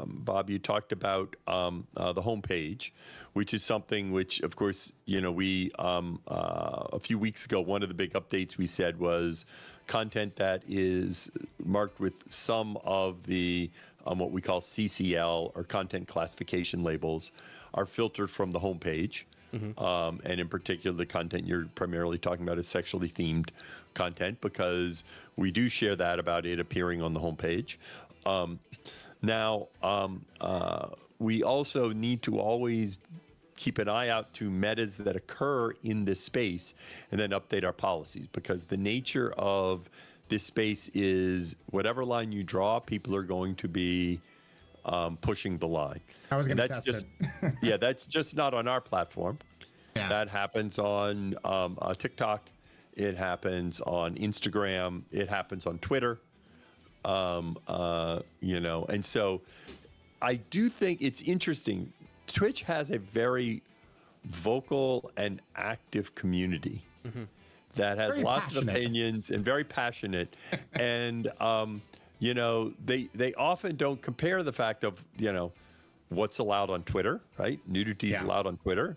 Bob, you talked about the homepage, which is something which, of course, you know, we a few weeks ago, one of the big updates we said was content that is marked with some of the what we call CCL or content classification labels are filtered from the homepage. And in particular, the content you're primarily talking about is sexually themed content because we do share that about it appearing on the homepage. Now, we also need to always keep an eye out to metas that occur in this space and then update our policies because the nature of this space is whatever line you draw, people are going to be pushing the line. I was going to test just, it. Yeah, that's just not on our platform. Yeah. That happens on TikTok. It happens on Instagram. It happens on Twitter. You know, and so I do think it's interesting. Twitch has a very vocal and active community that has Very lots passionate. of opinions and very passionate. And, you know, they often don't compare the fact of, you know, what's allowed on Twitter, right? Nudity is allowed on Twitter.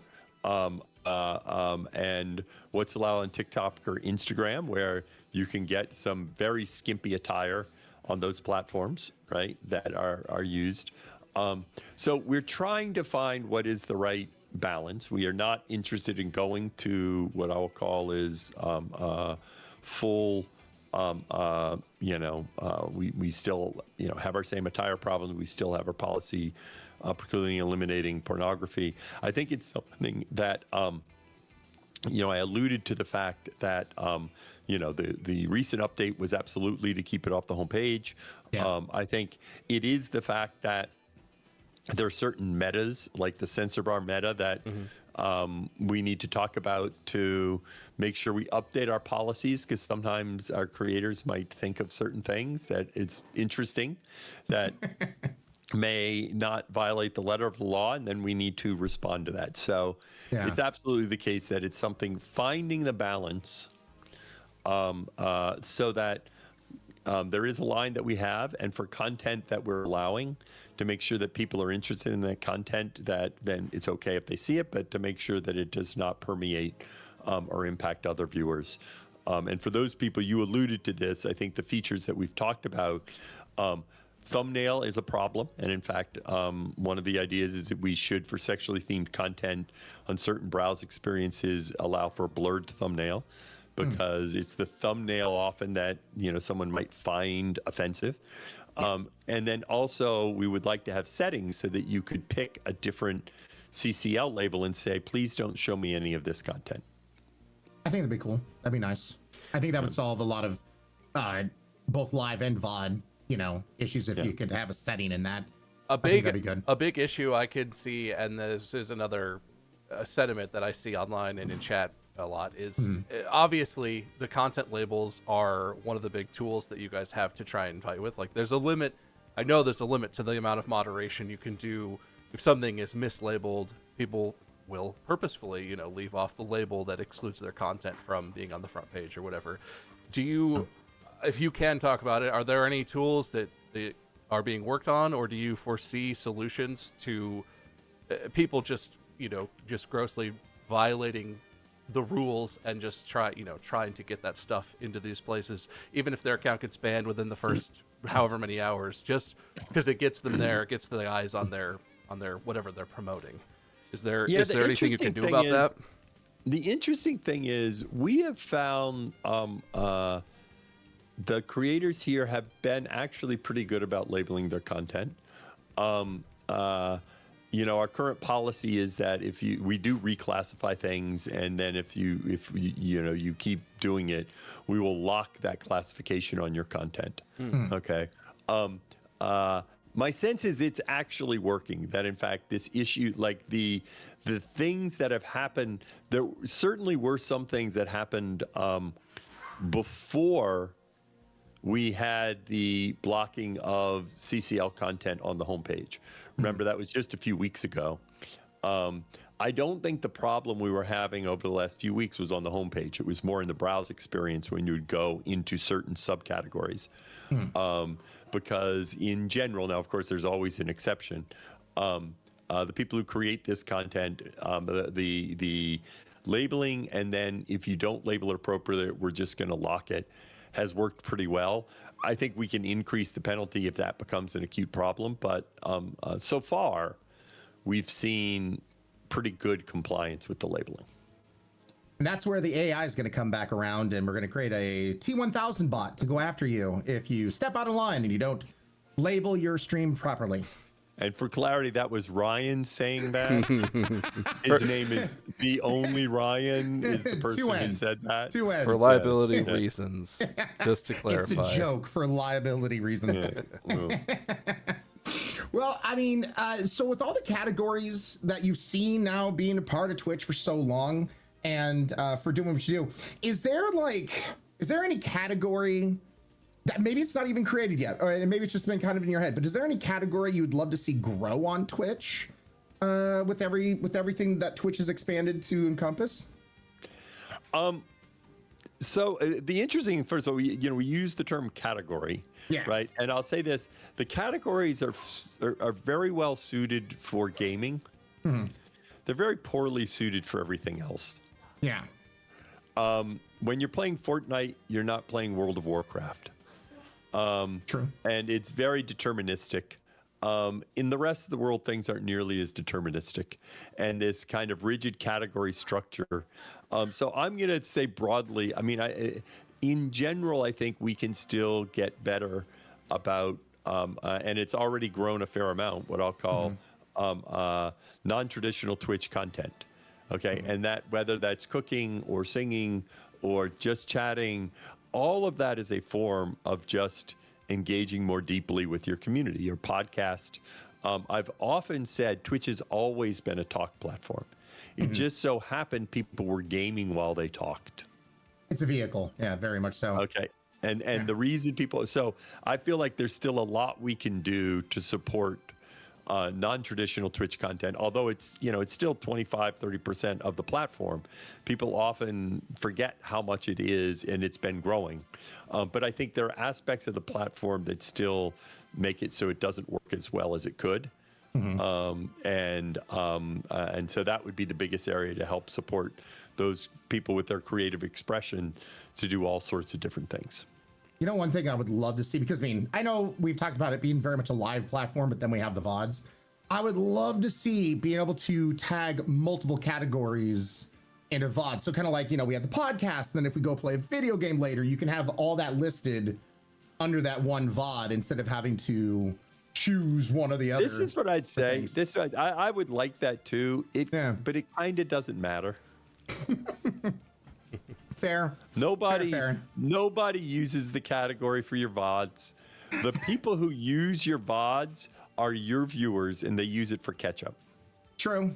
And what's allowed on TikTok or Instagram, where you can get some very skimpy attire on those platforms, right, that are used. So we're trying to find what is the right balance. We are not interested in going to what I'll call is full. We still have our same attire problems. We still have our policy precluding eliminating pornography. I think it's something that I alluded to the fact that the recent update was absolutely to keep it off the homepage. Yeah. I think it is the fact that there are certain metas, like the censor bar meta, that we need to talk about to make sure we update our policies, because sometimes our creators might think of certain things that it's interesting that may not violate the letter of the law, and then we need to respond to that. So it's absolutely the case that it's something, finding the balance so that there is a line that we have, and for content that we're allowing, to make sure that people are interested in that content, that then it's okay if they see it, but to make sure that it does not permeate or impact other viewers. And for those people, you alluded to this, I think the features that we've talked about, thumbnail is a problem. And in fact, one of the ideas is that we should, for sexually themed content on certain browse experiences, allow for a blurred thumbnail, because it's the thumbnail often that someone might find offensive. And then also we would like to have settings so that you could pick a different CCL label and say, please don't show me any of this content. I think that'd be cool. That'd be nice. I think that would solve a lot of both live and VOD, issues if you could have a setting in that. I think that'd be good. A big issue I could see, and this is another sentiment that I see online and in chat a lot, is obviously the content labels are one of the big tools that you guys have to try and fight with. Like, there's a limit. I know there's a limit to the amount of moderation you can do. If something is mislabeled, people will purposefully, leave off the label that excludes their content from being on the front page or whatever. Do you, if you can talk about it, are there any tools that are being worked on, or do you foresee solutions to people just grossly violating the rules and just trying to get that stuff into these places, even if their account gets banned within the first however many hours, just because it gets them there, it gets the eyes on their whatever they're promoting? Is there anything you can do about that? The interesting thing is, we have found the creators here have been actually pretty good about labeling their content. Our current policy is that we do reclassify things, and then if you keep doing it, we will lock that classification on your content. Okay. My sense is it's actually working. That in fact, this issue, like the things that have happened, there certainly were some things that happened before we had the blocking of CCL content on the homepage. Remember, that was just a few weeks ago. I don't think the problem we were having over the last few weeks was on the homepage. It was more in the browse experience when you would go into certain subcategories. Because in general, now, of course, there's always an exception. The people who create this content, the labeling, and then if you don't label it appropriately, we're just going to lock it, has worked pretty well. I think we can increase the penalty if that becomes an acute problem, but so far, we've seen pretty good compliance with the labeling. And that's where the AI is going to come back around, and we're going to create a T1000 bot to go after you if you step out of line and you don't label your stream properly. And for clarity, that was Ryan saying that. His name is The Only Ryan, is the person who said that. Two ends. For liability reasons, just to clarify. It's a joke for liability reasons. Well, I mean, so with all the categories that you've seen now being a part of Twitch for so long, and for doing what you do, is there any category that maybe it's not even created yet, or maybe it's just been kind of in your head, but is there any category you'd love to see grow on Twitch with everything that Twitch has expanded to encompass? So the interesting, first of all, we use the term category, right? And I'll say this: the categories are very well suited for gaming. They're very poorly suited for everything else. Yeah. When you're playing Fortnite, you're not playing World of Warcraft. True. And it's very deterministic. In the rest of the world, things aren't nearly as deterministic, and this kind of rigid category structure. So I'm going to say broadly, I mean, in general, I think we can still get better about, and it's already grown a fair amount, what I'll call non-traditional Twitch content. Okay, and that whether that's cooking or singing or just chatting, all of that is a form of just engaging more deeply with your community, your podcast. I've often said Twitch has always been a talk platform. It just so happened people were gaming while they talked. It's a vehicle. Yeah, very much so. Okay. And the reason people, so I feel like there's still a lot we can do to support non-traditional Twitch content, although it's still 25-30% of the platform. People often forget how much it is, and it's been growing. But I think there are aspects of the platform that still make it so it doesn't work as well as it could. And so that would be the biggest area to help support those people with their creative expression to do all sorts of different things. You know, one thing I would love to see, because I mean, I know we've talked about it being very much a live platform, but then we have the VODs. I would love to see being able to tag multiple categories in a VOD. So kind of like, we have the podcast, and then if we go play a video game later, you can have all that listed under that one VOD instead of having to choose one or the other. This is what I'd say. I would like that too. But it kind of doesn't matter. Fair. Nobody uses the category for your VODs. The people who use your VODs are your viewers, and they use it for catch-up. True.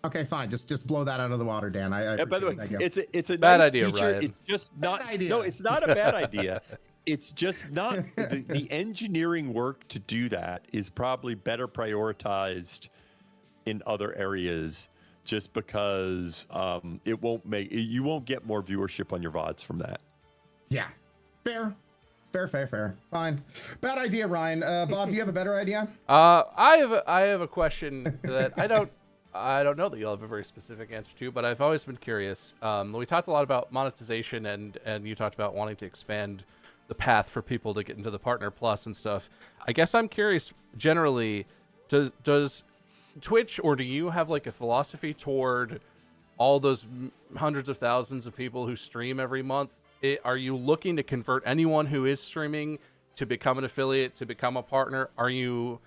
Okay, fine. Just blow that out of the water, Dan. By the way, it's a bad nice idea, feature. Ryan. It's just not. Bad idea. No, it's not a bad idea. It's just not the engineering work to do that is probably better prioritized in other areas. Just because you won't get more viewership on your VODs from that. Yeah, fair. Fine. Bad idea, Ryan. Bob, do you have a better idea? I have a question that I don't know that you'll have a very specific answer to, but I've always been curious. We talked a lot about monetization, and you talked about wanting to expand the path for people to get into the Partner Plus and stuff. I guess I'm curious. Generally, does Twitch, or do you have like a philosophy toward all those hundreds of thousands of people who stream every month? Are you looking to convert anyone who is streaming to become an affiliate, to become a partner? Are you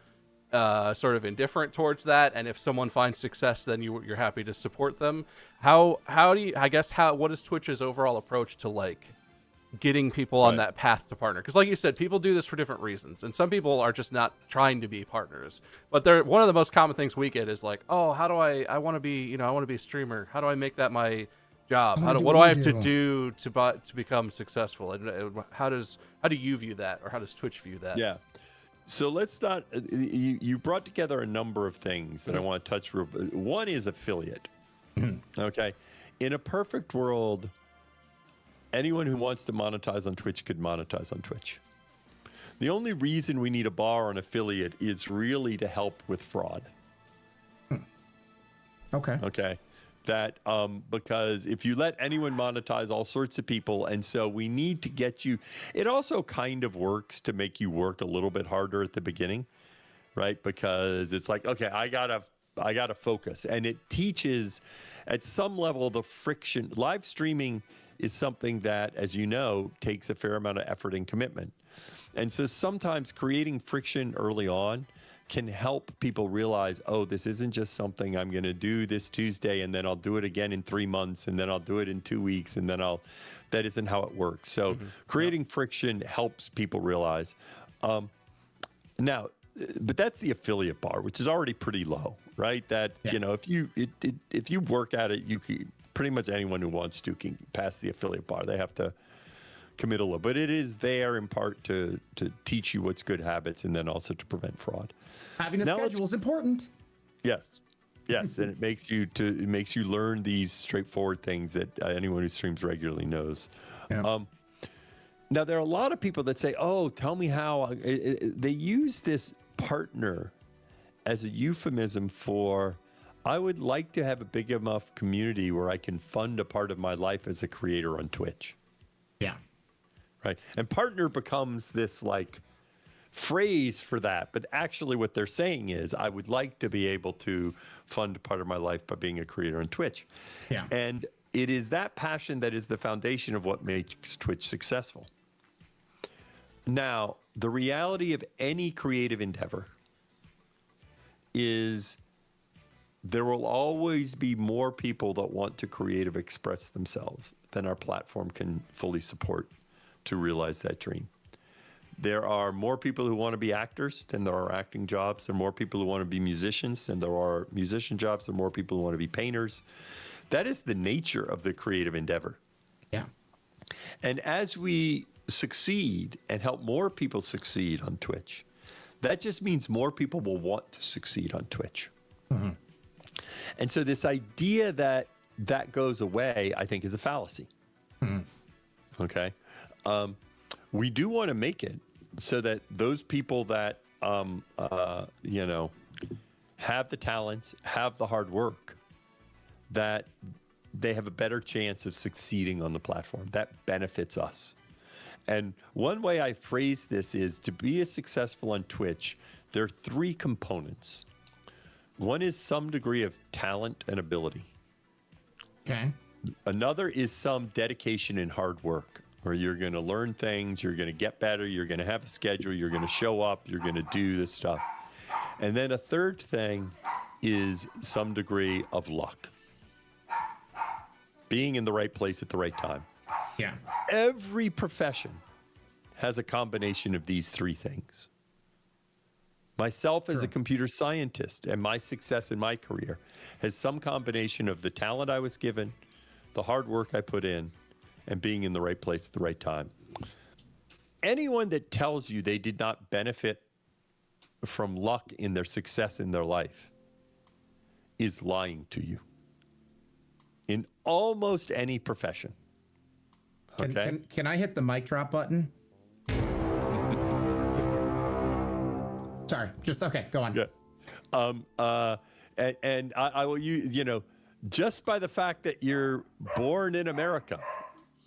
sort of indifferent towards that? And if someone finds success, then you're happy to support them. What is Twitch's overall approach to like getting people on that path to partner? Because like you said, people do this for different reasons, and some people are just not trying to be partners. But one of the most common things we get is like, oh, how do I want to be a streamer? How do I make that my job? What do I have to do to become successful? And how do you view that, or how does Twitch view that? Yeah. So let's start. You brought together a number of things that I want to touch. One is affiliate. Okay. In a perfect world, anyone who wants to monetize on Twitch could monetize on Twitch. The only reason we need a bar on affiliate is really to help with fraud. Okay. That because if you let anyone monetize, all sorts of people, and so we need to get you. It also kind of works to make you work a little bit harder at the beginning, right? Because it's like, okay, I gotta focus, and it teaches at some level the friction. Live streaming is something that, as you know, takes a fair amount of effort and commitment. And so sometimes creating friction early on can help people realize, oh, this isn't just something I'm going to do this Tuesday, and then I'll do it again in 3 months, and then I'll do it in 2 weeks, and then that isn't how it works. So creating friction helps people realize. Now, but that's the affiliate bar, which is already pretty low, right? That, if you work at it, you can, pretty much anyone who wants to can pass the affiliate bar. They have to commit a little, but it is there in part to teach you what's good habits, and then also to prevent fraud. Having a schedule is important. Yes, and it makes you learn these straightforward things that anyone who streams regularly knows. Yeah. Now there are a lot of people that say, "Oh, tell me how." They use this partner as a euphemism for, I would like to have a big enough community where I can fund a part of my life as a creator on Twitch. Yeah. right? And partner becomes this like phrase for that. But actually what they're saying is, I would like to be able to fund part of my life by being a creator on Twitch. Yeah. And it is that passion that is the foundation of what makes Twitch successful. Now, the reality of any creative endeavor is there will always be more people that want to creative express themselves than our platform can fully support to realize that dream. There are more people who want to be actors than there are acting jobs. There are more people who want to be musicians than there are musician jobs. There are more people who want to be painters. That is the nature of the creative endeavor. Yeah. And as we succeed and help more people succeed on Twitch, that just means more people will want to succeed on Twitch. Mm-hmm. And so this idea that that goes away, I think, is a fallacy. Mm-hmm. Okay. We do want to make it so that those people that, you know, have the talents, have the hard work, that they have a better chance of succeeding on the platform. That benefits us. And one way I phrase this is, to be as successful on Twitch, there are three components. One is some degree of talent and ability. Okay. Another is some dedication and hard work, where you're going to learn things, you're going to get better, you're going to have a schedule, you're going to show up, you're going to do this stuff. And then a third thing is some degree of luck. Being in the right place at the right time. Yeah. Every profession has a combination of these three things. Myself as a computer scientist, and my success in my career has some combination of the talent I was given, the hard work I put in, and being in the right place at the right time. Anyone that tells you they did not benefit from luck in their success in their life is lying to you. In almost any profession. Okay. Can I hit the mic drop button? Sorry, just okay. Go on. Yeah. And I will, you know, just by the fact that you're born in America,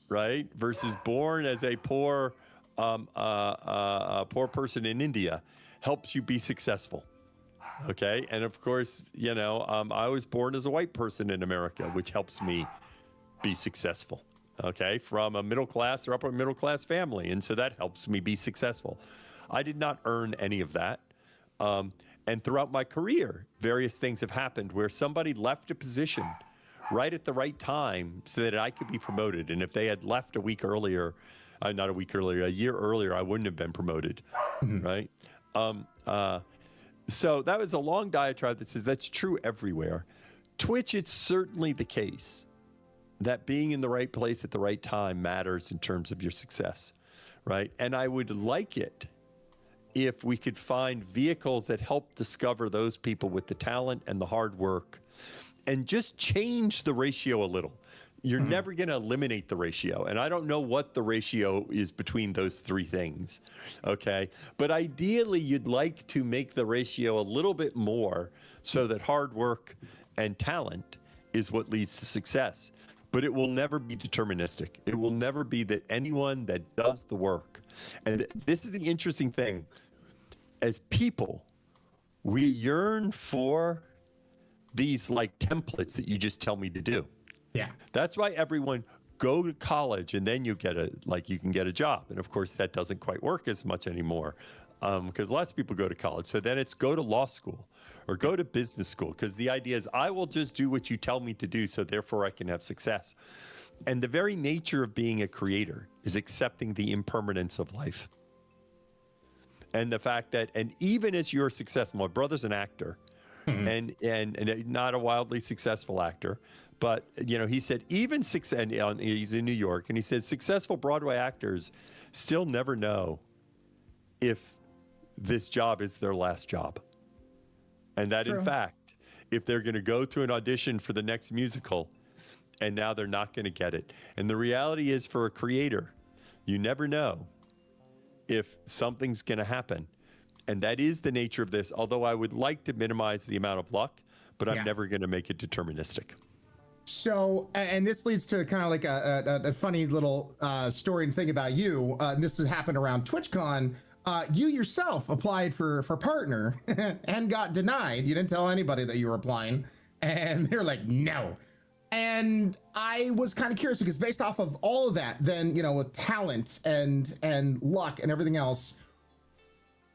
right, versus born as a poor person in India, helps you be successful. Okay. And of course, you know, I was born as a white person in America, which helps me be successful. Okay. From a middle class or upper middle class family. And so that helps me be successful. I did not earn any of that. And throughout my career, various things have happened where somebody left a position right at the right time so that I could be promoted. And if they had left a week earlier, not a week earlier, a year earlier, I wouldn't have been promoted. Mm-hmm. Right. So that was a long diatribe that says that's true everywhere. Twitch, it's certainly the case that being in the right place at the right time matters in terms of your success, right? And I would like it if we could find vehicles that help discover those people with the talent and the hard work and just change the ratio a little. You're never going to eliminate the ratio. And I don't know what the ratio is between those three things, okay? But ideally, you'd like to make the ratio a little bit more so that hard work and talent is what leads to success. But it will never be deterministic. It will never be that anyone that does the work. And this is the interesting thing. As people, we yearn for these like templates that you just tell me to do. Yeah. That's why everyone go to college and then you can get a job. And of course that doesn't quite work as much anymore because lots of people go to college. So then it's go to law school or go to business school because the idea is I will just do what you tell me to do. So therefore I can have success. And the very nature of being a creator is accepting the impermanence of life. And the fact that, and even as you're successful, my brother's an actor and not a wildly successful actor. But, you know, he said even and he's in New York, and he said successful Broadway actors still never know if this job is their last job. And that, in fact, if they're going to go to an audition for the next musical and now they're not going to get it. And the reality is for a creator, you never know if something's going to happen. And that is the nature of this, although I would like to minimize the amount of luck, but I'm never going to make it deterministic. So, and this leads to kind of like a funny little story and thing about you. And this has happened around TwitchCon. You yourself applied for partner and got denied. You didn't tell anybody that you were applying, and they're like, no. And I was kind of curious because based off of all of that, then with talent and luck and everything else.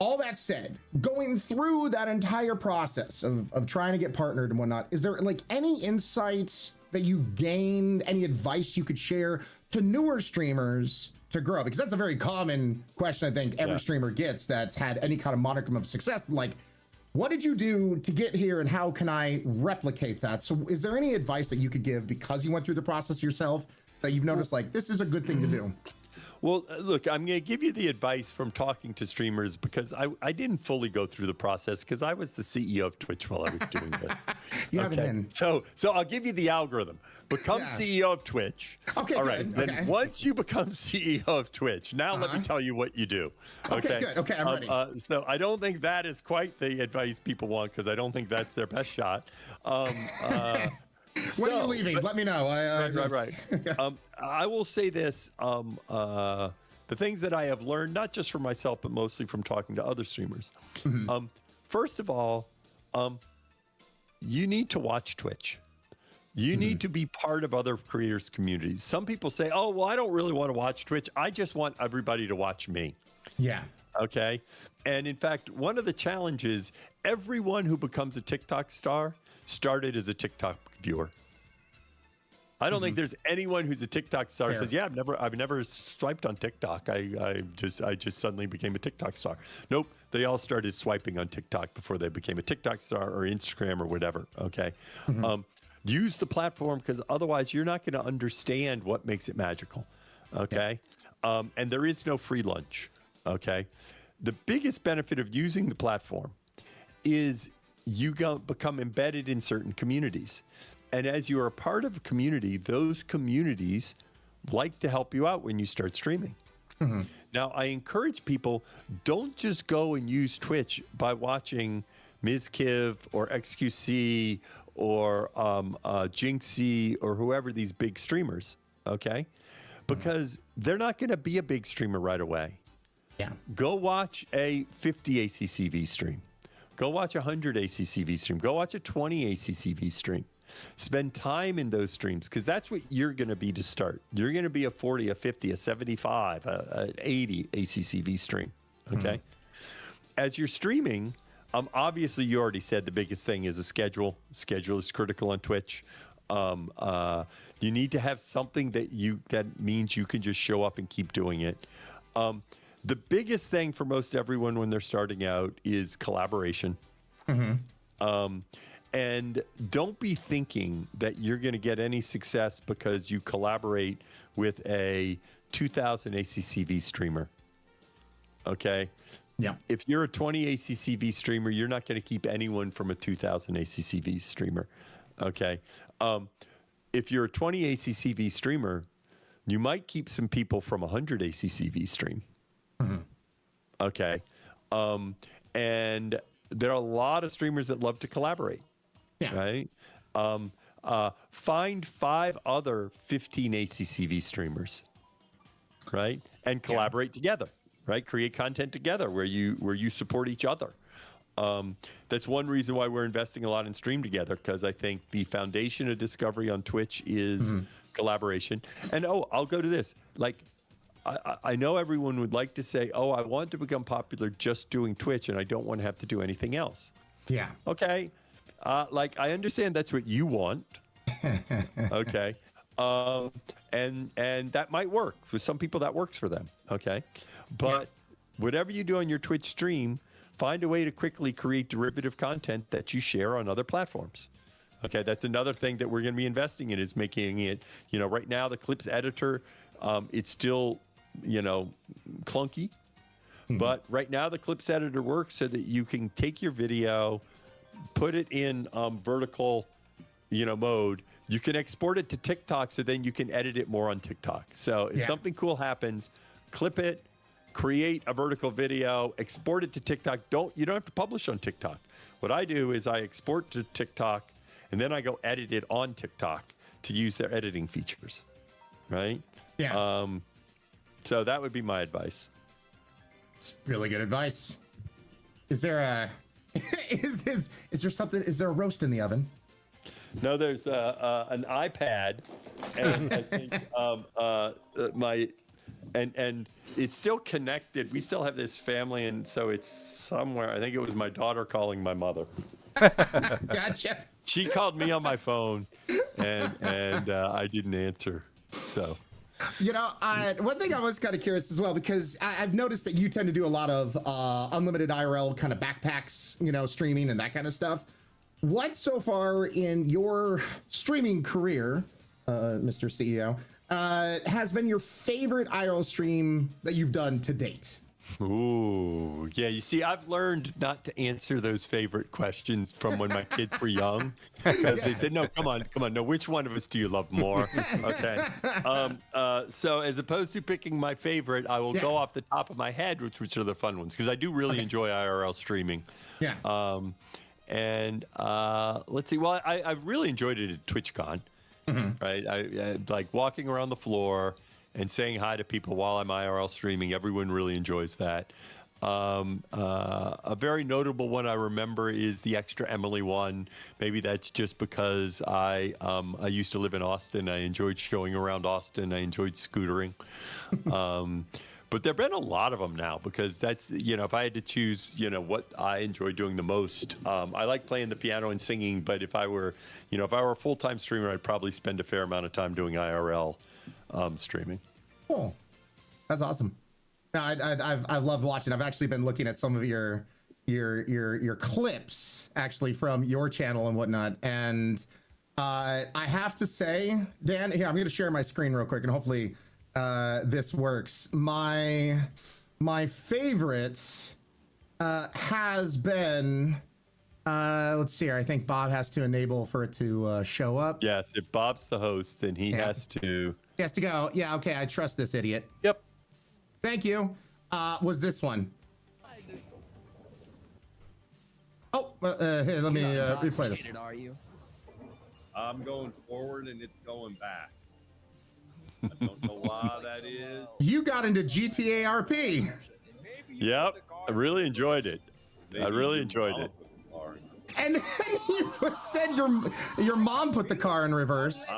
All that said, going through that entire process of trying to get partnered and whatnot, is there like any insights that you've gained, any advice you could share to newer streamers to grow? Because that's a very common question I think every streamer gets that's had any kind of modicum of success. Like, what did you do to get here and how can I replicate that? So is there any advice that you could give because you went through the process yourself that you've noticed like this is a good thing to do? Well, look, I'm going to give you the advice from talking to streamers because I didn't fully go through the process because I was the CEO of Twitch while I was doing this. You haven't been. So I'll give you the algorithm. Become CEO of Twitch. Okay, all good. right. Then Okay. once you become CEO of Twitch, now let me tell you what you do. Okay, good. Okay, I'm ready. So I don't think that is quite the advice people want because I don't think that's their best shot. When are you leaving? Let me know. Right. I will say this. The things that I have learned, not just from myself, but mostly from talking to other streamers. First of all, you need to watch Twitch. You need to be part of other creators' communities. Some people say, oh, well, I don't really want to watch Twitch. I just want everybody to watch me. Yeah. Okay. And in fact, one of the challenges, everyone who becomes a TikTok star started as a TikTok viewer. I don't think there's anyone who's a TikTok star who says, yeah, I've never swiped on TikTok. I just suddenly became a TikTok star. Nope. They all started swiping on TikTok before they became a TikTok star or Instagram or whatever. Okay. Use the platform because otherwise you're not going to understand what makes it magical. Okay. And there is no free lunch. Okay. The biggest benefit of using the platform is you become embedded in certain communities. And as you are a part of a community, those communities like to help you out when you start streaming. Now, I encourage people, don't just go and use Twitch by watching Ms. Kiv or XQC or Jinxie or whoever these big streamers, okay? Because they're not going to be a big streamer right away. Yeah. Go watch a 50 ACCV stream. Go watch a 100 ACCV stream. Go watch a 20 ACCV stream. Spend time in those streams because that's what you're going to be to start. You're going to be a 40, a 50, a 75, an 80 ACCV stream. Okay. As you're streaming, obviously you already said the biggest thing is a schedule. Schedule is critical on Twitch. You need to have something that means you can just show up and keep doing it. The biggest thing for most everyone when they're starting out is collaboration. And don't be thinking that you're going to get any success because you collaborate with a 2000 ACCV streamer. Okay? Yeah. If you're a 20 ACCV streamer, you're not going to keep anyone from a 2000 ACCV streamer. Okay? If you're a 20 ACCV streamer, you might keep some people from a 100 ACCV stream. Okay? And there are a lot of streamers that love to collaborate. Yeah. Right. Find 5 other 15 ACCV streamers, right, and collaborate together. Right, create content together where you support each other. That's one reason why we're investing a lot in Stream Together because I think the foundation of discovery on Twitch is collaboration. And I'll go to this. Like, I know everyone would like to say, "Oh, I want to become popular just doing Twitch, and I don't want to have to do anything else." Yeah. Okay. Like I understand that's what you want. Okay. And that might work for some people. That works for them. Okay. But whatever you do on your Twitch stream, find a way to quickly create derivative content that you share on other platforms. Okay. That's another thing that we're going to be investing in is making it, right now the clips editor, it's still, clunky. But right now the clips editor works so that you can take your video, put it in vertical, mode. You can export it to TikTok so then you can edit it more on TikTok. So if something cool happens, clip it, create a vertical video, export it to TikTok. You don't have to publish on TikTok. What I do is I export to TikTok and then I go edit it on TikTok to use their editing features, right? Yeah. So that would be my advice. It's really good advice. Is there a is there something? Is there a roast in the oven? No, there's an iPad, and I think and it's still connected. We still have this family, and so it's somewhere. I think it was my daughter calling my mother. Gotcha. She called me on my phone, and I didn't answer. So. You know, one thing I was kind of curious as well, because I've noticed that you tend to do a lot of unlimited IRL kind of backpacks, you know, streaming and that kind of stuff. What so far in your streaming career, Mr. CEO, has been your favorite IRL stream that you've done to date? Ooh, yeah. You see, I've learned not to answer those favorite questions from when my kids were young, because they said, "No, come on. No, which one of us do you love more?" Okay. So as opposed to picking my favorite, I will go off the top of my head, which are the fun ones, because I do really enjoy IRL streaming. Yeah. And let's see. Well, I really enjoyed it at TwitchCon. Right. I like walking around the floor and saying hi to people while I'm IRL streaming. Everyone really enjoys that. A very notable one I remember is the Extra Emily one. Maybe that's just because I used to live in Austin. I enjoyed showing around Austin. I enjoyed scootering. But there have been a lot of them now, because that's, you know, if I had to choose, you know, what I enjoy doing the most, I like playing the piano and singing. But if I were a full-time streamer, I'd probably spend a fair amount of time doing IRL streaming. Cool. That's awesome. No, I've loved watching. I've actually been looking at some of your clips actually from your channel and whatnot. And I have to say, Dan, here, I'm going to share my screen real quick, and hopefully this works. My favorite has been, let's see here. I think Bob has to enable for it to show up. Yes, if Bob's the host, then he has to. He has to go. Yeah, okay, I trust this idiot. Yep. Thank you. Was this one? Oh, here, let me replay this. Are you? I'm going forward and it's going back. I don't know why that is. You got into GTA RP. Yep, I really enjoyed it. I really enjoyed it. And then you said your mom put the car in reverse,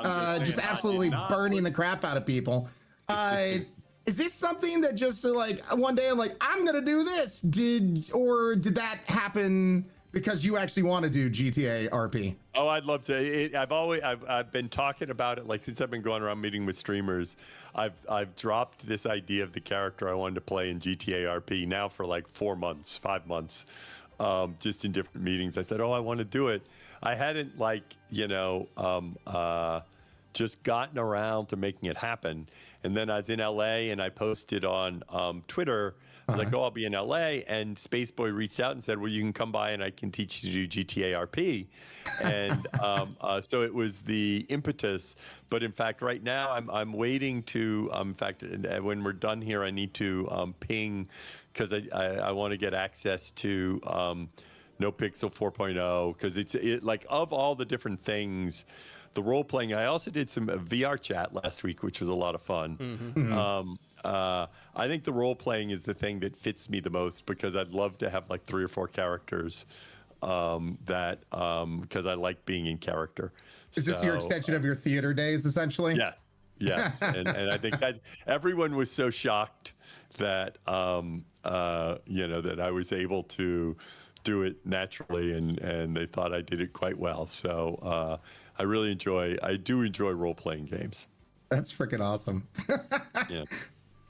just absolutely burning the crap out of people. Is this something that just like one day I'm like, I'm gonna do this? Did that happen because you actually want to do GTA RP? Oh, I'd love to. I've been talking about it, like, since I've been going around meeting with streamers. I've dropped this idea of the character I wanted to play in GTA RP now for like 4 months, 5 months. Just in different meetings. I said, I want to do it. I hadn't just gotten around to making it happen. And then I was in LA and I posted on Twitter, I was like, I'll be in LA. And Spaceboy reached out and said, well, you can come by and I can teach you to do GTA RP. And so it was the impetus. But in fact, right now I'm waiting to, in fact, when we're done here, I need to ping, because I want to get access to NoPixel 4.0, because it's like, of all the different things, the role playing. I also did some VR chat last week, which was a lot of fun. I think the role playing is the thing that fits me the most, because I'd love to have like 3 or 4 characters because I like being in character. Is this your extension of your theater days, essentially? Yes. and I think that everyone was so shocked that that I was able to do it naturally, and they thought I did it quite well. So I do enjoy role-playing games. That's freaking awesome. Yeah.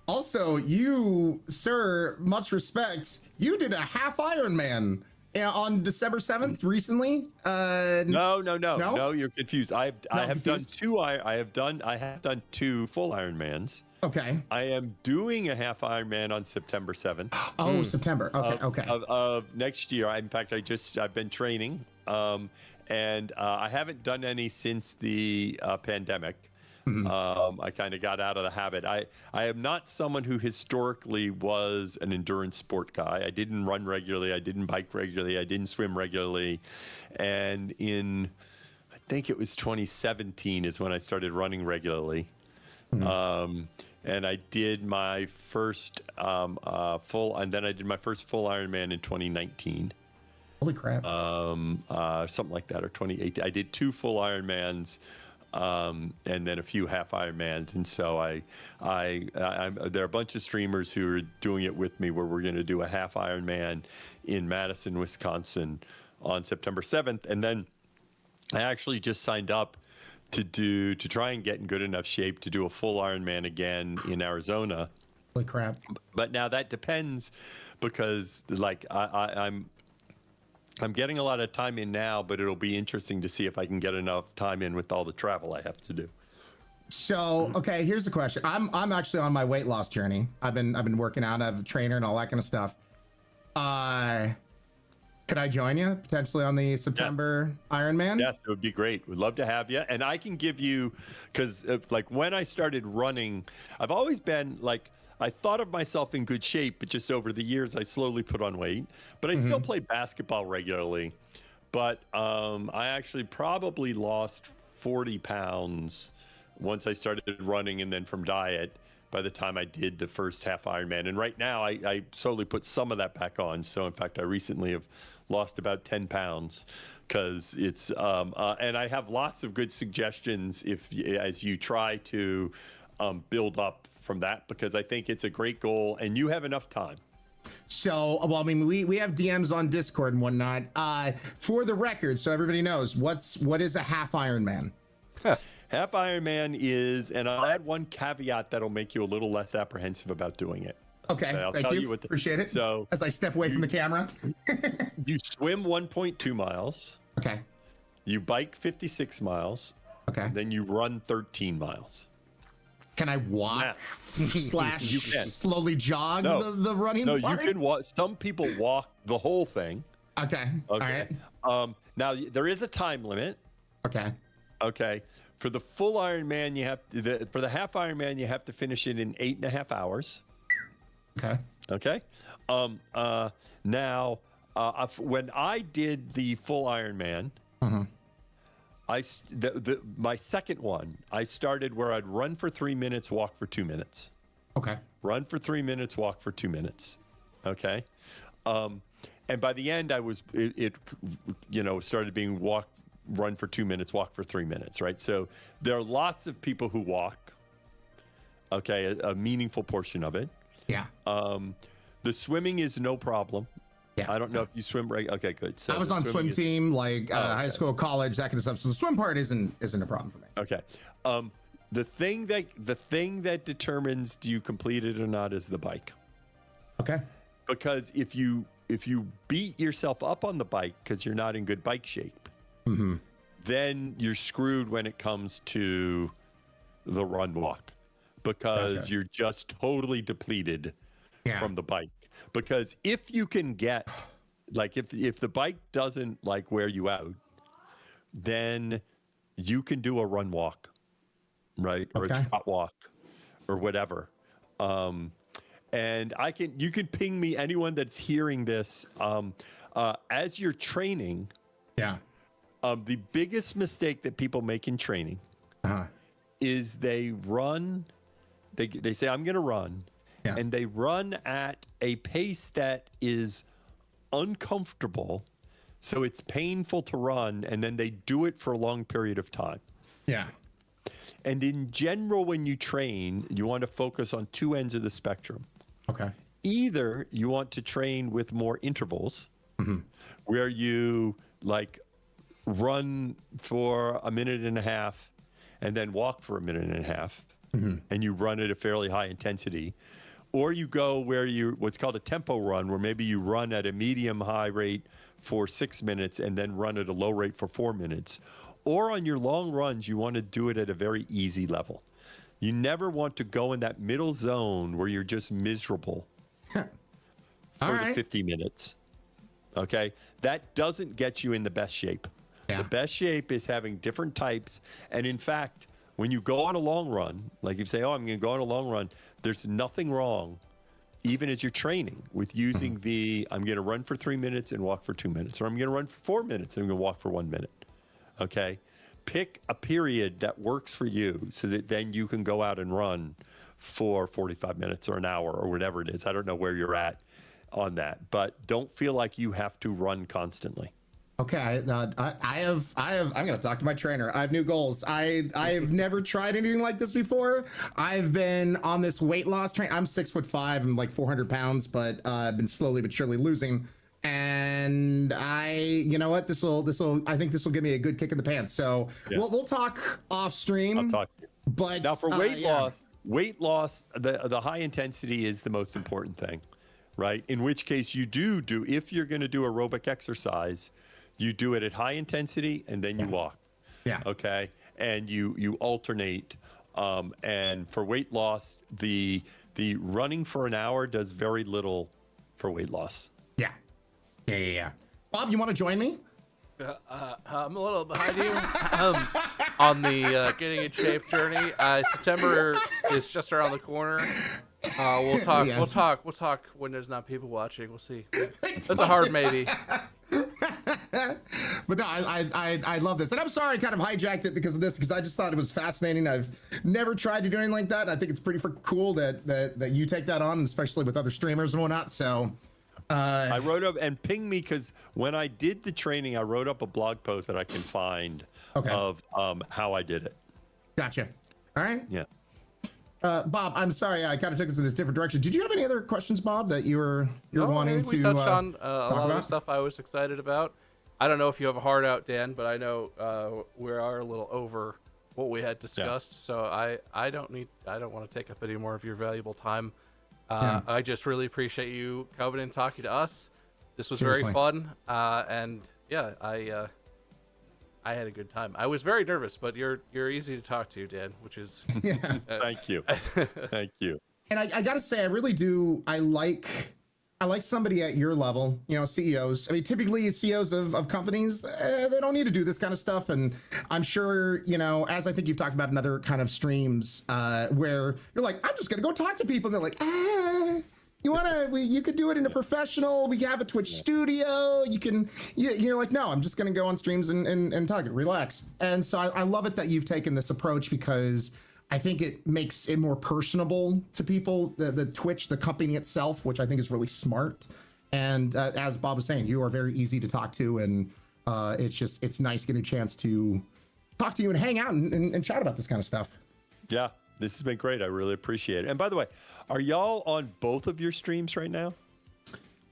Also, you, sir, much respect, you did a half Ironman on December 7th recently. No, you're confused. I have done 2 full Ironmans. Okay. I am doing a half Ironman on September 7th. Oh, September. Okay. Of next year. In fact, I've been training, and I haven't done any since the pandemic. I kind of got out of the habit. I am not someone who historically was an endurance sport guy. I didn't run regularly. I didn't bike regularly. I didn't swim regularly. And I think it was 2017 is when I started running regularly. And I did my first and then I did my first full Ironman in 2019. Holy crap. Something like that, or 2018. I did 2 full Ironmans, and then a few half Ironmans. And so there are a bunch of streamers who are doing it with me, where we're going to do a half Ironman in Madison, Wisconsin on September 7th. And then I actually just signed up to try and get in good enough shape to do a full Ironman again in Arizona. Holy crap. But now that depends, because like I'm getting a lot of time in now, but it'll be interesting to see if I can get enough time in with all the travel I have to do. So, okay, here's the question. I'm actually on my weight loss journey. I've been working out. I have a trainer and all that kind of stuff. Could I join you potentially on the September Ironman? Yes, it would be great. We'd love to have you. And I can give you, because like when I started running, I've always been like, I thought of myself in good shape, but just over the years, I slowly put on weight. But I still play basketball regularly. But I actually probably lost 40 pounds once I started running, and then from diet by the time I did the first half Ironman. And right now, I slowly put some of that back on. So in fact, I recently have lost about 10 pounds, because it's and I have lots of good suggestions as you try to build up from that, because I think it's a great goal and you have enough time. So, well, I mean, we have DMs on Discord and whatnot. For the record, so everybody knows, what is a half Ironman? Half Ironman is, and I'll add one caveat that'll make you a little less apprehensive about doing it. Okay, I'll thank tell you. what Appreciate it. So as I step away from the camera. You swim 1.2 miles. Okay. You bike 56 miles. Okay. Then you run 13 miles. Can I walk slash You can. slowly jog the running No, part? you can walk. Some people walk the whole thing. Okay. All right. Now there is a time limit. Okay. Okay. For the full Ironman, for the half Ironman, you have to finish it in 8.5 hours. Okay. Okay. Now, when I did the full Ironman, my second one, I started where I'd run for 3 minutes, walk for 2 minutes. Okay. Run for 3 minutes, walk for 2 minutes. Okay. And by the end, it started being run for 2 minutes, walk for 3 minutes, right? So there are lots of people who walk, okay, a meaningful portion of it. Yeah. The swimming is no problem. Yeah. I don't know if you swim right. Okay, good. So I was on swim team, like high okay. school, college, that kind of stuff. So the swim part isn't a problem for me. Okay. The thing that determines do you complete it or not is the bike. Okay. Because if you beat yourself up on the bike because you're not in good bike shape, then you're screwed when it comes to the run walk, because you're just totally depleted from the bike. Because if you can get, like, if the bike doesn't like wear you out, then you can do a run walk, right? Or a trot walk or whatever. And you can ping me, anyone that's hearing this, as you're training. Yeah. The biggest mistake that people make in training is they say, I'm going to run. Yeah. And they run at a pace that is uncomfortable, so it's painful to run, and then they do it for a long period of time. Yeah. And in general, when you train, you want to focus on two ends of the spectrum. Okay. Either you want to train with more intervals, where you like run for a minute and a half and then walk for a minute and a half, and you run at a fairly high intensity. Or you go where what's called a tempo run, where maybe you run at a medium high rate for 6 minutes and then run at a low rate for 4 minutes. Or on your long runs, you want to do it at a very easy level. You never want to go in that middle zone where you're just miserable for the 50 minutes. Okay? That doesn't get you in the best shape. Yeah. The best shape is having different types. And in fact, when you go on a long run, like you say, I'm going to go on a long run, there's nothing wrong, even as you're training, with using I'm going to run for 3 minutes and walk for 2 minutes, or I'm going to run for 4 minutes and I'm going to walk for 1 minute. Okay? pick a period that works for you so that then you can go out and run for 45 minutes or an hour or whatever it is. I don't know where you're at on that, but don't feel like you have to run constantly. Okay, I'm gonna talk to my trainer. I have new goals. I've never tried anything like this before. I've been on this weight loss train. I'm 6'5". I'm like 400 pounds, but I've been slowly but surely losing. And you know what? I think this will give me a good kick in the pants. So we'll talk off stream. I'll talk to you. But Now for weight loss, the high intensity is the most important thing, right? In which case you do if you're going to do aerobic exercise, you do it at high intensity and then you walk. Yeah. Okay. And you alternate. And for weight loss, the running for an hour does very little for weight loss. Yeah. Bob, you want to join me? I'm a little behind you on the getting in shape journey. September is just around the corner. We'll talk. Yeah. We'll talk when there's not people watching. We'll see. That's a hard maybe. But no, I love this, and I'm sorry I kind of hijacked it because of this, because I just thought it was fascinating. I've never tried to do anything like that. I think it's pretty cool that you take that on, especially with other streamers and whatnot. So. I wrote up and ping me because when I did the training, I wrote up a blog post that I can find of how I did it. Gotcha. All right. Yeah. Bob, I'm sorry I kind of took us in this different direction. Did you have any other questions, Bob, that you're wanting to we touched on a lot about? of the stuff I was excited about. I don't know if you have a heart out, Dan, but I know we are a little over what we had discussed. So I don't want to take up any more of your valuable time. I just really appreciate you coming and talking to us. This was very fun, and yeah, I had a good time. I was very nervous, but you're easy to talk to, Dan, which is Thank you. Thank you. And I gotta say, I really do. I like somebody at your level, CEOs. I mean, typically CEOs of companies, they don't need to do this kind of stuff. And I'm sure, as I think you've talked about in other kind of streams, where you're like, I'm just gonna go talk to people. And they're like, you could do it in a professional. We have a Twitch studio. You're like, no, I'm just gonna go on streams and talk it, relax. And so I love it that you've taken this approach, because I think it makes it more personable to people, the Twitch, the company itself, which I think is really smart. And as Bob was saying, you are very easy to talk to, and it's nice getting a chance to talk to you and hang out and chat about this kind of stuff. Yeah, this has been great. I really appreciate it. And by the way, are y'all on both of your streams right now?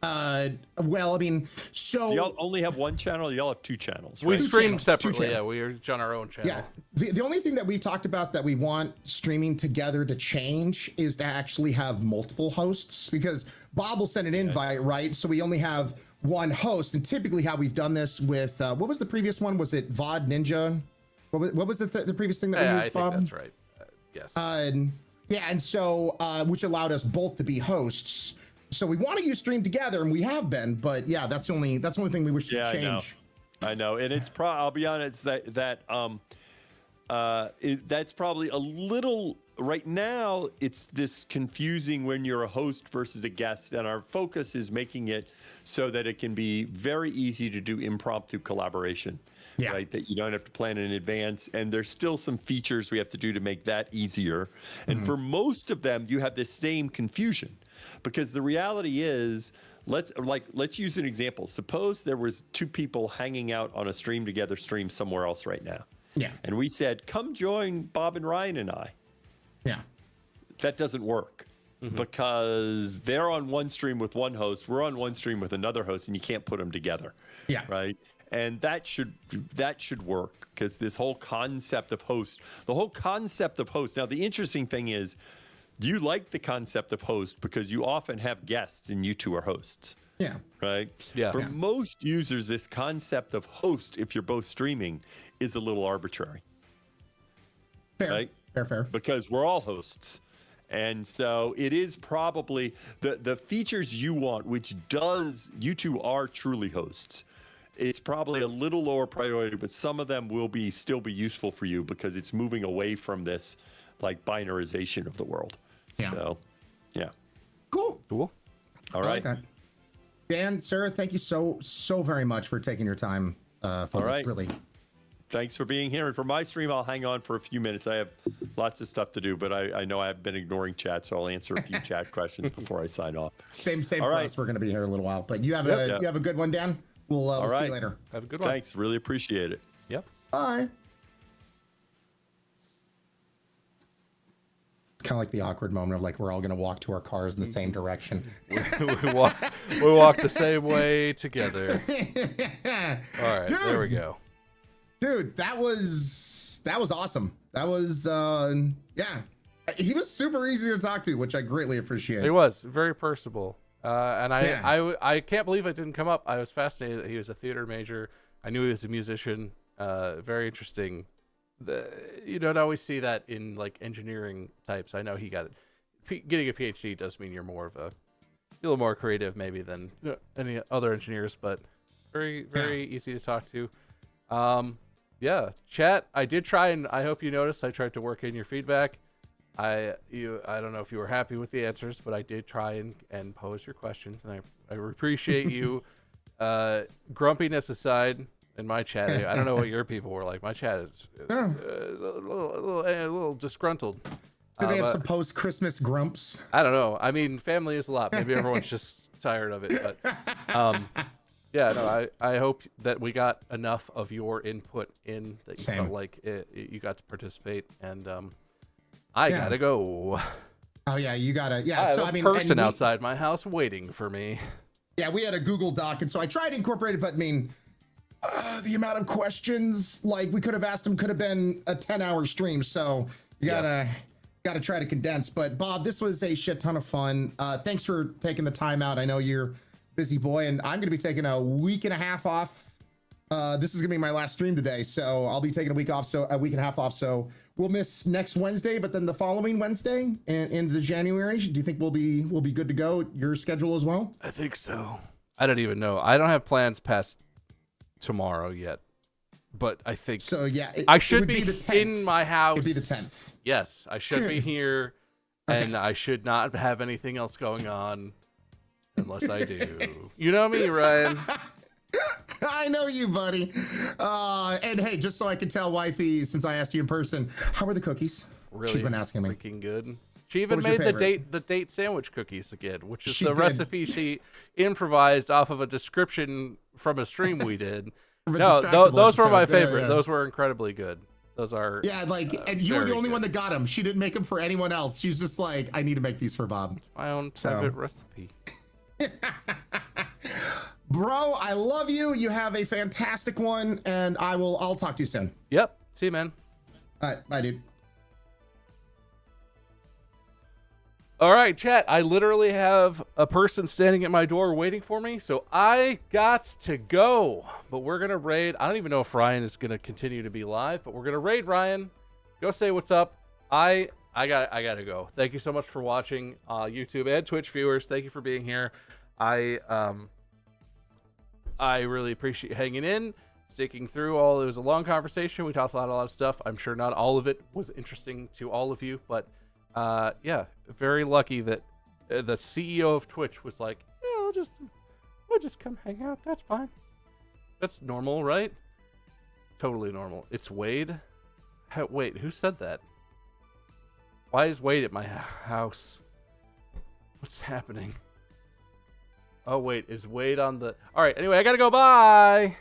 Well, I mean, so Do y'all only have one channel? Or y'all have two channels. we Right? stream channels, separately. Yeah, we are each on our own channel. yeah, the only thing that we've talked about that we want streaming together to change is to actually have multiple hosts, because Bob will send an invite, right? So we only have one host, and typically how we've done this with what was the previous one? Was it VOD Ninja? What was the previous thing that we used, I Bob? think that's right. Yes. Yeah, and so which allowed us both to be hosts. So we want to use stream together, and we have been, but yeah, that's the only thing we wish to change. I know, and it's I'll be honest that's probably a little right now. It's this confusing when you're a host versus a guest, and our focus is making it so that it can be very easy to do impromptu collaboration. Yeah. Right, that you don't have to plan in advance, and there's still some features we have to do to make that easier. And for most of them, you have the same confusion, because the reality is, let's use an example. Suppose there was two people hanging out on a stream together, stream somewhere else right now. Yeah. And we said, come join Bob and Ryan and I. Yeah. That doesn't work. Because they're on one stream with one host, we're on one stream with another host, and you can't put them together. Yeah. Right. And that should work, because this whole concept of host. Now, the interesting thing is, you like the concept of host because you often have guests and you two are hosts. Yeah. Right? Yeah. For most users, this concept of host, if you're both streaming, is a little arbitrary. Fair. Right? Fair. Because we're all hosts. And so it is probably the features you want, which you two are truly hosts. It's probably a little lower priority, but some of them will still be useful for you, because it's moving away from this like binarization of the world. Yeah. So, yeah. Cool. All I right. like that. Dan, Sarah, thank you so very much for taking your time for this. right. Really. thanks for being here. And for my stream, I'll hang on for a few minutes. I have lots of stuff to do, but I know I've been ignoring chat, so I'll answer a few chat questions before I sign off. Same All for right. us. We're going to be here a little while, but you have Yep. you have a good one, Dan. We'll see right. you later. Have a good one. Thanks. Really appreciate it. Yep. Bye. It's kind of like the awkward moment of like we're all going to walk to our cars in the same direction. we walk the same way together. All right, Dude. there we go. Dude, that was awesome. That was yeah. He was super easy to talk to, which I greatly appreciate. He was very personable, and Yeah. I can't believe it didn't come up. I was fascinated that he was a theater major. I knew he was a musician. Very interesting. You don't always see that in like engineering types. I know he got it. Getting a PhD does mean you're a little more creative maybe than any other engineers, but very easy to talk to. Yeah, chat. I did try, and I hope you noticed. I tried to work in your feedback. I don't know if you were happy with the answers, but I did try and pose your questions, and I appreciate you. Grumpiness aside, in my chat, I don't know what your people were like. My chat is a little disgruntled. Do they have some post-Christmas grumps? I don't know. I mean, family is a lot. Maybe everyone's just tired of it. But yeah, no, I hope that we got enough of your input in that you felt like you got to participate. And I gotta go. Oh yeah, you gotta. Yeah, I have so a I mean, person outside my house waiting for me. Yeah, we had a Google Doc, and so I tried to incorporate it, but I mean, the amount of questions like we could have asked him could have been a 10-hour stream. So you gotta try to condense. But Bob, this was a shit ton of fun. Thanks for taking the time out. I know you're a busy boy, and I'm gonna be taking a week and a half off. This is gonna be my last stream today, so I'll be taking a week and a half off. So we'll miss next Wednesday, but then the following Wednesday and into January. Do you think we'll be good to go? Your schedule as well? I think so. I don't even know. I don't have plans past tomorrow yet, but I think so. Yeah, I should be the 10th. in my house. It'd be the 10th. Yes, I should be here, and I should not have anything else going on unless I do. You know me, Ryan. I know you, buddy. And hey, just so I can tell wifey, since I asked you in person, how are the cookies? Really, she's been asking me. Freaking good. She even was your made the date sandwich cookies again, which is She the did. recipe she improvised off of a description from a stream we did. From a No, Distractable those were my episode. Yeah, favorite. yeah. Those were incredibly good. Those are and you were the very only good. one that got them. She didn't make them for anyone else. She's just like, I need to make these for Bob. my own So. private recipe. Bro, I love you. You have a fantastic one, and I'll talk to you soon. Yep. See you, man. All right, bye, dude. All right, chat. I literally have a person standing at my door waiting for me, so I got to go. But we're gonna raid. I don't even know if Ryan is gonna continue to be live, but we're gonna raid Ryan. Go say what's up. I gotta go. Thank you so much for watching, YouTube and Twitch viewers. Thank you for being here. I really appreciate you hanging in, sticking through all. It was a long conversation. We talked about a lot of stuff. I'm sure not all of it was interesting to all of you, but yeah, very lucky that the CEO of Twitch was like, yeah, we'll just come hang out. That's fine. That's normal, right? Totally normal. It's Wade. Wait, who said that? Why is Wade at my house? What's happening? Oh, wait, is Wade on the... All right, anyway, I gotta go. Bye!